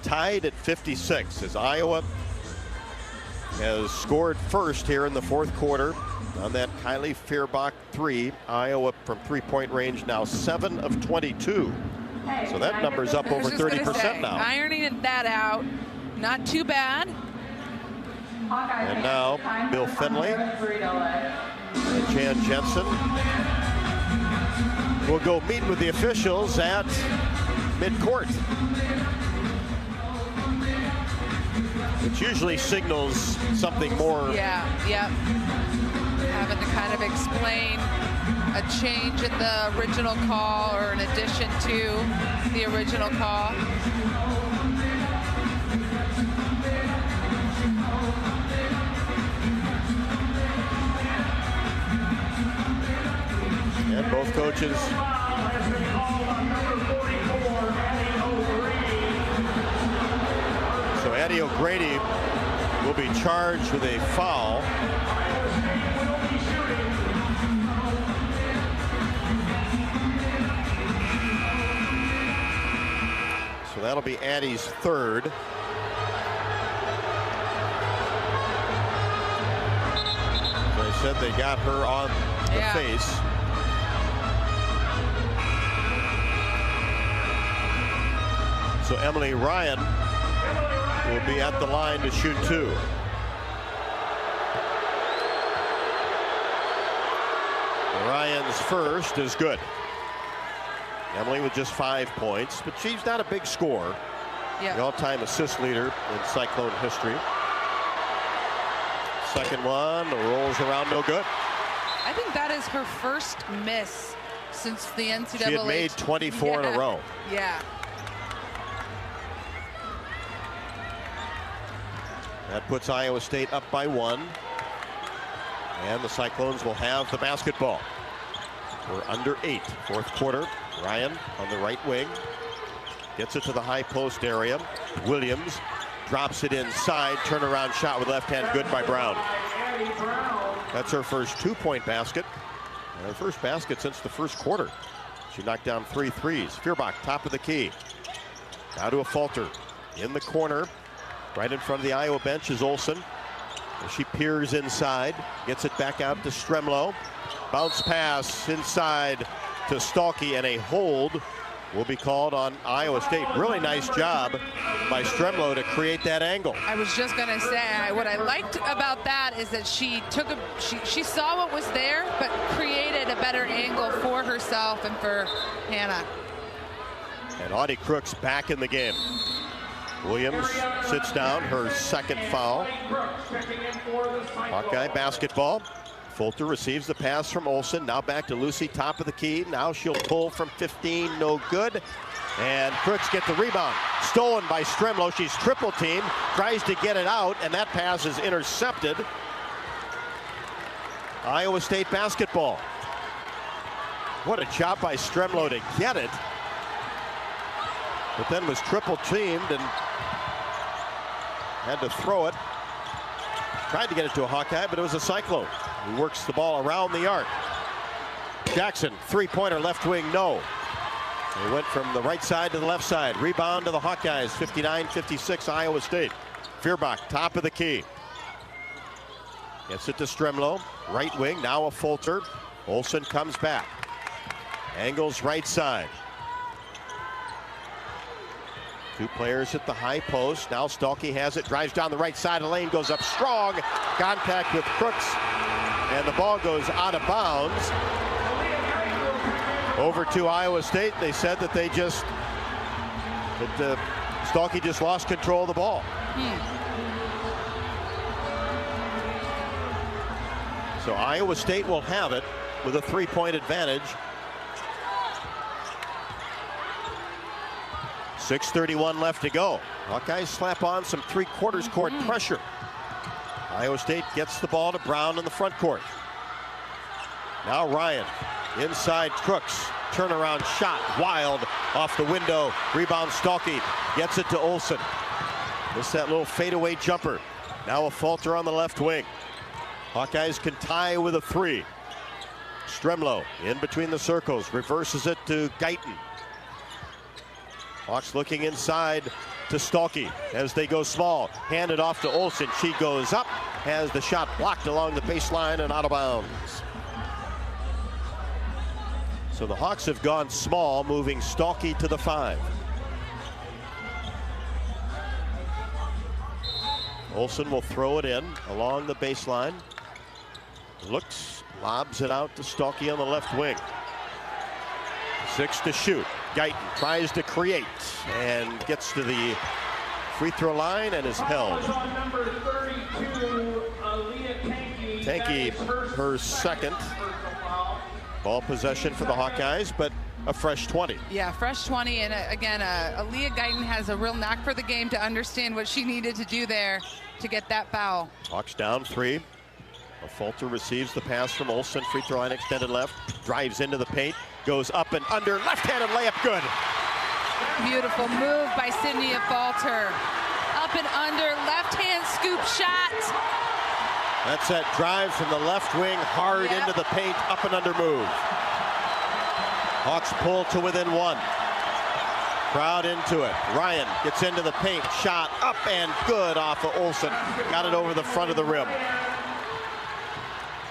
Tied at 56 as Iowa has scored first here in the fourth quarter on that Kylie Feuerbach three. Iowa from three-point range now 7 of 22. So that number's up over 30% now. Ironing that out, not too bad. And now Bill Finley and Jan Jensen will go meet with the officials at midcourt, which usually signals something more. Yeah. Having to kind of explain a change in the original call or an addition to the original call. And both coaches so Addie O'Grady will be charged with a foul. So that'll be Addie's third. As I said, they got her on the face. So Emily Ryan will be at the line to shoot two. Ryan's first is good. Emily with just 5 points, but she's not a big scorer. Yeah. The all-time assist leader in Cyclone history. Second one rolls around, no good. I think that is her first miss since the NCAA. She had made 24 in a row. Yeah. That puts Iowa State up by 1. And the Cyclones will have the basketball. We're under 8, fourth quarter. Ryan on the right wing. Gets it to the high post area. Williams drops it inside. Turnaround shot with left hand, good by Brown. That's her first 2-point basket. And her first basket since the first quarter. She knocked down 3 threes. Feuerbach, top of the key. Now to a falter. In the corner. Right in front of the Iowa bench is Olsen. She peers inside, gets it back out to Stremlo. Bounce pass inside to Stalky, and a hold will be called on Iowa State. Really nice job by Stremlo to create that angle. I was just going to say, what I liked about that is that she saw what was there, but created a better angle for herself and for Hannah. And Audie Crooks back in the game. Williams sits down, her second foul. Hawkeye basketball. Folter receives the pass from Olsen. Now back to Lucy, top of the key. Now she'll pull from 15, no good. And Crooks get the rebound. Stolen by Stremlo. She's triple teamed, tries to get it out, and that pass is intercepted. Iowa State basketball. What a chop by Stremlo to get it. But then was triple teamed and had to throw it. Tried to get it to a Hawkeye, but it was a Cyclone who works the ball around the arc. Jackson, three-pointer, left wing, no. They went from the right side to the left side. Rebound to the Hawkeyes, 59-56 Iowa State. Feuerbach, top of the key. Gets it to Stremlo, right wing, now a Folter. Olsen comes back. Angles right side. Two players at the high post. Now Stalky has it, drives down the right side of the lane, goes up strong. Contact with Crooks, and the ball goes out of bounds. Over to Iowa State. They said that Stalky just lost control of the ball. So Iowa State will have it with a 3-point advantage. 6:31 left to go. Hawkeyes slap on some three-quarters court pressure. Iowa State gets the ball to Brown in the front court. Now Ryan inside Crooks. Turnaround shot, wild off the window. Rebound Stalky gets it to Olsen. Missed that little fadeaway jumper. Now a Folter on the left wing. Hawkeyes can tie with a three. Stremlo in between the circles, reverses it to Guyton. Hawks looking inside to Stalky as they go small. Handed off to Olsen. She goes up, has the shot blocked along the baseline and out of bounds. So the Hawks have gone small, moving Stalky to the 5. Olsen will throw it in along the baseline. Looks, lobs it out to Stalky on the left wing. 6 to shoot. Guyton tries to create and gets to the free throw line and is held. Tanky, her second. Ball possession for the Hawkeyes, but a fresh 20. Yeah, fresh 20. And again, Aaliyah Guyton has a real knack for the game to understand what she needed to do there to get that foul. Hawks down 3. A Folter receives the pass from Olsen. Free throw line extended left. Drives into the paint. Goes up and under. Left-handed layup good. Beautiful move by Sydney Falter. Up and under. Left-hand scoop shot. That's that drive from the left wing, hard into the paint, up and under move. Hawks pull to within 1. Crowd into it. Ryan gets into the paint, shot up and good off of Olsen. Got it over the front of the rim.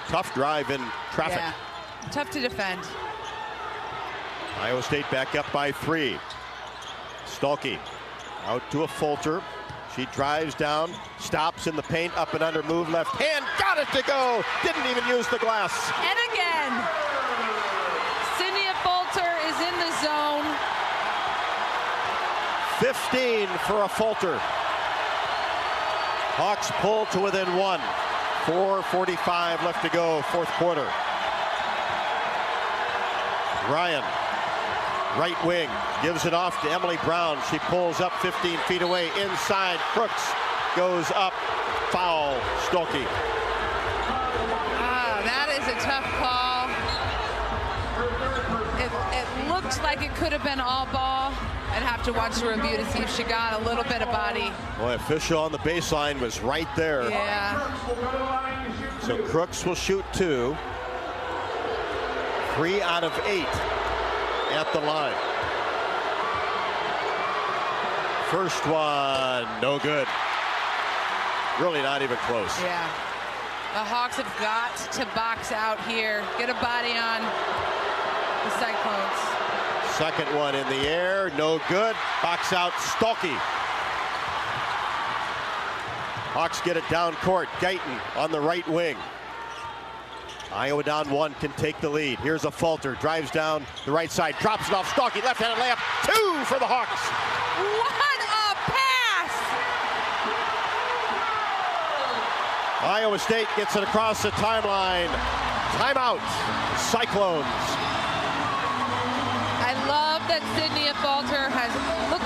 Tough drive in traffic. Yeah, tough to defend. Iowa State back up by 3. Stalky out to a Folter. She drives down, stops in the paint, up and under move, left hand, got it to go. Didn't even use the glass. And again, Sydney Folter is in the zone. 15 for a Folter. Hawks pull to within 1. 4:45 left to go, fourth quarter. Ryan, right wing, gives it off to Emily Brown. She pulls up 15 feet away, inside. Crooks goes up, foul, Stalky. That is a tough call. It looked like it could have been all ball. I'd have to watch the review to see if she got a little bit of body. Boy, official on the baseline was right there. Yeah. So Crooks will shoot 2. 3 out of 8 at the line. First one, no good. Really not even close. Yeah. The Hawks have got to box out here. Get a body on the Cyclones. Second one in the air, no good. Box out, Stalky. Hawks get it down court. Guyton on the right wing. Iowa down 1, can take the lead. Here's a Folter, drives down the right side, drops it off Stalky, left-handed layup, 2 for the Hawks. What a pass! Iowa State gets it across the timeline. Timeout, Cyclones. I love that Sydney Falter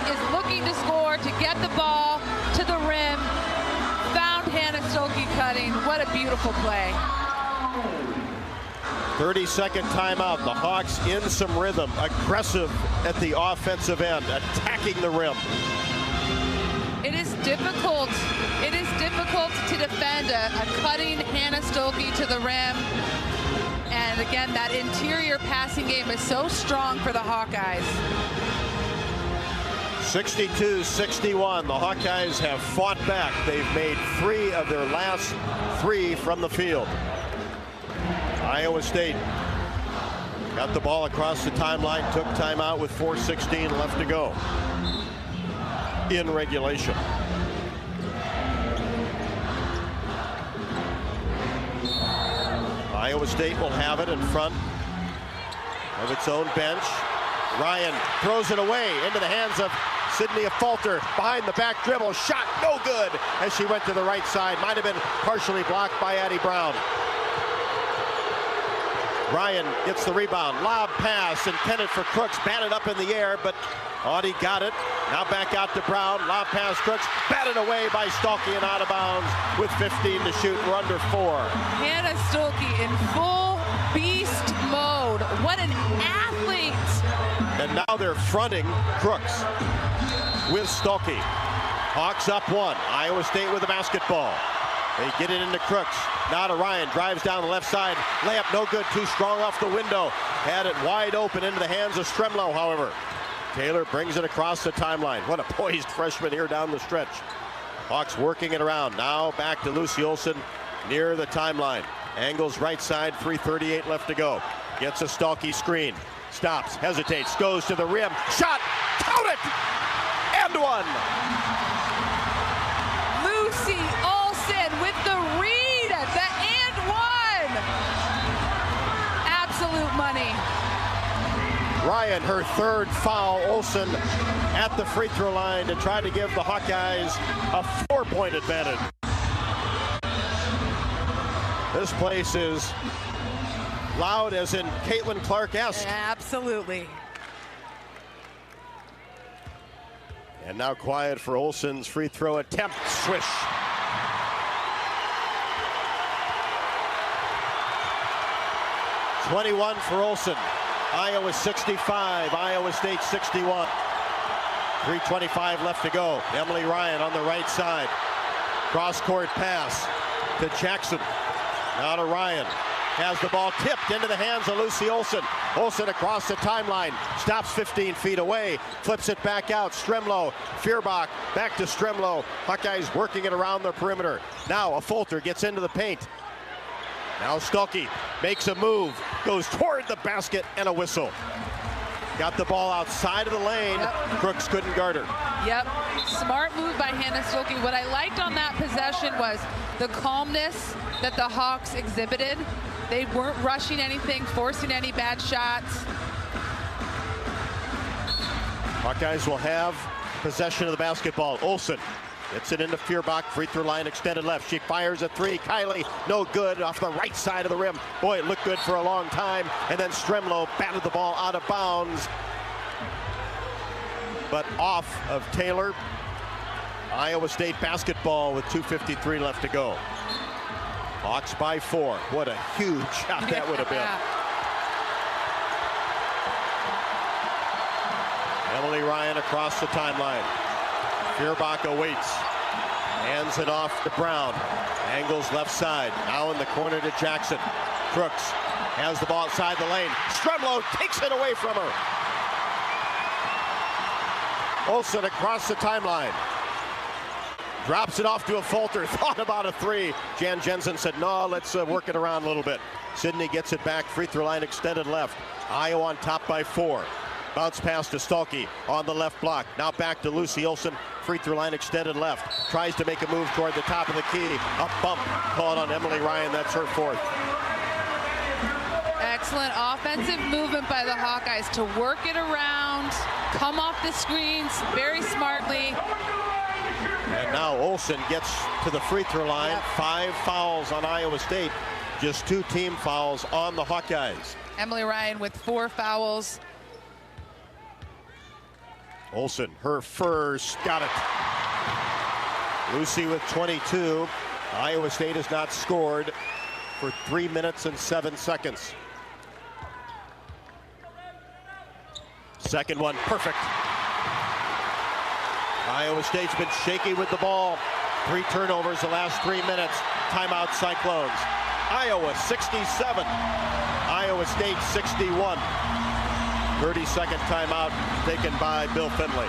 is looking to score, to get the ball to the rim. Found Hannah Stolke cutting. What a beautiful play. 30-second timeout. The Hawks in some rhythm, aggressive at the offensive end, attacking the rim. It is difficult. It is difficult to defend a cutting Hannah Stolke to the rim. And again, that interior passing game is so strong for the Hawkeyes. 62-61. The Hawkeyes have fought back. They've made 3 of their last 3 from the field. Iowa State got the ball across the timeline, took timeout with 4:16 left to go in regulation. Iowa State will have it in front of its own bench. Ryan throws it away into the hands of Sydney Falter. Behind the back dribble, shot no good as she went to the right side. Might have been partially blocked by Addie Brown. Ryan gets the rebound, lob pass intended for Crooks, batted up in the air, but Audie got it. Now back out to Brown, lob pass Crooks, batted away by Stolke and out of bounds with 15 to shoot. We're under 4. Hannah Stolke in full beast mode. What an athlete! And now they're fronting Crooks with Stolke. Hawks up 1. Iowa State with the basketball. They get it into Crooks. Now to Ryan, drives down the left side. Layup no good, too strong off the window. Had it wide open into the hands of Stremlow, however. Taylor brings it across the timeline. What a poised freshman here down the stretch. Hawks working it around. Now back to Lucy Olson near the timeline. Angles right side, 3:38 left to go. Gets a Stolke screen. Stops, hesitates, goes to the rim. Shot, count it! And one! Lucy Olson with the read, the and one! Absolute money. Ryan, her 3rd foul. Olson at the free throw line to try to give the Hawkeyes a 4-point advantage. This place is loud as in Caitlin Clark-esque. Absolutely. And now quiet for Olson's free throw attempt. Swish. .21 for Olson. Iowa 65, Iowa State 61. 3:25 left to go. Emily Ryan on the right side. Cross-court pass to Jackson. Now to Ryan. Has the ball tipped into the hands of Lucy Olson. Olson across the timeline. Stops 15 feet away. Flips it back out. Stremlow. Feuerbach back to Stremlow. Hawkeyes working it around the perimeter. Now a Falter gets into the paint. Now Stolke makes a move. Goes toward the basket and a whistle. Got the ball outside of the lane. Yep. Crooks couldn't guard her. Yep. Smart move by Hannah Stolke. What I liked on that possession was the calmness that the Hawks exhibited. They weren't rushing anything, forcing any bad shots. Hawkeyes will have possession of the basketball. Olson gets it into Feuerbach, free throw line extended left. She fires a 3. Kylie, no good, off the right side of the rim. Boy, it looked good for a long time. And then Stremlow batted the ball out of bounds, but off of Taylor. Iowa State basketball with 2:53 left to go. Hawks by 4. What a huge shot that would have been. Emily Ryan across the timeline. Feuerbach awaits. Hands it off to Brown. Angles left side. Now in the corner to Jackson. Crooks has the ball outside the lane. Stremlow takes it away from her. Olson across the timeline. Drops it off to a Falter. Thought about a 3. Jan Jensen said, no, let's work it around a little bit. Sydney gets it back. Free throw line extended left. Iowa on top by 4. Bounce pass to Stolke on the left block. Now back to Lucy Olson. Free throw line extended left. Tries to make a move toward the top of the key. A bump called on Emily Ryan. That's her 4th. Excellent offensive movement by the Hawkeyes to work it around, come off the screens very smartly. And now Olsen gets to the free throw line. Yep. 5 fouls on Iowa State. Just 2 team fouls on the Hawkeyes. Emily Ryan with 4 fouls. Olsen, her first, got it. Lucy with 22. Iowa State has not scored for 3 minutes and 7 seconds. Second one, perfect. Iowa State's been shaky with the ball. 3 turnovers the last 3 minutes. Timeout Cyclones. Iowa 67. Iowa State 61. 30-second timeout taken by Bill Finley.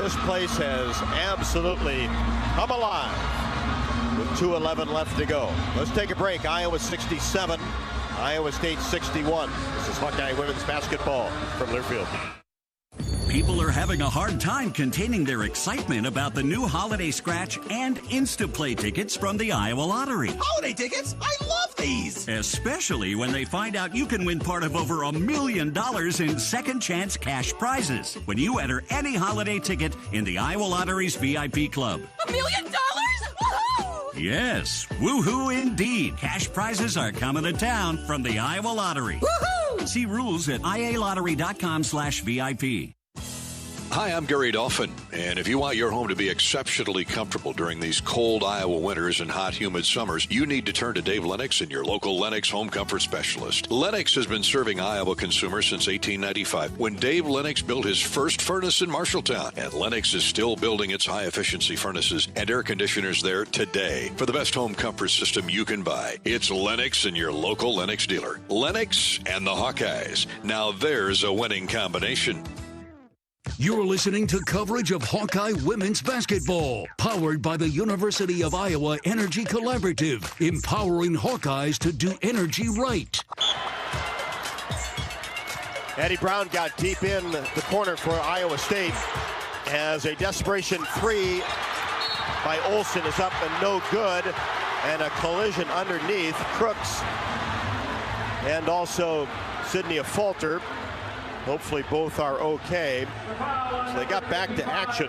This place has absolutely come alive with 2:11 left to go. Let's take a break. Iowa 67, Iowa State 61. This is Hawkeye women's basketball from Learfield. People are having a hard time containing their excitement about the new Holiday Scratch and Instaplay tickets from the Iowa Lottery. Holiday tickets? I love these! Especially when they find out you can win part of over $1 million in second chance cash prizes when you enter any holiday ticket in the Iowa Lottery's VIP club. $1 million? Woohoo! Yes, woohoo indeed. Cash prizes are coming to town from the Iowa Lottery. Woohoo! See rules at ialottery.com/VIP. Hi, I'm Gary Dolphin, and if you want your home to be exceptionally comfortable during these cold Iowa winters and hot, humid summers, you need to turn to Dave Lennox and your local Lennox home comfort specialist. Lennox has been serving Iowa consumers since 1895, when Dave Lennox built his first furnace in Marshalltown, and Lennox is still building its high-efficiency furnaces and air conditioners there today for the best home comfort system you can buy. It's Lennox and your local Lennox dealer. Lennox and the Hawkeyes. Now there's a winning combination. You're listening to coverage of Hawkeye women's basketball, powered by the University of Iowa Energy Collaborative, empowering Hawkeyes to do energy right. Addie Brown got deep in the corner for Iowa State as a desperation 3 by Olsen is up and no good, and a collision underneath. Crooks and also Sydney Falter. Hopefully both are okay. So they got back to action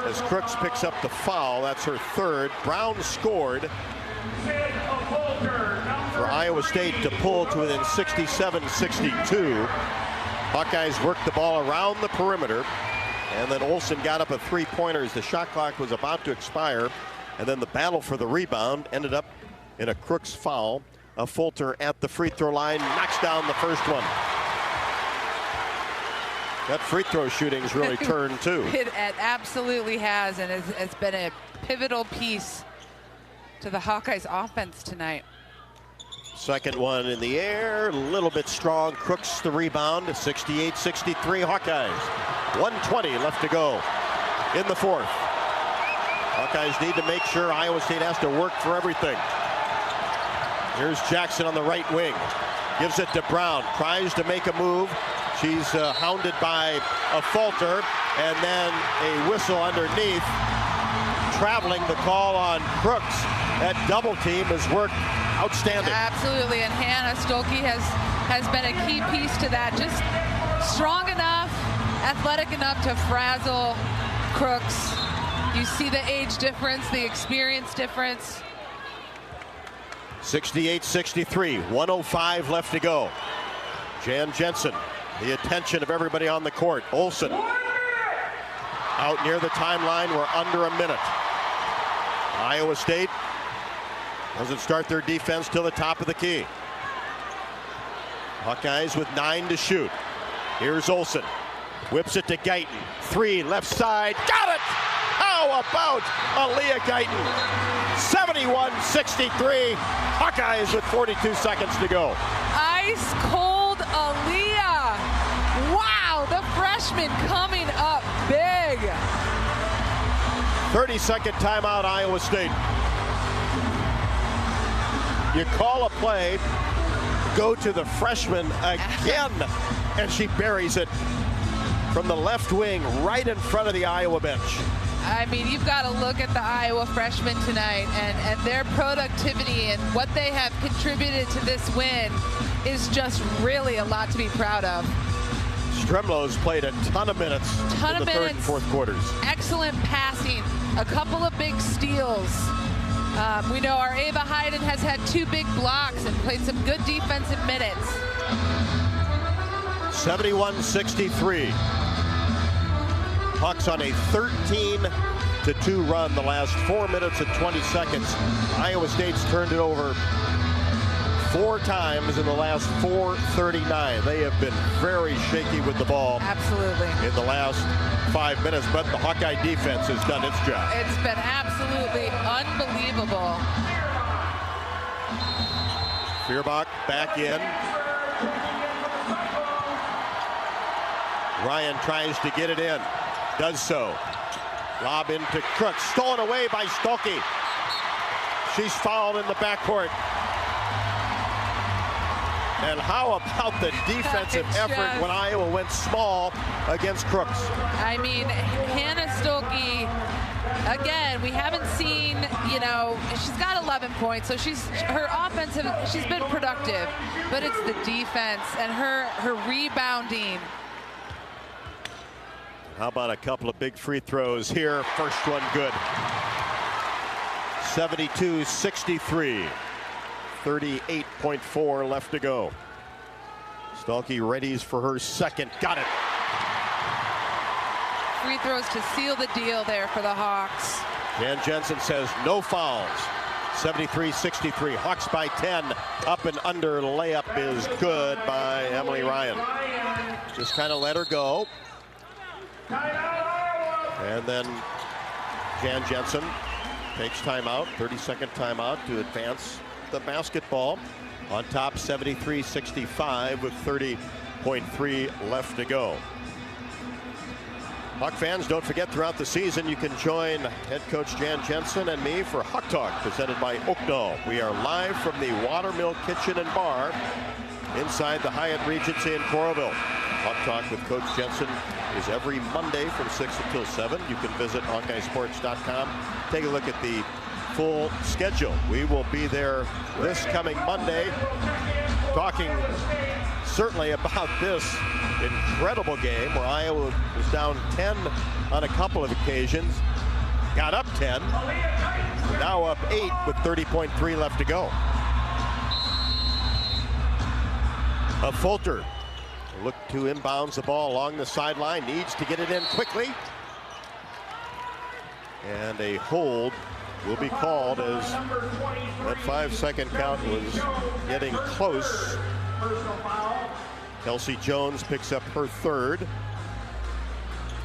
as Crooks picks up the foul. That's her 3rd. Brown scored for Iowa State to pull to within 67-62. Hawkeyes worked the ball around the perimeter, and then Olsen got up a 3-pointer as the shot clock was about to expire, and then the battle for the rebound ended up in a Crooks foul. A Fulter at the free throw line knocks down the first one. That free throw shooting's really turned too. It absolutely has, and it's been a pivotal piece to the Hawkeyes offense tonight. Second one in the air, a little bit strong. Crooks the rebound, 68-63 Hawkeyes. 1:20 left to go in the 4th. Hawkeyes need to make sure Iowa State has to work for everything. Here's Jackson on the right wing. Gives it to Brown. Tries to make a move. She's hounded by a Falter. And then a whistle underneath. Traveling, the call on Crooks. That double team has worked outstanding. Absolutely. And Hannah Stolke has been a key piece to that. Just strong enough, athletic enough to frazzle Crooks. You see the age difference, the experience difference. 68-63, 1:05 left to go. Jan Jensen, the attention of everybody on the court. Olsen out near the timeline. We're under a minute. Iowa State doesn't start their defense till the top of the key. Hawkeyes with 9 to shoot. Here's Olsen. Whips it to Guyton. 3 left side. Got it! How about Aaliyah Guyton? 71-63. Hawkeyes with 42 seconds to go. Ice cold Aaliyah. Wow, the freshman coming up big. 30-second timeout, Iowa State. You call a play, go to the freshman again, and she buries it from the left wing right in front of the Iowa bench. I mean, you've got to look at the Iowa freshmen tonight, and their productivity and what they have contributed to this win is just really a lot to be proud of. Tremlo's played a ton of minutes in the third and fourth quarters. Excellent passing, a couple of big steals. We know our Ava Hayden has had 2 big blocks and played some good defensive minutes. 71-63. Hawks on a 13-2 run the last 4 minutes and 20 seconds. Iowa State's turned it over 4 times in the last 4:39. They have been very shaky with the ball. Absolutely. In the last 5 minutes, but the Hawkeye defense has done its job. It's been absolutely unbelievable. Feuerbach back in. Ryan tries to get it in. Does so. Lob into Crooks. Stolen away by Stolke. She's fouled in the backcourt. And how about the defensive effort when Iowa went small against Crooks? I mean, Hannah Stolke, again, we haven't seen, she's got 11 points, so her offensive, she's been productive, but it's the defense and her rebounding. How about a couple of big free throws here? First one good. 72-63. 38.4 left to go. Stolke readies for her second. Got it. Free throws to seal the deal there for the Hawks. Jan Jensen says no fouls. 73-63. Hawks by 10. Up and under layup is good by Emily Ryan. Just kind of let her go. And then Jan Jensen takes timeout, 30-second timeout to advance the basketball. On top, 73-65 with 30.3 left to go. Hawk fans, don't forget, throughout the season you can join head coach Jan Jensen and me for Hawk Talk presented by Oakdale. We are live from the Watermill Kitchen and Bar inside the Hyatt Regency in Coralville. Hawk Talk with Coach Jensen is every Monday from 6 until 7. You can visit HawkeyeSports.com. Take a look at the full schedule. We will be there this coming Monday talking certainly about this incredible game where Iowa was down 10 on a couple of occasions, got up 10, now up 8 with 30.3 left to go. Fulter look to inbounds the ball along the sideline, needs to get it in quickly. And a hold will be called as that 5-second count was getting close. Kelsey Jones picks up her third.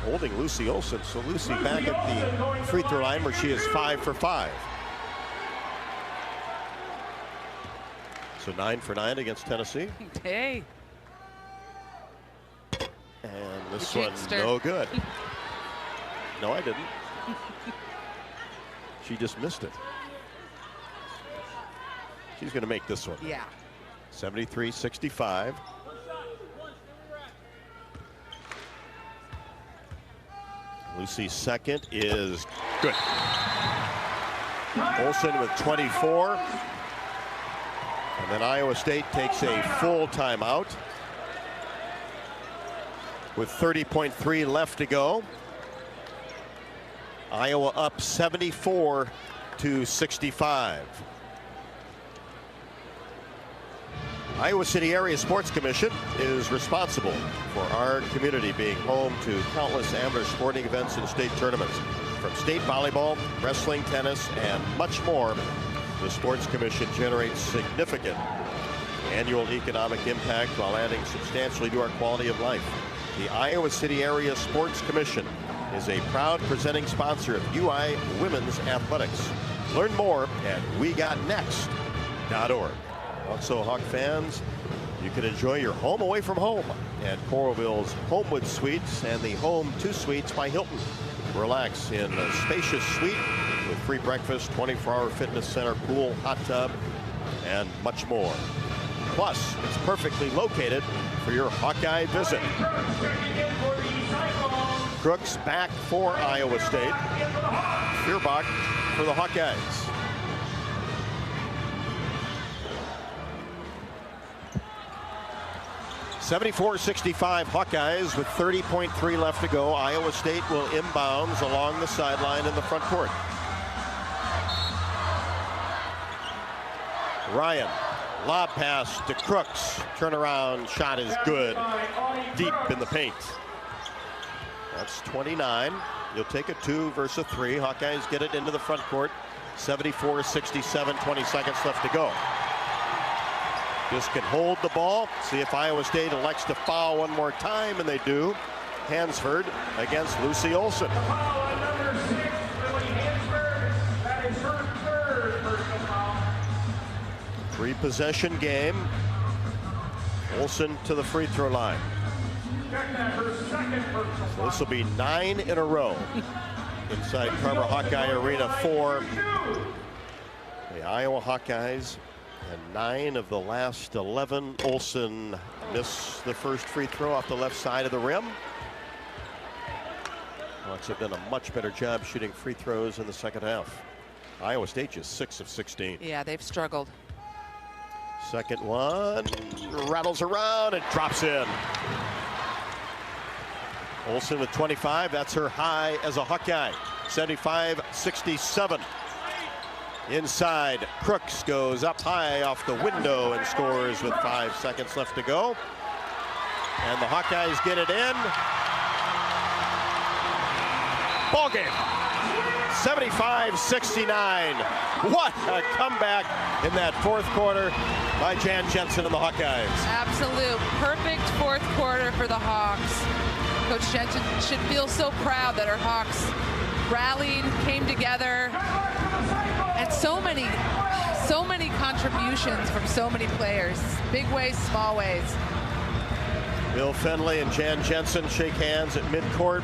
Holding Lucy Olsen. So Lucy back at the free throw line where she is 5 for 5. So 9 for 9 against Tennessee. Hey. And this one, no good. No, I didn't. She just missed it. She's going to make this one. Yeah. 73-65. Lucy's second is good. Olsen with 24. And then Iowa State takes a full timeout with 30.3 left to go. Iowa up 74-65. Iowa City Area Sports Commission is responsible for our community being home to countless amateur sporting events and state tournaments. From state volleyball, wrestling, tennis, and much more, the Sports Commission generates significant annual economic impact while adding substantially to our quality of life. The Iowa City Area Sports Commission is a proud presenting sponsor of UI Women's Athletics. Learn more at wegotnext.org. Also, Hawk fans, you can enjoy your home away from home at Coralville's Homewood Suites and the Home 2 Suites by Hilton. Relax in a spacious suite with free breakfast, 24-hour fitness center, pool, hot tub, and much more. Plus, it's perfectly located for your Hawkeye visit. Crooks back for Iowa State. Feuerbach for the Hawkeyes. 74-65 Hawkeyes with 30.3 left to go. Iowa State will inbounds along the sideline in the front court. Ryan, lob pass to Crooks. Turnaround shot is good. Deep in the paint. That's 29. You'll take a 2 versus a 3. Hawkeyes get it into the front court. 74-67, 20 seconds left to go. Just can hold the ball. See if Iowa State elects to foul one more time, and they do. Hansford against Lucy Olson. Three-possession game. Olson to the free throw line. So this will be 9 in a row inside Carver Hawkeye Arena for the Iowa Hawkeyes. And 9 of the last 11. Olson missed the first free throw off the left side of the rim. Hawks have done a much better job shooting free throws in the second half. Iowa State just 6 of 16. Yeah, they've struggled. Second one rattles around and drops in. Olson with 25. That's her high as a Hawkeye. 75-67. Inside, Crooks goes up high off the window and scores with 5 seconds left to go. And the Hawkeyes get it in. Ball game. 75-69. What a comeback in that fourth quarter by Jan Jensen and the Hawkeyes. Absolute perfect fourth quarter for the Hawks. Coach Jensen should feel so proud that our Hawks rallied, came together, and so many contributions from so many players. Big ways, small ways. Bill Fenley and Jan Jensen shake hands at midcourt.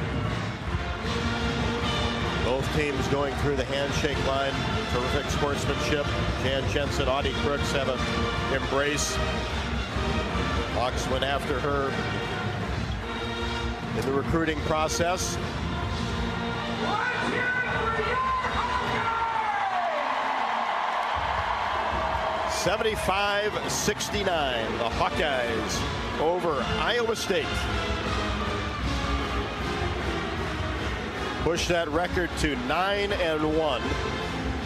Both teams going through the handshake line. Terrific sportsmanship. Jan Jensen, Audie Crooks have an embrace. Hawks went after her in the recruiting process. $75-69, the Hawkeyes over Iowa State. Push that record to 9-1.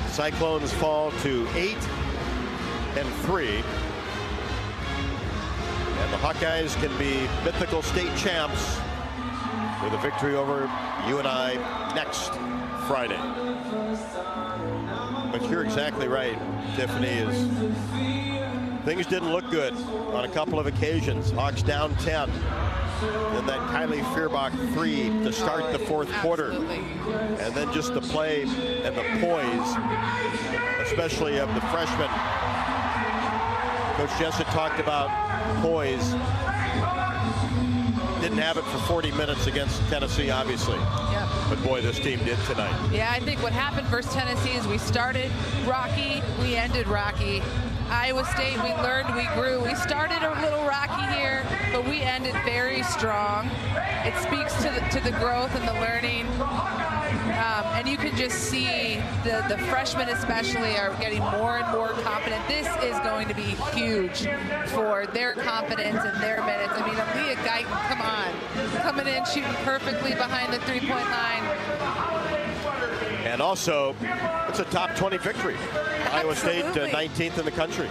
Cyclones fall to 8-3. And the Hawkeyes can be mythical state champs with a victory over UNI next Friday. But you're exactly right, Tiffany, things didn't look good on a couple of occasions. Hawks down 10. Then that Kylie Feuerbach 3 to start the fourth quarter. And then just the play and the poise, especially of the freshmen. Coach Jensen talked about poise. Didn't have it for 40 minutes against Tennessee, obviously. Yep. But boy, this team did tonight. Yeah, I think what happened versus Tennessee is we started rocky, we ended rocky. Iowa State, we learned, we grew. We started a little rocky here, but we ended very strong. It speaks to the growth and the learning. And you can just see the freshmen especially are getting more and more confident. This is going to be huge for their confidence and their minutes. I mean, Aaliyah Guyton, come on. Coming in, shooting perfectly behind the three-point line. And also, it's a top 20 victory. Iowa State 19th in the country.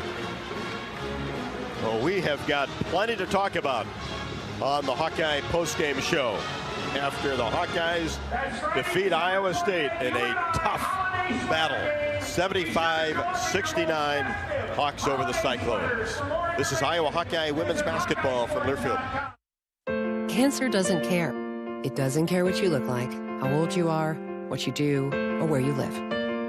Well, we have got plenty to talk about on the Hawkeye postgame show after the Hawkeyes defeat Iowa State in a tough battle. 75-69, Hawks over the Cyclones. This is Iowa Hawkeye women's basketball from Learfield. Cancer doesn't care. It doesn't care what you look like, how old you are, what you do, or where you live.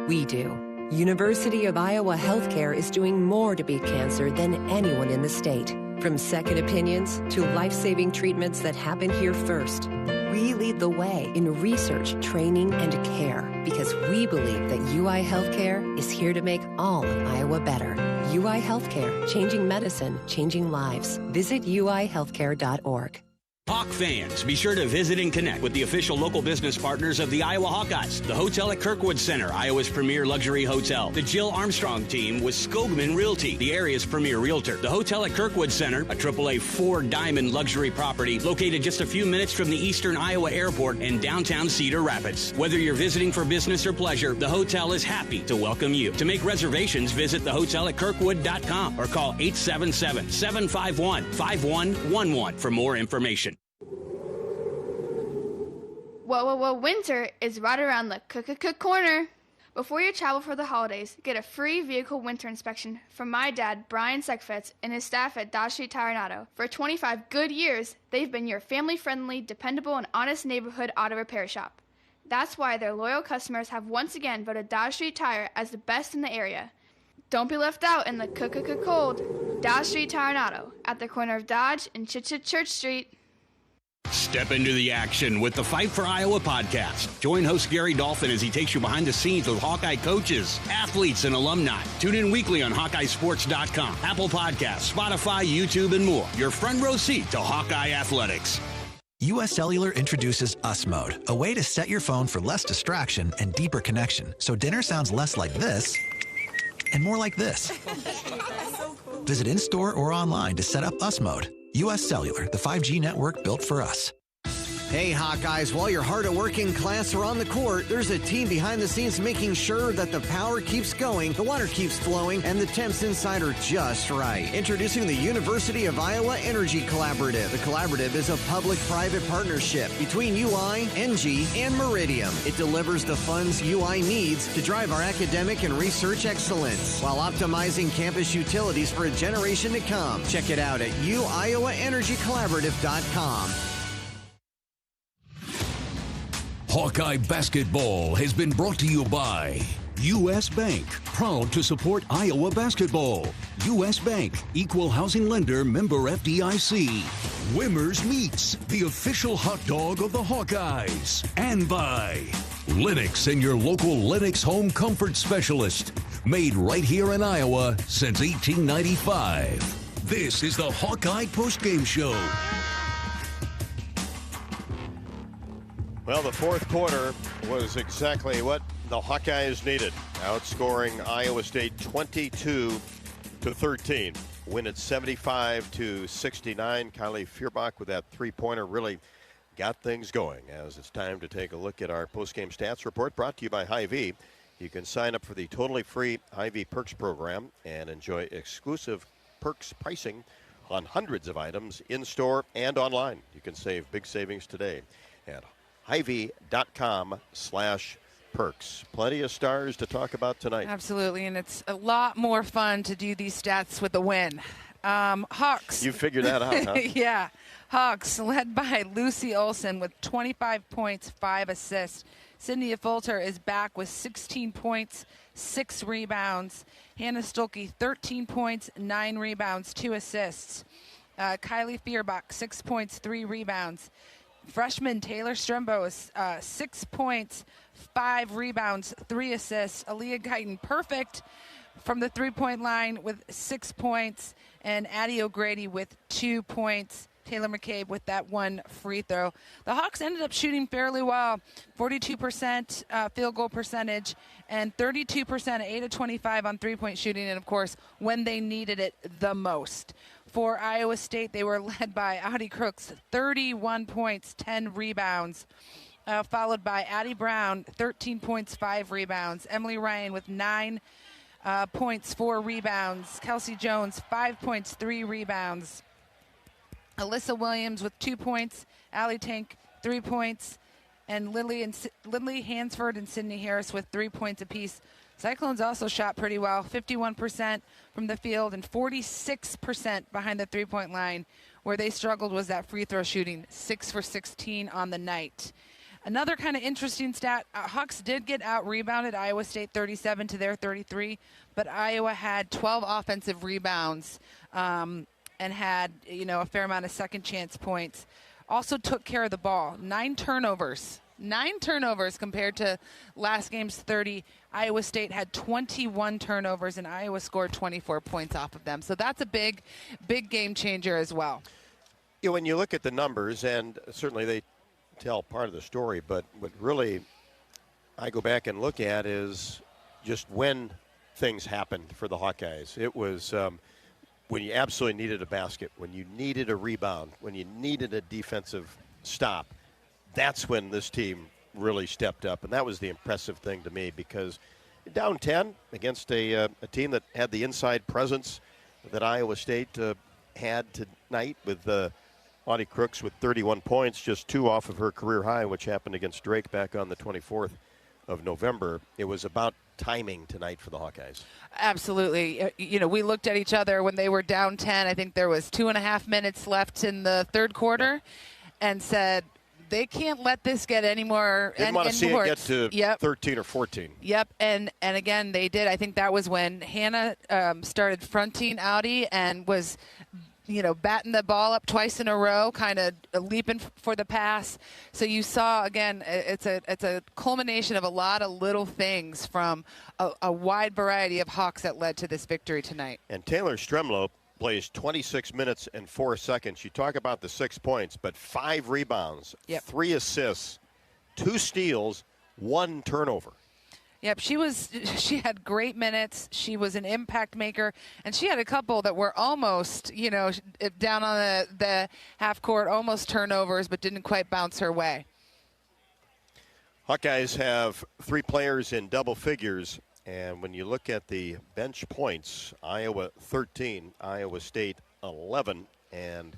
We do. University of Iowa Healthcare is doing more to beat cancer than anyone in the state. From second opinions to life-saving treatments that happen here first. We lead the way in research, training, and care because we believe that UI Healthcare is here to make all of Iowa better. UI Healthcare, changing medicine, changing lives. Visit uihealthcare.org. Hawk fans, be sure to visit and connect with the official local business partners of the Iowa Hawkeyes. The hotel at Kirkwood Center, Iowa's premier luxury hotel. The Jill Armstrong team with Skogman Realty, the area's premier realtor. The hotel at Kirkwood Center, a AAA 4-diamond luxury property located just a few minutes from the Eastern Iowa Airport in downtown Cedar Rapids. Whether you're visiting for business or pleasure, the hotel is happy to welcome you. To make reservations, visit thehotelatKirkwood.com or call 877-751-5111 for more information. Whoa, winter is right around the corner. Before you travel for the holidays, get a free vehicle winter inspection from my dad, Brian Seckfetz, and his staff at Dodge Street Tire and Auto. For 25 good years, they've been your family-friendly, dependable, and honest neighborhood auto repair shop. That's why their loyal customers have once again voted Dodge Street Tire as the best in the area. Don't be left out in the cold. Dodge Street Tire and Auto, at the corner of Dodge and Church Street. Step into the action with the Fight for Iowa podcast. Join host Gary Dolphin as he takes you behind the scenes with Hawkeye coaches, athletes, and alumni. Tune in weekly on HawkeyeSports.com, Apple Podcasts, Spotify, YouTube, and more. Your front row seat to Hawkeye athletics. U.S. Cellular introduces Us Mode, a way to set your phone for less distraction and deeper connection, so dinner sounds less like this and more like this. Visit in-store or online to set up Us Mode. U.S. Cellular, the 5G network built for us. Hey, Hawkeyes, while you're hard at work in class or on the court, there's a team behind the scenes making sure that the power keeps going, the water keeps flowing, and the temps inside are just right. Introducing the University of Iowa Energy Collaborative. The collaborative is a public-private partnership between UI, NG, and Meridium. It delivers the funds UI needs to drive our academic and research excellence while optimizing campus utilities for a generation to come. Check it out at uiowaenergycollaborative.com. Hawkeye basketball has been brought to you by U.S. Bank, proud to support Iowa basketball. U.S. Bank, equal housing lender, member FDIC. Wimmer's Meats, the official hot dog of the Hawkeyes. And by Lennox and your local Lennox home comfort specialist. Made right here in Iowa since 1895. This is the Hawkeye Postgame Show. Well, the fourth quarter was exactly what the Hawkeyes needed, outscoring Iowa State 22-13. Win at 75-69. Kylie Feuerbach with that three-pointer really got things going. As it's time to take a look at our postgame stats report brought to you by Hy-Vee. You can sign up for the totally free Hy-Vee Perks program and enjoy exclusive Perks pricing on hundreds of items in-store and online. You can save big savings today at Hy-Vee.com/perks. Plenty of stars to talk about tonight. Absolutely, and it's a lot more fun to do these stats with a win. Hawks. You figured that out, huh? Yeah. Hawks led by Lucy Olson with 25 points, 5 assists. Cynthia Fulter is back with 16 points, 6 rebounds. Hannah Stulke, 13 points, 9 rebounds, 2 assists. Kylie Feuerbach, 6 points, 3 rebounds. Freshman Taylor Strembo is 6 points, 5 rebounds, 3 assists. Aaliyah Guyton, perfect from the three-point line with 6 points. And Addie O'Grady with 2 points. Taylor McCabe with that 1 free throw. The Hawks ended up shooting fairly well, 42% field goal percentage and 32%, 8 of 25 on three-point shooting, and, of course, when they needed it the most. For Iowa State, they were led by Audie Crooks, 31 points, 10 rebounds, followed by Addie Brown, 13 points, 5 rebounds. Emily Ryan with 9 points, 4 rebounds. Kelsey Jones, 5 points, 3 rebounds. Alyssa Williams with 2 points. Allie Tank, 3 points. And Lily Hansford and Sydney Harris with 3 points apiece. Cyclones also shot pretty well, 51% from the field and 46% behind the three-point line. Where they struggled was that free throw shooting, 6 for 16 on the night. Another kind of interesting stat, Hawks did get out-rebounded, Iowa State 37 to their 33, but Iowa had 12 offensive rebounds and had, a fair amount of second-chance points. Also took care of the ball, 9 turnovers. 9 turnovers compared to last game's 30. Iowa State had 21 turnovers, and Iowa scored 24 points off of them. So that's a big, big game changer as well. when you look at the numbers, and certainly they tell part of the story, but what really I go back and look at is just when things happened for the Hawkeyes. It was when you absolutely needed a basket, when you needed a rebound, when you needed a defensive stop. That's when this team really stepped up, and that was the impressive thing to me, because down 10 against a team that had the inside presence that Iowa State had tonight, with Audie Crooks with 31 points, just 2 off of her career high, which happened against Drake back on the 24th of November. It was about timing tonight for the Hawkeyes. Absolutely. We looked at each other when they were down 10. I think there was 2.5 minutes left in the third quarter, and said, they can't let this get any more. Didn't want to see it get to 13 or 14. Yep, and again, they did. I think that was when Hannah started fronting Audie and was, batting the ball up twice in a row, kind of leaping for the pass. So you saw, again, it's a culmination of a lot of little things from a wide variety of Hawks that led to this victory tonight. And Taylor Stremlow plays 26 minutes and 4 seconds. You talk about the 6 points, but 5 rebounds, 3 assists, 2 steals, 1 turnover. Yep, she had great minutes. She was an impact maker, and she had a couple that were almost, down on the half court, almost turnovers, but didn't quite bounce her way. Hawkeyes have 3 players in double figures, and when you look at the bench points, Iowa 13, Iowa State 11, and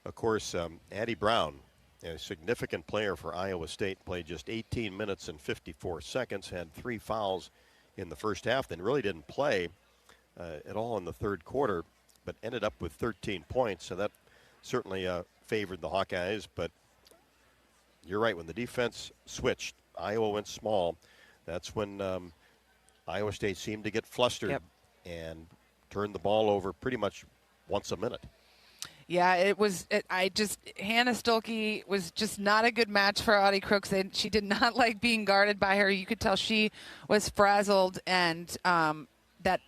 of course Addie Brown, a significant player for Iowa State, played just 18 minutes and 54 seconds, had 3 fouls in the first half, then really didn't play at all in the third quarter, but ended up with 13 points. So that certainly favored the Hawkeyes. But you're right, when the defense switched, Iowa went small. That's when Iowa State seemed to get flustered and turned the ball over pretty much once a minute. Yeah, Hannah Stuelke was just not a good match for Audie Crooks. She did not like being guarded by her. You could tell she was frazzled, and that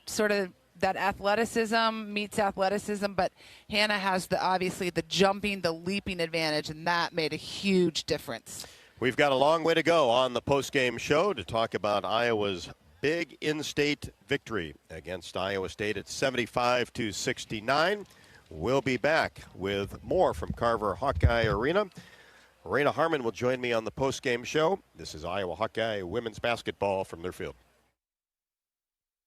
athleticism meets athleticism, but Hannah has obviously the jumping, the leaping advantage, and that made a huge difference. We've got a long way to go on the postgame show to talk about Iowa's big in-state victory against Iowa State at 75-69. We'll be back with more from Carver Hawkeye Arena. Raina Harmon will join me on the postgame show. This is Iowa Hawkeye women's basketball from their field.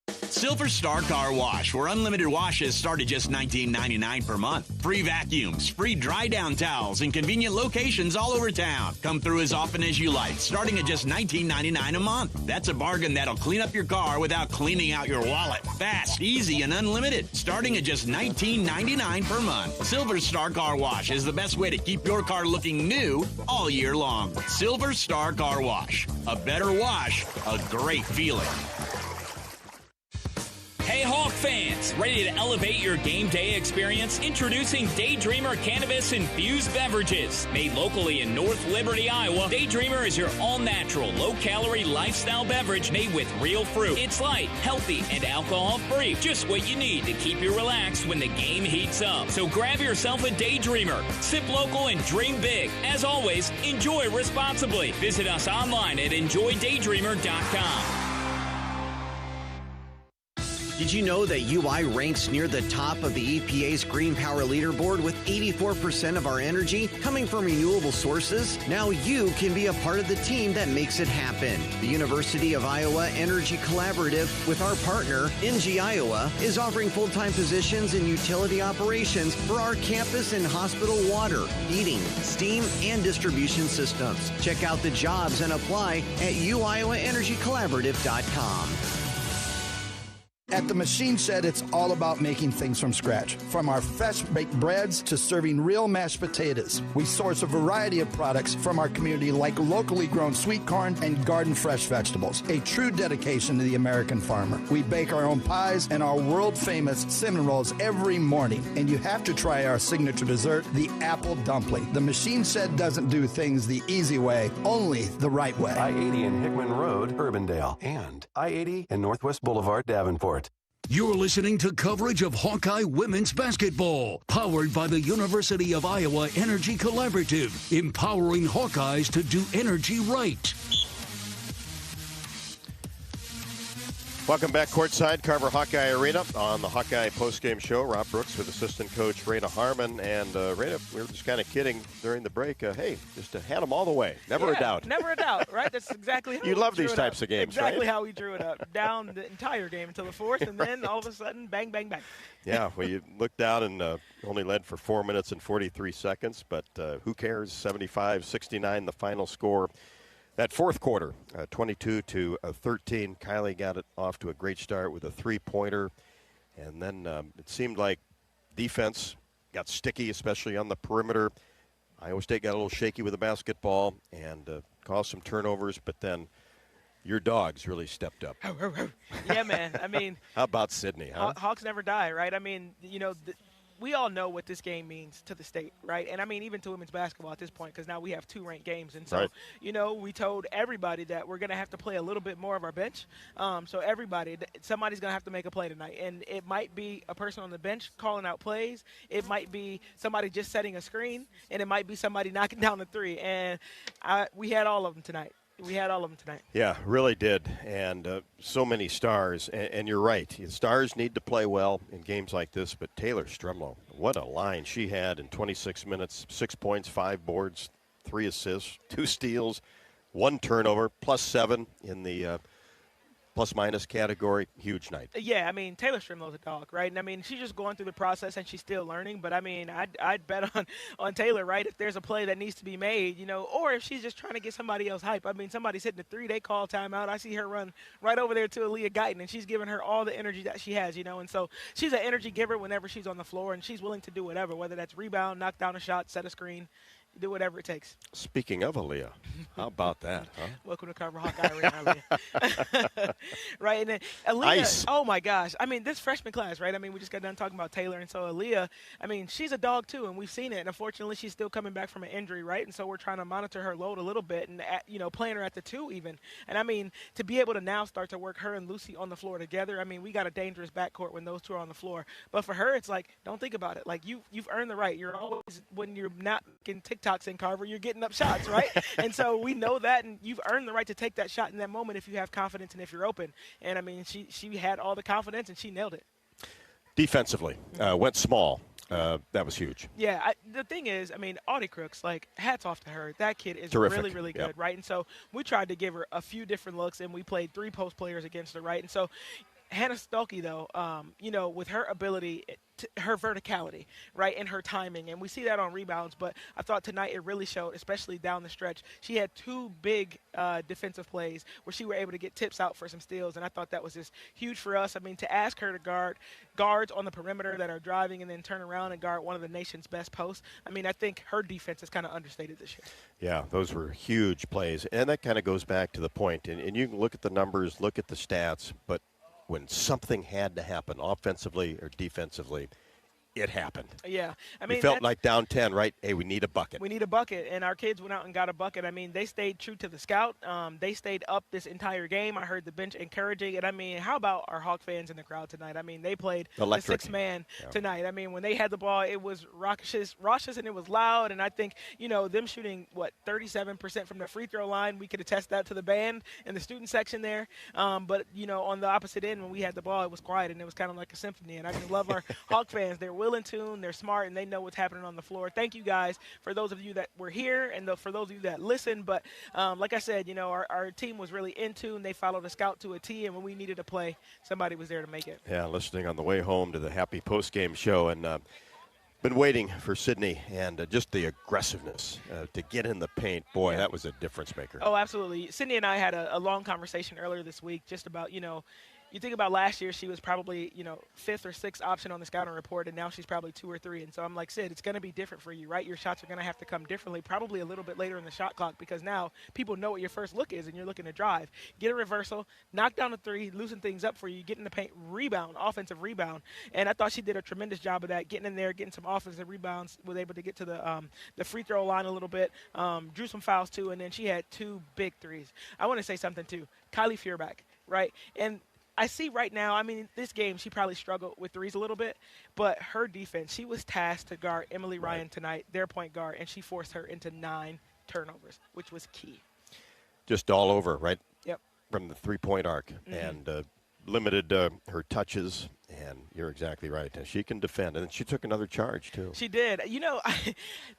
Silver Star Car Wash, where unlimited washes start at just $19.99 per month. Free vacuums, free dry down towels, and convenient locations all over town. Come through as often as you like, starting at just $19.99 a month. That's a bargain that'll clean up your car without cleaning out your wallet. Fast, easy, and unlimited, starting at just $19.99 per month. Silver Star Car Wash is the best way to keep your car looking new all year long. Silver Star Car Wash. A better wash, a great feeling. Hey Hawk fans, ready to elevate your game day experience? Introducing Daydreamer Cannabis-infused beverages. Made locally in North Liberty, Iowa, Daydreamer is your all-natural, low-calorie lifestyle beverage made with real fruit. It's light, healthy, and alcohol-free. Just what you need to keep you relaxed when the game heats up. So grab yourself a Daydreamer. Sip local and dream big. As always, enjoy responsibly. Visit us online at enjoydaydreamer.com. Did you know that UI ranks near the top of the EPA's Green Power Leaderboard with 84% of our energy coming from renewable sources? Now you can be a part of the team that makes it happen. The University of Iowa Energy Collaborative, with our partner, NG Iowa, is offering full-time positions in utility operations for our campus and hospital water, heating, steam, and distribution systems. Check out the jobs and apply at uiowaenergycollaborative.com. At the Machine Shed, it's all about making things from scratch. From our fresh-baked breads to serving real mashed potatoes. We source a variety of products from our community like locally grown sweet corn and garden fresh vegetables. A true dedication to the American farmer. We bake our own pies and our world-famous cinnamon rolls every morning. And you have to try our signature dessert, the apple dumpling. The Machine Shed doesn't do things the easy way, only the right way. I-80 and Hickman Road, Urbandale. And I-80 and Northwest Boulevard, Davenport. You're listening to coverage of Hawkeye women's basketball, powered by the University of Iowa Energy Collaborative, empowering Hawkeyes to do energy right. Welcome back courtside, Carver Hawkeye Arena on the Hawkeye postgame show. Rob Brooks with assistant coach Raina Harmon. And Raina, we were just kind of kidding during the break. Hey, just to hand them all the way. Never a doubt. Never a doubt, right? That's exactly how you love these types of games, exactly right? how we drew it up. Down the entire game until the fourth, and then all of a sudden, bang, bang, bang. Yeah, well, you looked down and only led for 4 minutes and 43 seconds. But who cares? 75-69, the final score. That fourth quarter, 22-13, Kylie got it off to a great start with a three-pointer. And then it seemed like defense got sticky, especially on the perimeter. Iowa State got a little shaky with the basketball and caused some turnovers, but then your dogs really stepped up. Yeah, man. I mean, how about Sydney, huh? Hawks never die, right? I mean, we all know what this game means to the state, right? And I mean, even to women's basketball at this point, because now we have 2 ranked games. And so, right. We told everybody that we're going to have to play a little bit more of our bench. So somebody's going to have to make a play tonight. And it might be a person on the bench calling out plays. It might be somebody just setting a screen. And it might be somebody knocking down the three. And we had all of them tonight. Yeah, really did. And so many stars. And you're right. Stars need to play well in games like this. But Taylor Stremlow, what a line she had in 26 minutes. 6 points, 5 boards, 3 assists, 2 steals, 1 turnover, +7 in the plus-minus category. Huge night. Yeah, I mean, Taylor Strimlow's a dog, right? And I mean, she's just going through the process and she's still learning. But I mean, I'd bet on Taylor, right? If there's a play that needs to be made, or if she's just trying to get somebody else hype. I mean, somebody's hitting the 3, they call timeout. I see her run right over there to Aaliyah Guyton, and she's giving her all the energy that she has, And so she's an energy giver whenever she's on the floor, and she's willing to do whatever, whether that's rebound, knock down a shot, set a screen. Do whatever it takes. Speaking of Aaliyah, how about that, huh? Welcome to Carver Hawkeye Arena, Aaliyah. Right, and then Aaliyah, Ice. Oh my gosh. I mean, this freshman class, right? I mean, we just got done talking about Taylor, and so Aaliyah, I mean, she's a dog too, and we've seen it. And unfortunately, she's still coming back from an injury, right? And so we're trying to monitor her load a little bit and, playing her at the 2 even. And I mean, to be able to now start to work her and Lucy on the floor together, I mean, we got a dangerous backcourt when those 2 are on the floor. But for her, it's like, don't think about it. Like, you've earned the right. You're always, when you're not making TikToks in Carver, you're getting up shots, right? And so we know that, and you've earned the right to take that shot in that moment if you have confidence and if you're open. And I mean, she had all the confidence and she nailed it. Defensively, went small. That was huge. Yeah, the thing is, I mean, Audie Crooks, like, hats off to her. That kid is terrific. Really, really good, right? And so we tried to give her a few different looks, and we played 3 post players against her, right? And so Hannah Stuelke, though, with her ability, her verticality, right, and her timing, and we see that on rebounds, but I thought tonight it really showed, especially down the stretch. She had 2 big defensive plays where she were able to get tips out for some steals, and I thought that was just huge for us. I mean, to ask her to guard guards on the perimeter that are driving and then turn around and guard one of the nation's best posts, I mean, I think her defense is kind of understated this year. Yeah, those were huge plays, and that kind of goes back to the point, and you can look at the numbers, look at the stats, but when something had to happen offensively or defensively, it happened. Yeah. I mean, we felt like down 10, right? Hey, we need a bucket. We need a bucket, and our kids went out and got a bucket. I mean, they stayed true to the scout. They stayed up this entire game. I heard the bench encouraging it. I mean, how about our Hawk fans in the crowd tonight? I mean, they played electric. The 6-man tonight. I mean, when they had the ball, it was raucous, and it was loud, and I think, them shooting, 37% from the free throw line, we could attest that to the band in the student section there. But, on the opposite end, when we had the ball, it was quiet, and it was kind of like a symphony, and I just love our Hawk fans. They're in tune, they're smart, and they know what's happening on the floor. Thank you guys for those of you that were here and for those of you that listened. But like I said, our team was really in tune. They followed the scout to a T, and when we needed a play, somebody was there to make it. Yeah, listening on the way home to the happy post-game show, and been waiting for Sydney and just the aggressiveness to get in the paint. Boy, that was a difference maker. Oh, absolutely. Sydney and I had a long conversation earlier this week just about, you think about last year, she was probably, 5th or 6th option on the scouting report, and now she's probably 2 or 3. And so I'm like, Sid, it's going to be different for you, right? Your shots are going to have to come differently, probably a little bit later in the shot clock, because now people know what your first look is, and you're looking to drive. Get a reversal, knock down a 3, loosen things up for you, get in the paint, rebound, offensive rebound. And I thought she did a tremendous job of that, getting in there, getting some offensive rebounds, was able to get to the free throw line a little bit, drew some fouls too, and then she had 2 big threes. I want to say something too. Kylie Feuerbach, right? And I see right now, I mean, this game she probably struggled with threes a little bit, but her defense, she was tasked to guard Emily Ryan tonight, their point guard, and she forced her into 9 turnovers, which was key. Just all over, right? Yep. From the three-point arc, and limited her touches, and you're exactly right. And she can defend, and she took another charge, too. She did. You know,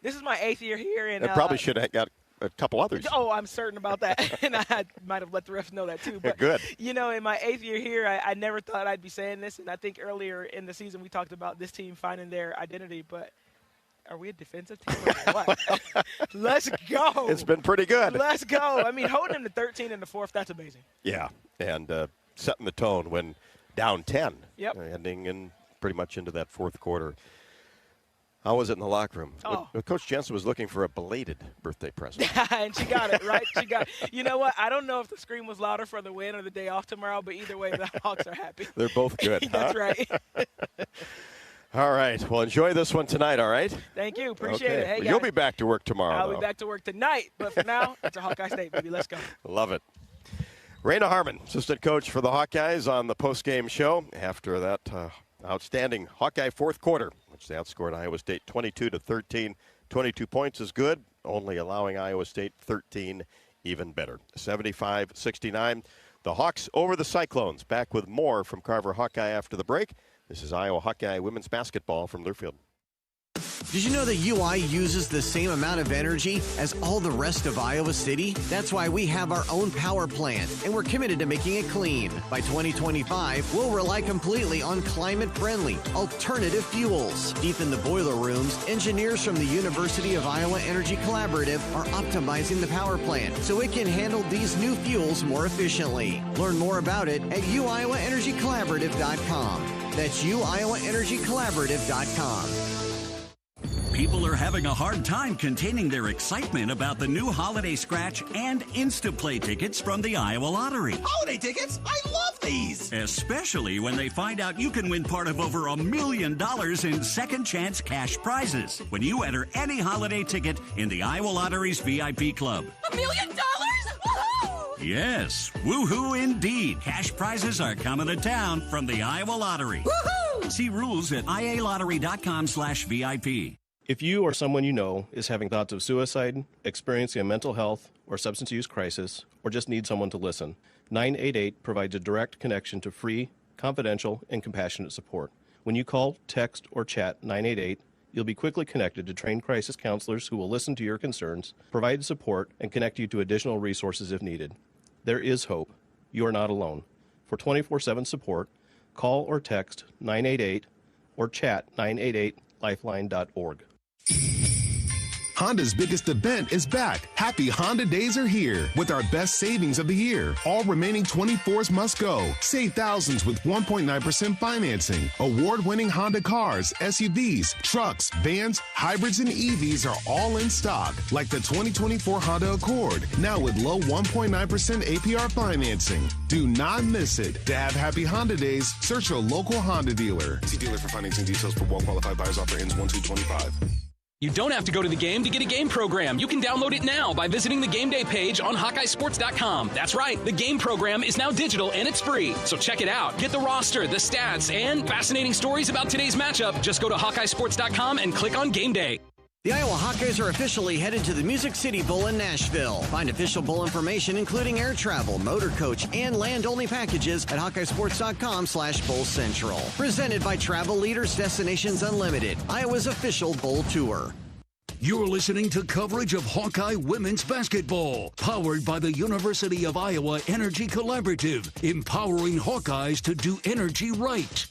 this is my 8th year here. And probably should have got a couple others. Oh, I'm certain about that. And I might have let the refs know that, too. But, good. You know, in my 8th year here, I never thought I'd be saying this, and I think earlier in the season we talked about this team finding their identity, but are we a defensive team or what? Let's go. It's been pretty good. Let's go. I mean, holding them to 13 in the fourth, that's amazing. Yeah, and setting the tone when down 10. Yep. Ending in pretty much into that fourth quarter. How was it in the locker room? Oh. Coach Jensen was looking for a belated birthday present. And she got it, right? She got it. You know what? I don't know if the scream was louder for the win or the day off tomorrow, but either way, the Hawks are happy. They're both good. That's right. All right. Well, enjoy this one tonight, all right? Thank you. Appreciate it. Hey, well, guys. you'll be back to work tomorrow, I'll though. be back to work tonight, but for now, it's a Hawkeye State, baby. Let's go. Love it. Raina Harmon, assistant coach for the Hawkeyes on the postgame show after that outstanding Hawkeye fourth quarter, which they outscored Iowa State 22-13. 22 points is good, only allowing Iowa State 13 even better. 75-69. The Hawks over the Cyclones. Back with more from Carver Hawkeye after the break. This is Iowa Hawkeye women's basketball from Learfield. Did you know that UI uses the same amount of energy as all the rest of Iowa City? That's why we have our own power plant, and we're committed to making it clean. By 2025, we'll rely completely on climate-friendly, alternative fuels. Deep in the boiler rooms, engineers from the University of Iowa Energy Collaborative are optimizing the power plant so it can handle these new fuels more efficiently. Learn more about it at uiowaenergycollaborative.com. That's uiowaenergycollaborative.com. People are having a hard time containing their excitement about the new Holiday Scratch and Instaplay tickets from the Iowa Lottery. Holiday tickets? I love these! Especially when they find out you can win part of over $1 million in second chance cash prizes when you enter any holiday ticket in the Iowa Lottery's VIP club. $1 million? Woohoo! Yes, woohoo indeed. Cash prizes are coming to town from the Iowa Lottery. Woohoo! See rules at ialottery.com/VIP. If you or someone you know is having thoughts of suicide, experiencing a mental health or substance use crisis, or just need someone to listen, 988 provides a direct connection to free, confidential, and compassionate support. When you call, text, or chat 988, you'll be quickly connected to trained crisis counselors who will listen to your concerns, provide support, and connect you to additional resources if needed. There is hope. You are not alone. For 24/7 support, call or text 988 or chat 988lifeline.org. Honda's biggest event is back. Happy Honda Days are here with our best savings of the year. All remaining 24s must go. Save thousands with 1.9% financing. Award-winning Honda cars, SUVs, trucks, vans, hybrids, and EVs are all in stock. Like the 2024 Honda Accord, now with low 1.9% APR financing. Do not miss it. To have Happy Honda Days, search your local Honda dealer. See dealer for financing details for well-qualified buyers. Offer ends 1/2/25. You don't have to go to the game to get a game program. You can download it now by visiting the Game Day page on HawkeyeSports.com. That's right, the game program is now digital and it's free. So check it out. Get the roster, the stats, and fascinating stories about today's matchup. Just go to HawkeyeSports.com and click on Game Day. The Iowa Hawkeyes are officially headed to the Music City Bowl in Nashville. Find official bowl information, including air travel, motor coach, and land-only packages at HawkeyeSports.com/Bowl Central. Presented by Travel Leaders Destinations Unlimited, Iowa's official bowl tour. You're listening to coverage of Hawkeye women's basketball, powered by the University of Iowa Energy Collaborative, empowering Hawkeyes to do energy right.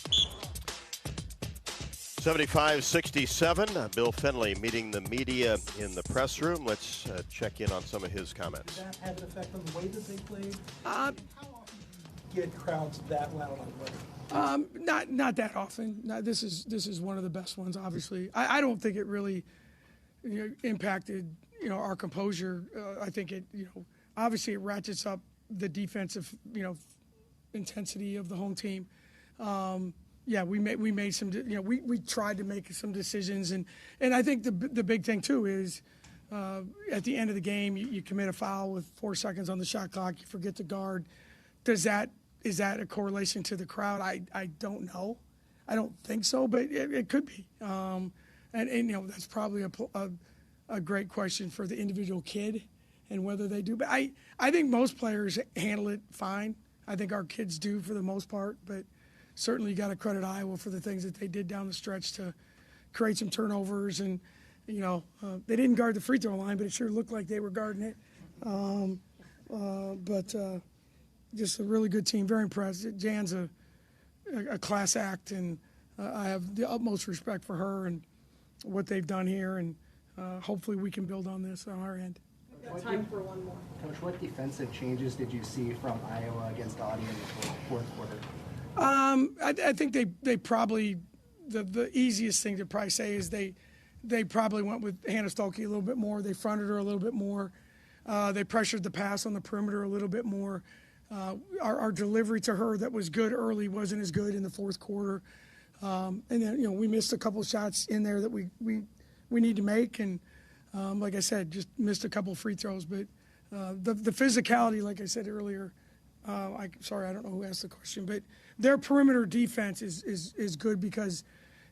75-67. Bill Finley meeting the media in the press room. Let's check in on some of his comments. Did that have an effect on the way that they played? How often do you get crowds that loud on the road? Not that often. No, this is one of the best ones, obviously. I don't think it really impacted our composure. I think it obviously it ratchets up the defensive intensity of the home team. Yeah, we made some. We tried to make some decisions, and I think the big thing too is at the end of the game you commit a foul with 4 seconds on the shot clock. You forget to guard. Does that is that a correlation to the crowd? I don't know. I don't think so, but it could be. And that's probably a great question for the individual kid and whether they do. But I think most players handle it fine. I think our kids do for the most part, but certainly you got to credit Iowa for the things that they did down the stretch to create some turnovers. And, they didn't guard the free throw line, but it sure looked like they were guarding it. But just a really good team. Very impressed. Jan's a class act, and I have the utmost respect for her and what they've done here. And hopefully we can build on this on our end. Time for one more. Coach, what defensive changes did you see from Iowa against Audi in the fourth quarter? I think they probably the easiest thing to probably say is they probably went with Hannah Stolke a little bit more. They fronted her a little bit more. They pressured the pass on the perimeter a little bit more. Our delivery to her that was good early wasn't as good in the fourth quarter. And then, we missed a couple of shots in there that we need to make. And like I said, just missed a couple of free throws. But the physicality, like I said earlier, sorry, I don't know who asked the question, but their perimeter defense is good because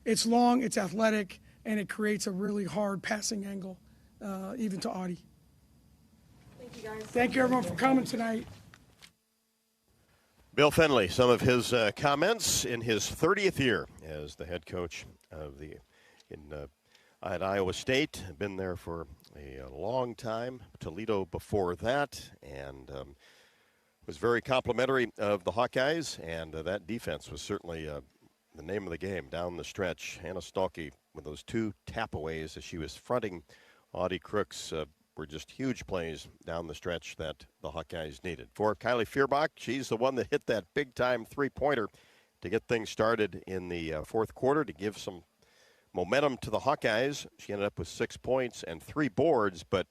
it's long, it's athletic, and it creates a really hard passing angle, even to Audi. Thank you, guys. Thank you, everyone, for coming tonight. Bill Fenley, some of his comments in his 30th year as the head coach of at Iowa State. Been there for a long time. Toledo before that, and was very complimentary of the Hawkeyes, and that defense was certainly the name of the game down the stretch. Hannah Stolke with those two tap-aways as she was fronting Audie Crooks were just huge plays down the stretch that the Hawkeyes needed. For Kylie Feuerbach, she's the one that hit that big-time three-pointer to get things started in the fourth quarter to give some momentum to the Hawkeyes. She ended up with 6 points and 3 boards, but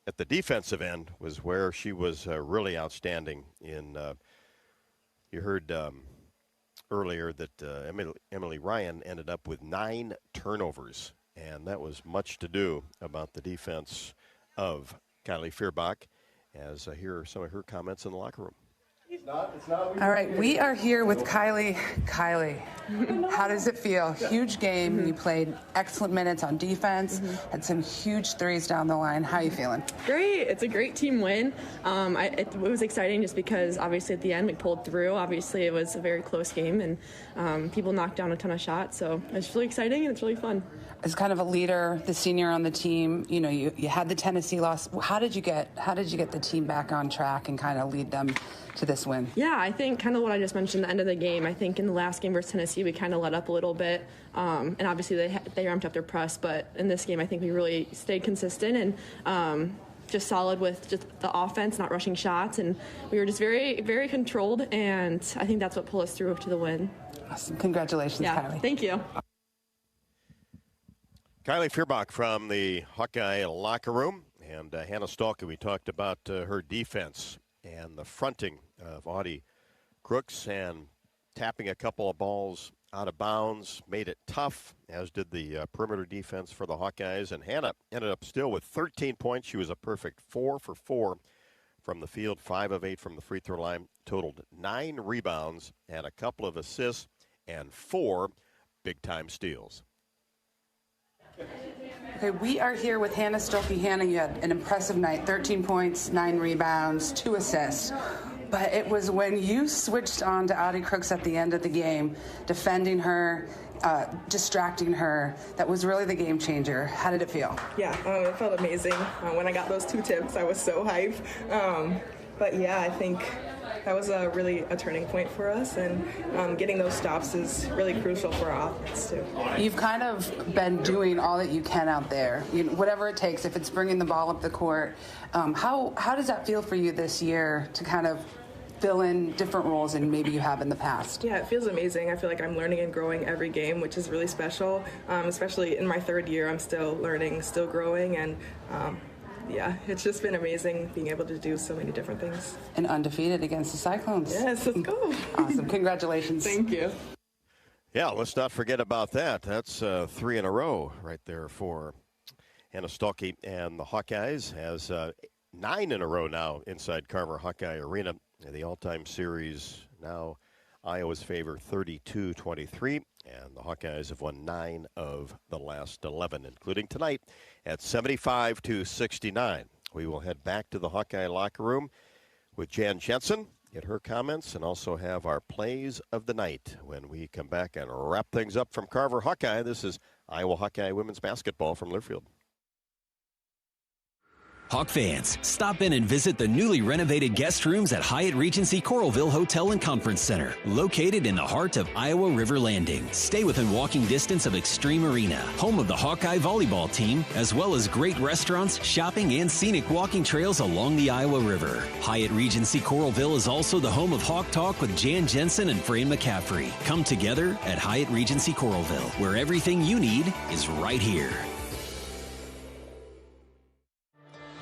at the defensive end was where she was really outstanding. You heard earlier that Emily Ryan ended up with 9 turnovers, and that was much to do about the defense of Kylie Feuerbach, as I hear some of her comments in the locker room. All right, we are here with Kylie. Kylie, how does it feel? Huge game. You played excellent minutes on defense, had some huge threes down the line. How are you feeling? Great. It's a great team win. It was exciting just because obviously at the end we pulled through. Obviously it was a very close game, and people knocked down a ton of shots. So it's really exciting and it's really fun. As kind of a leader, the senior on the team, you had the Tennessee loss. How did you get the team back on track and kind of lead them to this win? Yeah, I think kind of what I just mentioned at the end of the game. I think in the last game versus Tennessee, we kind of let up a little bit, and obviously they ramped up their press. But in this game, I think we really stayed consistent and just solid with just the offense, not rushing shots, and we were just very, very controlled. And I think that's what pulled us through to the win. Awesome! Congratulations, Kylie. Thank you. Kylie Feuerbach from the Hawkeye locker room, and Hannah Stolke. We talked about her defense and the fronting of Audie Crooks and tapping a couple of balls out of bounds, made it tough, as did the perimeter defense for the Hawkeyes. And Hannah ended up still with 13 points. She was a perfect 4 for 4 from the field, 5 of 8 from the free throw line, totaled 9 rebounds, had a couple of assists, and 4 big-time steals. Okay, we are here with Hannah Stolke. Hannah, you had an impressive night, 13 points, 9 rebounds, 2 assists. But it was when you switched on to Audie Crooks at the end of the game, defending her, distracting her, that was really the game changer. How did it feel? Yeah, it felt amazing. When I got those 2 tips, I was so hyped. But yeah, I think that was really a turning point for us, and getting those stops is really crucial for our offense too. You've kind of been doing all that you can out there, whatever it takes. If it's bringing the ball up the court, how does that feel for you this year to kind of fill in different roles than maybe you have in the past? Yeah, it feels amazing. I feel like I'm learning and growing every game, which is really special. Especially in my 3rd year, I'm still learning, still growing, and yeah, it's just been amazing being able to do so many different things. And undefeated against the Cyclones. Yes, let's go. Awesome. Congratulations. Thank you. Yeah, let's not forget about that. That's 3 in a row right there for Hannah Stolke and the Hawkeyes. Has 9 in a row now inside Carver Hawkeye Arena The all-time series now Iowa's favor 32-23, and the Hawkeyes have won 9 of the last 11, including tonight at 75-69. We will head back to the Hawkeye locker room with Jan Jensen, get her comments, and also have our plays of the night when we come back and wrap things up from Carver Hawkeye. This is Iowa Hawkeye women's basketball from Learfield. Hawk fans, stop in and visit the newly renovated guest rooms at Hyatt Regency Coralville Hotel and Conference Center, located in the heart of Iowa River Landing. Stay within walking distance of Extreme Arena, home of the Hawkeye volleyball team, as well as great restaurants, shopping, and scenic walking trails along the Iowa River. Hyatt Regency Coralville is also the home of Hawk Talk with Jan Jensen and Fran McCaffrey. Come together at Hyatt Regency Coralville, where everything you need is right here.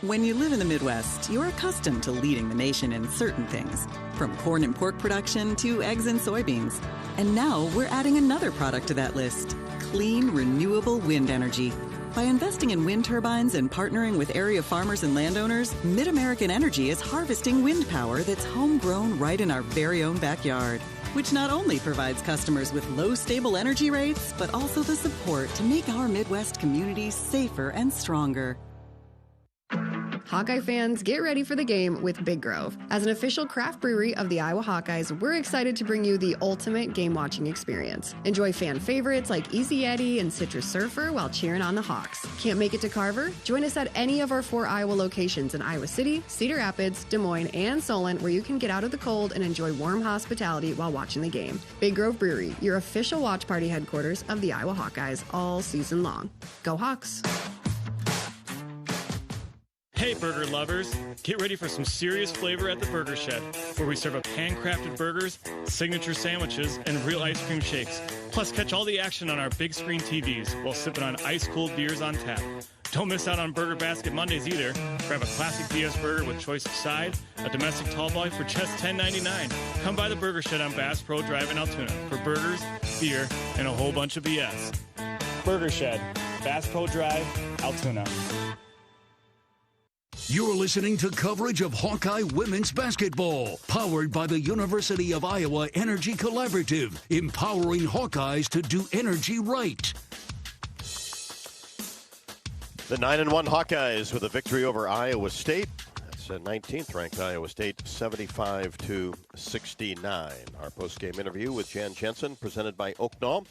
When you live in the Midwest, you're accustomed to leading the nation in certain things, from corn and pork production to eggs and soybeans. And now we're adding another product to that list, clean, renewable wind energy. By investing in wind turbines and partnering with area farmers and landowners, Mid-American Energy is harvesting wind power that's homegrown right in our very own backyard, which not only provides customers with low, stable energy rates, but also the support to make our Midwest communities safer and stronger. Hawkeye fans, get ready for the game with Big Grove. As an official craft brewery of the Iowa Hawkeyes, we're excited to bring you the ultimate game-watching experience. Enjoy fan favorites like Easy Eddie and Citrus Surfer while cheering on the Hawks. Can't make it to Carver? Join us at any of our 4 Iowa locations in Iowa City, Cedar Rapids, Des Moines, and Solon, where you can get out of the cold and enjoy warm hospitality while watching the game. Big Grove Brewery, your official watch party headquarters of the Iowa Hawkeyes all season long. Go Hawks! Hey burger lovers, get ready for some serious flavor at the Burger Shed, where we serve up handcrafted burgers, signature sandwiches, and real ice cream shakes. Plus catch all the action on our big screen TVs while sipping on ice-cold beers on tap. Don't miss out on Burger Basket Mondays either. Grab a classic BS burger with choice of side, a domestic tall boy for just $10.99. Come by the Burger Shed on Bass Pro Drive in Altoona for burgers, beer, and a whole bunch of BS. Burger Shed, Bass Pro Drive, Altoona. You're listening to coverage of Hawkeye women's basketball, powered by the University of Iowa Energy Collaborative, empowering Hawkeyes to do energy right. The 9-1 Hawkeyes with a victory over Iowa State. That's a 19th ranked Iowa State, 75-69. Our post-game interview with Jan Jensen, presented by Oaknall.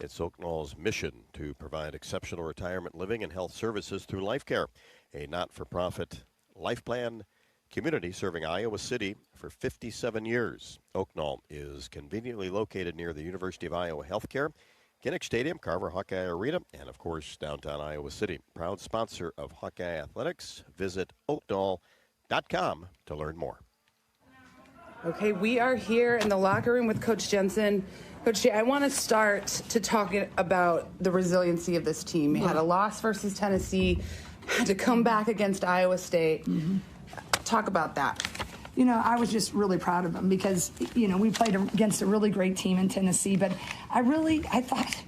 It's Oaknall's mission to provide exceptional retirement living and health services through life care, a not-for-profit life plan community serving Iowa City for 57 years. Oaknall is conveniently located near the University of Iowa Healthcare, Kinnick Stadium, Carver Hawkeye Arena, and, of course, downtown Iowa City. Proud sponsor of Hawkeye Athletics. Visit oaknall.com to learn more. Okay, we are here in the locker room with Coach Jensen. Coach J, I want to start to talk about the resiliency of this team. You had a loss versus Tennessee, had to come back against Iowa State. Talk about that. You know, I was just really proud of them because, you know, we played against a really great team in Tennessee, but I thought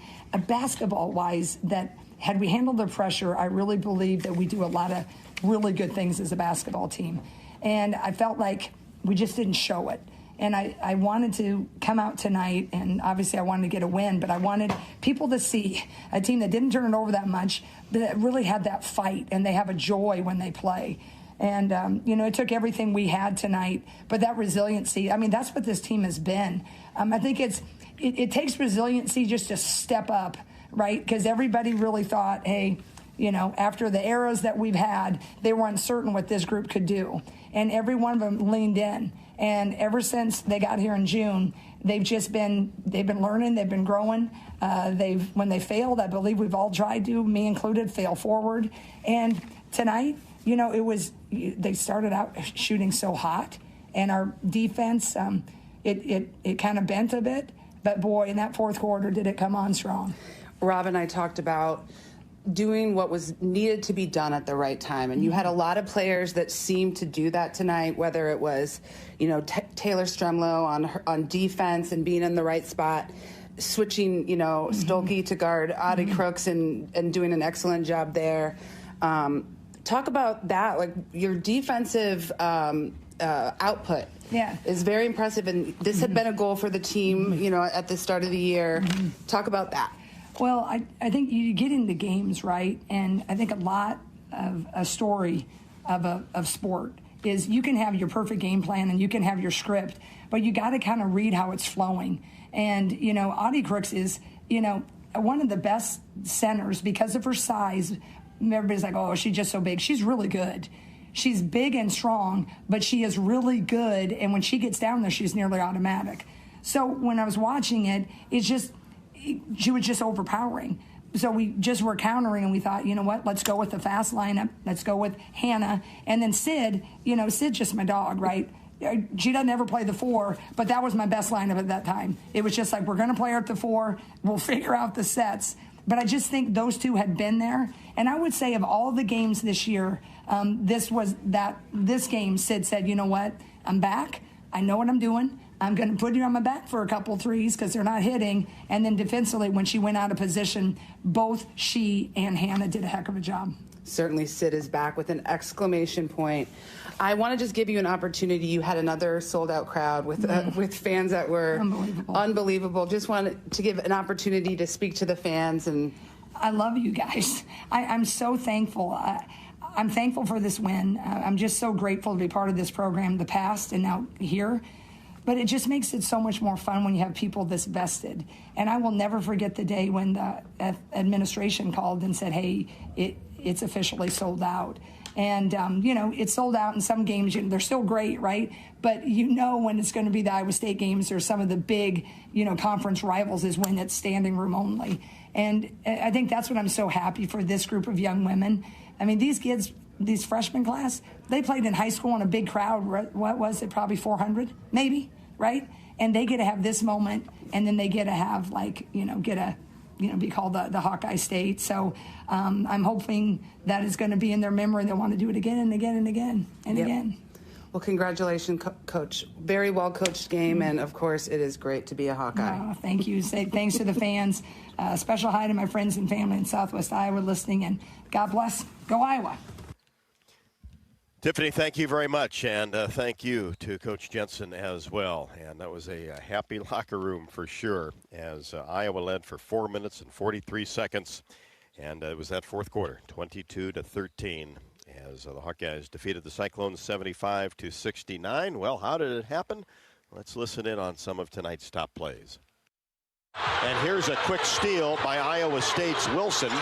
basketball-wise that had we handled the pressure, I really believe that we do a lot of really good things as a basketball team. And I felt like we just didn't show it. And I wanted to come out tonight, and obviously I wanted to get a win, but I wanted people to see a team that didn't turn it over that much, but that really had that fight, and they have a joy when they play. And, you know, it took everything we had tonight, but that resiliency, I mean, that's what this team has been. I think it takes resiliency just to step up, right? Because everybody really thought, hey, you know, after the eras that we've had, they were uncertain what this group could do. And every one of them leaned in. And ever since they got here in June, they've been learning, they've been growing. When they failed, I believe we've all tried to, me included, fail forward. And tonight, you know, they started out shooting so hot, and our defense, it kind of bent a bit. But boy, in that fourth quarter, did it come on strong. Rob and I talked about doing what was needed to be done at the right time. And you had a lot of players that seemed to do that tonight, whether it was, you know, Taylor Stremlow on defense and being in the right spot, switching, you know, Stolke to guard Audie Crooks and doing an excellent job there. Talk about that, like your defensive output is very impressive. And this had been a goal for the team, you know, at the start of the year. Talk about that. Well, I think you get into games, right? And I think a lot of a story of sport is you can have your perfect game plan and you can have your script, but you got to kind of read how it's flowing. And, you know, Audie Crooks is, you know, one of the best centers because of her size. Everybody's like, oh, she's just so big. She's really good. She's big and strong, but she is really good. And when she gets down there, she's nearly automatic. So when I was watching it, she was just overpowering. So we just were countering, and we thought, you know what, let's go with the fast lineup. Let's go with Hannah. And then Sid, you know, Sid's just my dog, right? She doesn't ever play the 4, but that was my best lineup at that time. It was just like, we're going to play her at the 4. We'll figure out the sets. But I just think those two had been there. And I would say of all the games this year, this game, Sid said, you know what, I'm back. I know what I'm doing. I'm going to put you on my back for a couple threes because they're not hitting. And then defensively, when she went out of position, both she and Hannah did a heck of a job. Certainly Sid is back with an exclamation point. I want to just give you an opportunity. You had another sold-out crowd with fans that were unbelievable. Just wanted to give an opportunity to speak to the fans. And I love you guys. I'm so thankful. I'm thankful for this win. I'm just so grateful to be part of this program, the past and now here. But it just makes it so much more fun when you have people this vested. And I will never forget the day when the administration called and said, hey, it's officially sold out. And, you know, it's sold out in some games. They're still great, right? But you know when it's going to be the Iowa State games or some of the big, you know, conference rivals is when it's standing room only. And I think that's what I'm so happy for this group of young women. I mean, these kids, these freshman class, they played in high school in a big crowd. What was it? Probably 400, maybe, right? And they get to have this moment, and then they get to have, like, be called the Hawkeye State. So I'm hoping that is going to be in their memory. They'll want to do it again and again and again and again. Well, congratulations, Coach. Very well coached game, and of course, it is great to be a Hawkeye. Oh, thank you. Say thanks to the fans. Special hi to my friends and family in Southwest Iowa listening, and God bless. Go Iowa. Tiffany, thank you very much, and thank you to Coach Jensen as well. And that was a happy locker room for sure, as Iowa led for 4 minutes and 43 seconds, and it was that fourth quarter, 22-13, as the Hawkeyes defeated the Cyclones 75-69. Well, how did it happen? Let's listen in on some of tonight's top plays. And here's a quick steal by Iowa State's Wilson.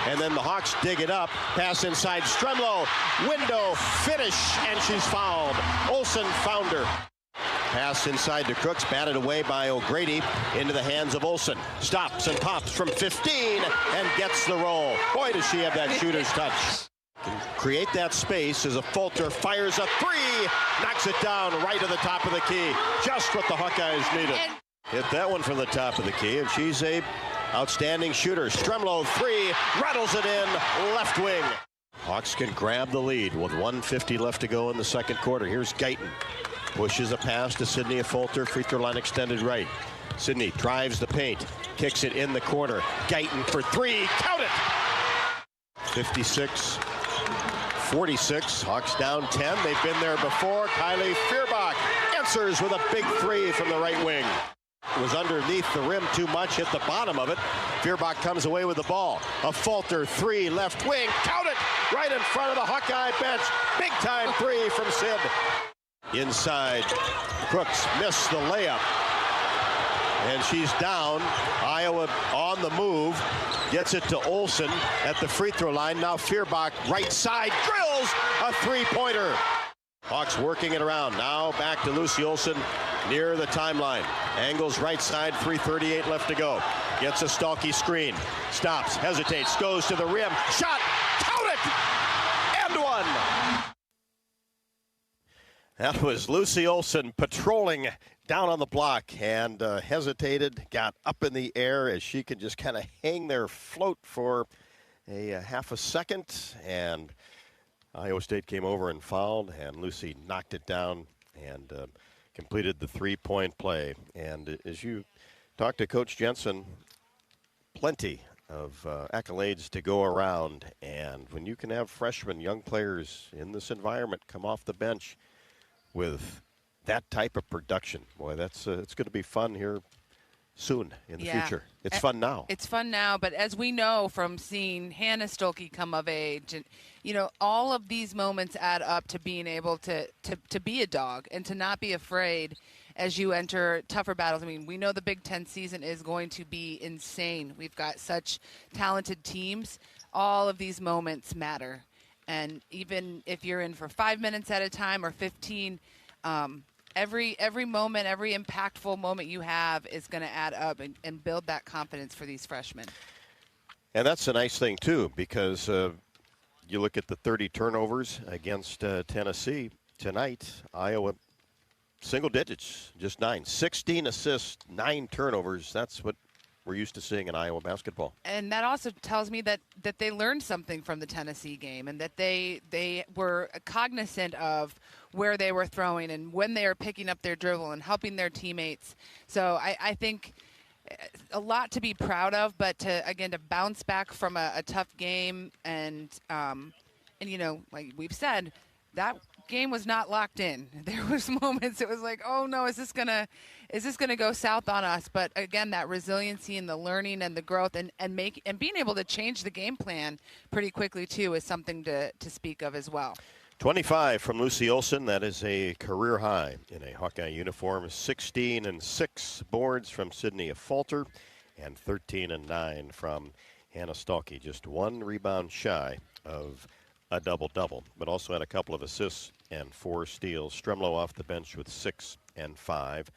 And then the Hawks dig it up. Pass inside Stremlow. Window. Finish. And she's fouled. Olsen found her. Pass inside to Crooks. Batted away by O'Grady. Into the hands of Olsen. Stops and pops from 15. And gets the roll. Boy, does she have that shooter's touch. Create that space as a Fulter fires a 3. Knocks it down right to the top of the key. Just what the Hawkeyes needed. Hit that one from the top of the key, and she's a outstanding shooter. Stremlow 3, rattles it in, left wing. Hawks can grab the lead with 1:50 left to go in the second quarter. Here's Guyton. Pushes a pass to Sydney Fulter, free throw line extended right. Sydney drives the paint, kicks it in the corner. Guyton for 3, count it! 56-46, Hawks down 10. They've been there before. Kylie Feuerbach answers with a big 3 from the right wing. It was underneath the rim too much, hit the bottom of it. Feuerbach comes away with the ball. A Fulter 3, left wing, count it! Right in front of the Hawkeye bench. Big time 3 from Sid. Inside, Crooks missed the layup. And she's down. Iowa on the move. Gets it to Olsen at the free throw line. Now Feuerbach, right side, drills a 3-pointer. Hawks working it around. Now back to Lucy Olsen near the timeline. Angles right side, 3:38 left to go. Gets a Stalky screen. Stops, hesitates, goes to the rim. Shot, count it! And one! That was Lucy Olsen patrolling down on the block and hesitated, got up in the air as she could just kind of hang there, float for a half a second, and Iowa State came over and fouled, and Lucy knocked it down and completed the 3-point play. And as you talk to Coach Jensen, plenty of accolades to go around. And when you can have freshmen, young players in this environment come off the bench with that type of production. Boy, that's it's going to be fun here soon in the future. It's fun now. It's fun now, but as we know from seeing Hannah Stolke come of age, and all of these moments add up to being able to be a dog and to not be afraid as you enter tougher battles. I mean, we know the Big Ten season is going to be insane. We've got such talented teams. All of these moments matter, and even if you're in for 5 minutes at a time or 15. Every moment, every impactful moment you have is going to add up and build that confidence for these freshmen. And that's a nice thing, too, because you look at the 30 turnovers against Tennessee tonight. Iowa, single digits, just 9. 16 assists, 9 turnovers. That's what we're used to seeing in Iowa basketball. And that also tells me that they learned something from the Tennessee game and that they were cognizant of where they were throwing and when they were picking up their dribble and helping their teammates. So I think a lot to be proud of, but to bounce back from a tough game and like we've said, that game was not locked in. There was moments it was like, oh no, is this gonna go south on us? But again, that resiliency and the learning and the growth and being able to change the game plan pretty quickly too is something to speak of as well. 25 from Lucy Olson. That is a career high in a Hawkeye uniform. 16 and 6 boards from Sydney Falter, and 13 and 9 from Hannah Stolke. Just 1 rebound shy of a double-double, but also had a couple of assists and 4 steals. Stremlow off the bench with 6 and 5.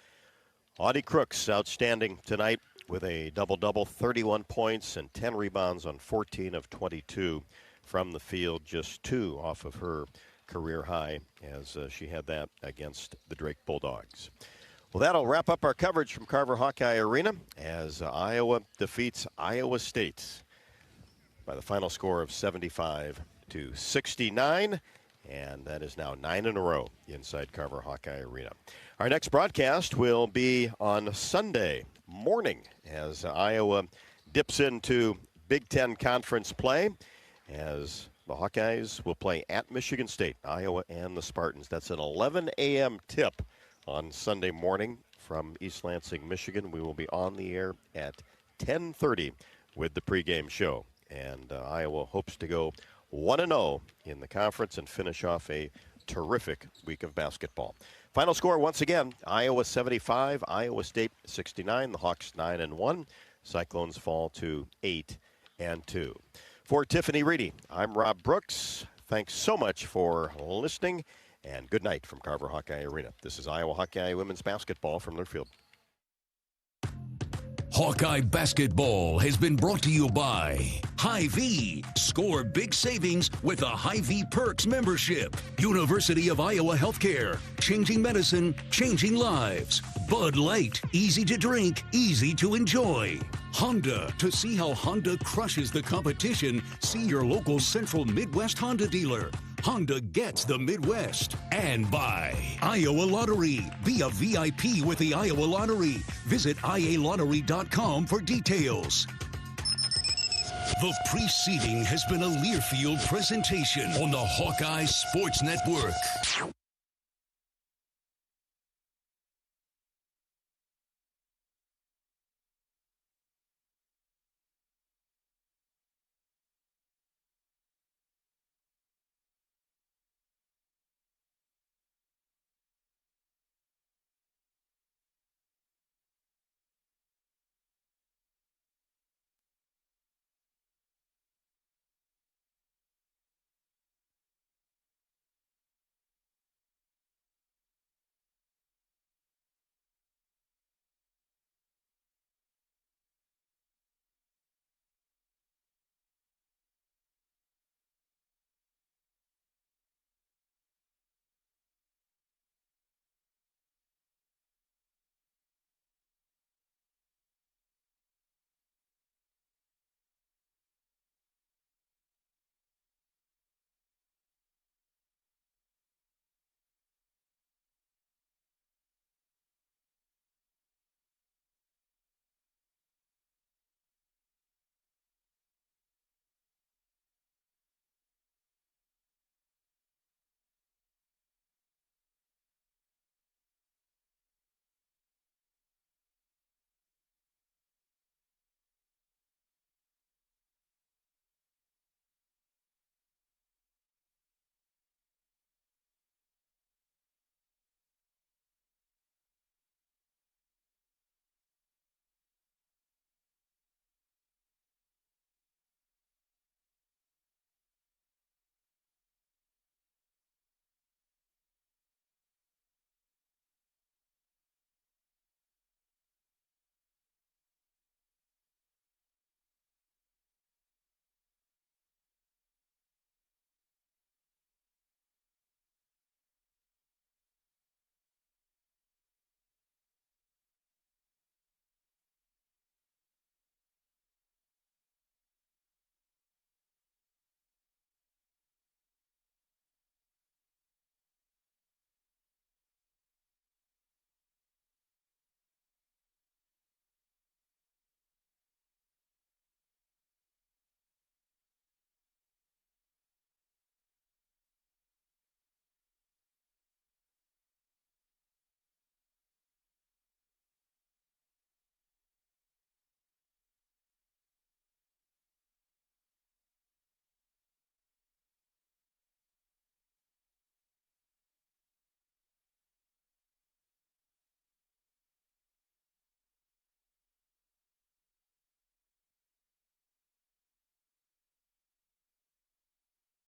Audie Crooks outstanding tonight with a double-double, 31 points and 10 rebounds on 14 of 22 from the field, just 2 off of her career high as she had that against the Drake Bulldogs. Well, that'll wrap up our coverage from Carver Hawkeye Arena as Iowa defeats Iowa State by the final score of 75-69, and that is now 9 in a row inside Carver Hawkeye Arena. Our next broadcast will be on Sunday morning as Iowa dips into Big Ten Conference play, as the Hawkeyes will play at Michigan State, Iowa, and the Spartans. That's an 11 a.m. tip on Sunday morning from East Lansing, Michigan. We will be on the air at 10:30 with the pregame show. And Iowa hopes to go 1-0 in the conference and finish off a terrific week of basketball. Final score once again, Iowa 75, Iowa State 69. The Hawks 9-1. Cyclones fall to 8-2. For Tiffany Reedy, I'm Rob Brooks. Thanks so much for listening, and good night from Carver Hawkeye Arena. This is Iowa Hawkeye women's basketball from Learfield. Hawkeye basketball has been brought to you by Hy-Vee. Score big savings with a Hy-Vee Perks membership. University of Iowa Healthcare. Changing medicine, changing lives. Bud Light. Easy to drink, easy to enjoy. Honda. To see how Honda crushes the competition, see your local Central Midwest Honda dealer. Honda gets the Midwest. And by Iowa Lottery. Be a VIP with the Iowa Lottery. Visit ialottery.com for details. The preceding has been a Learfield presentation on the Hawkeye Sports Network.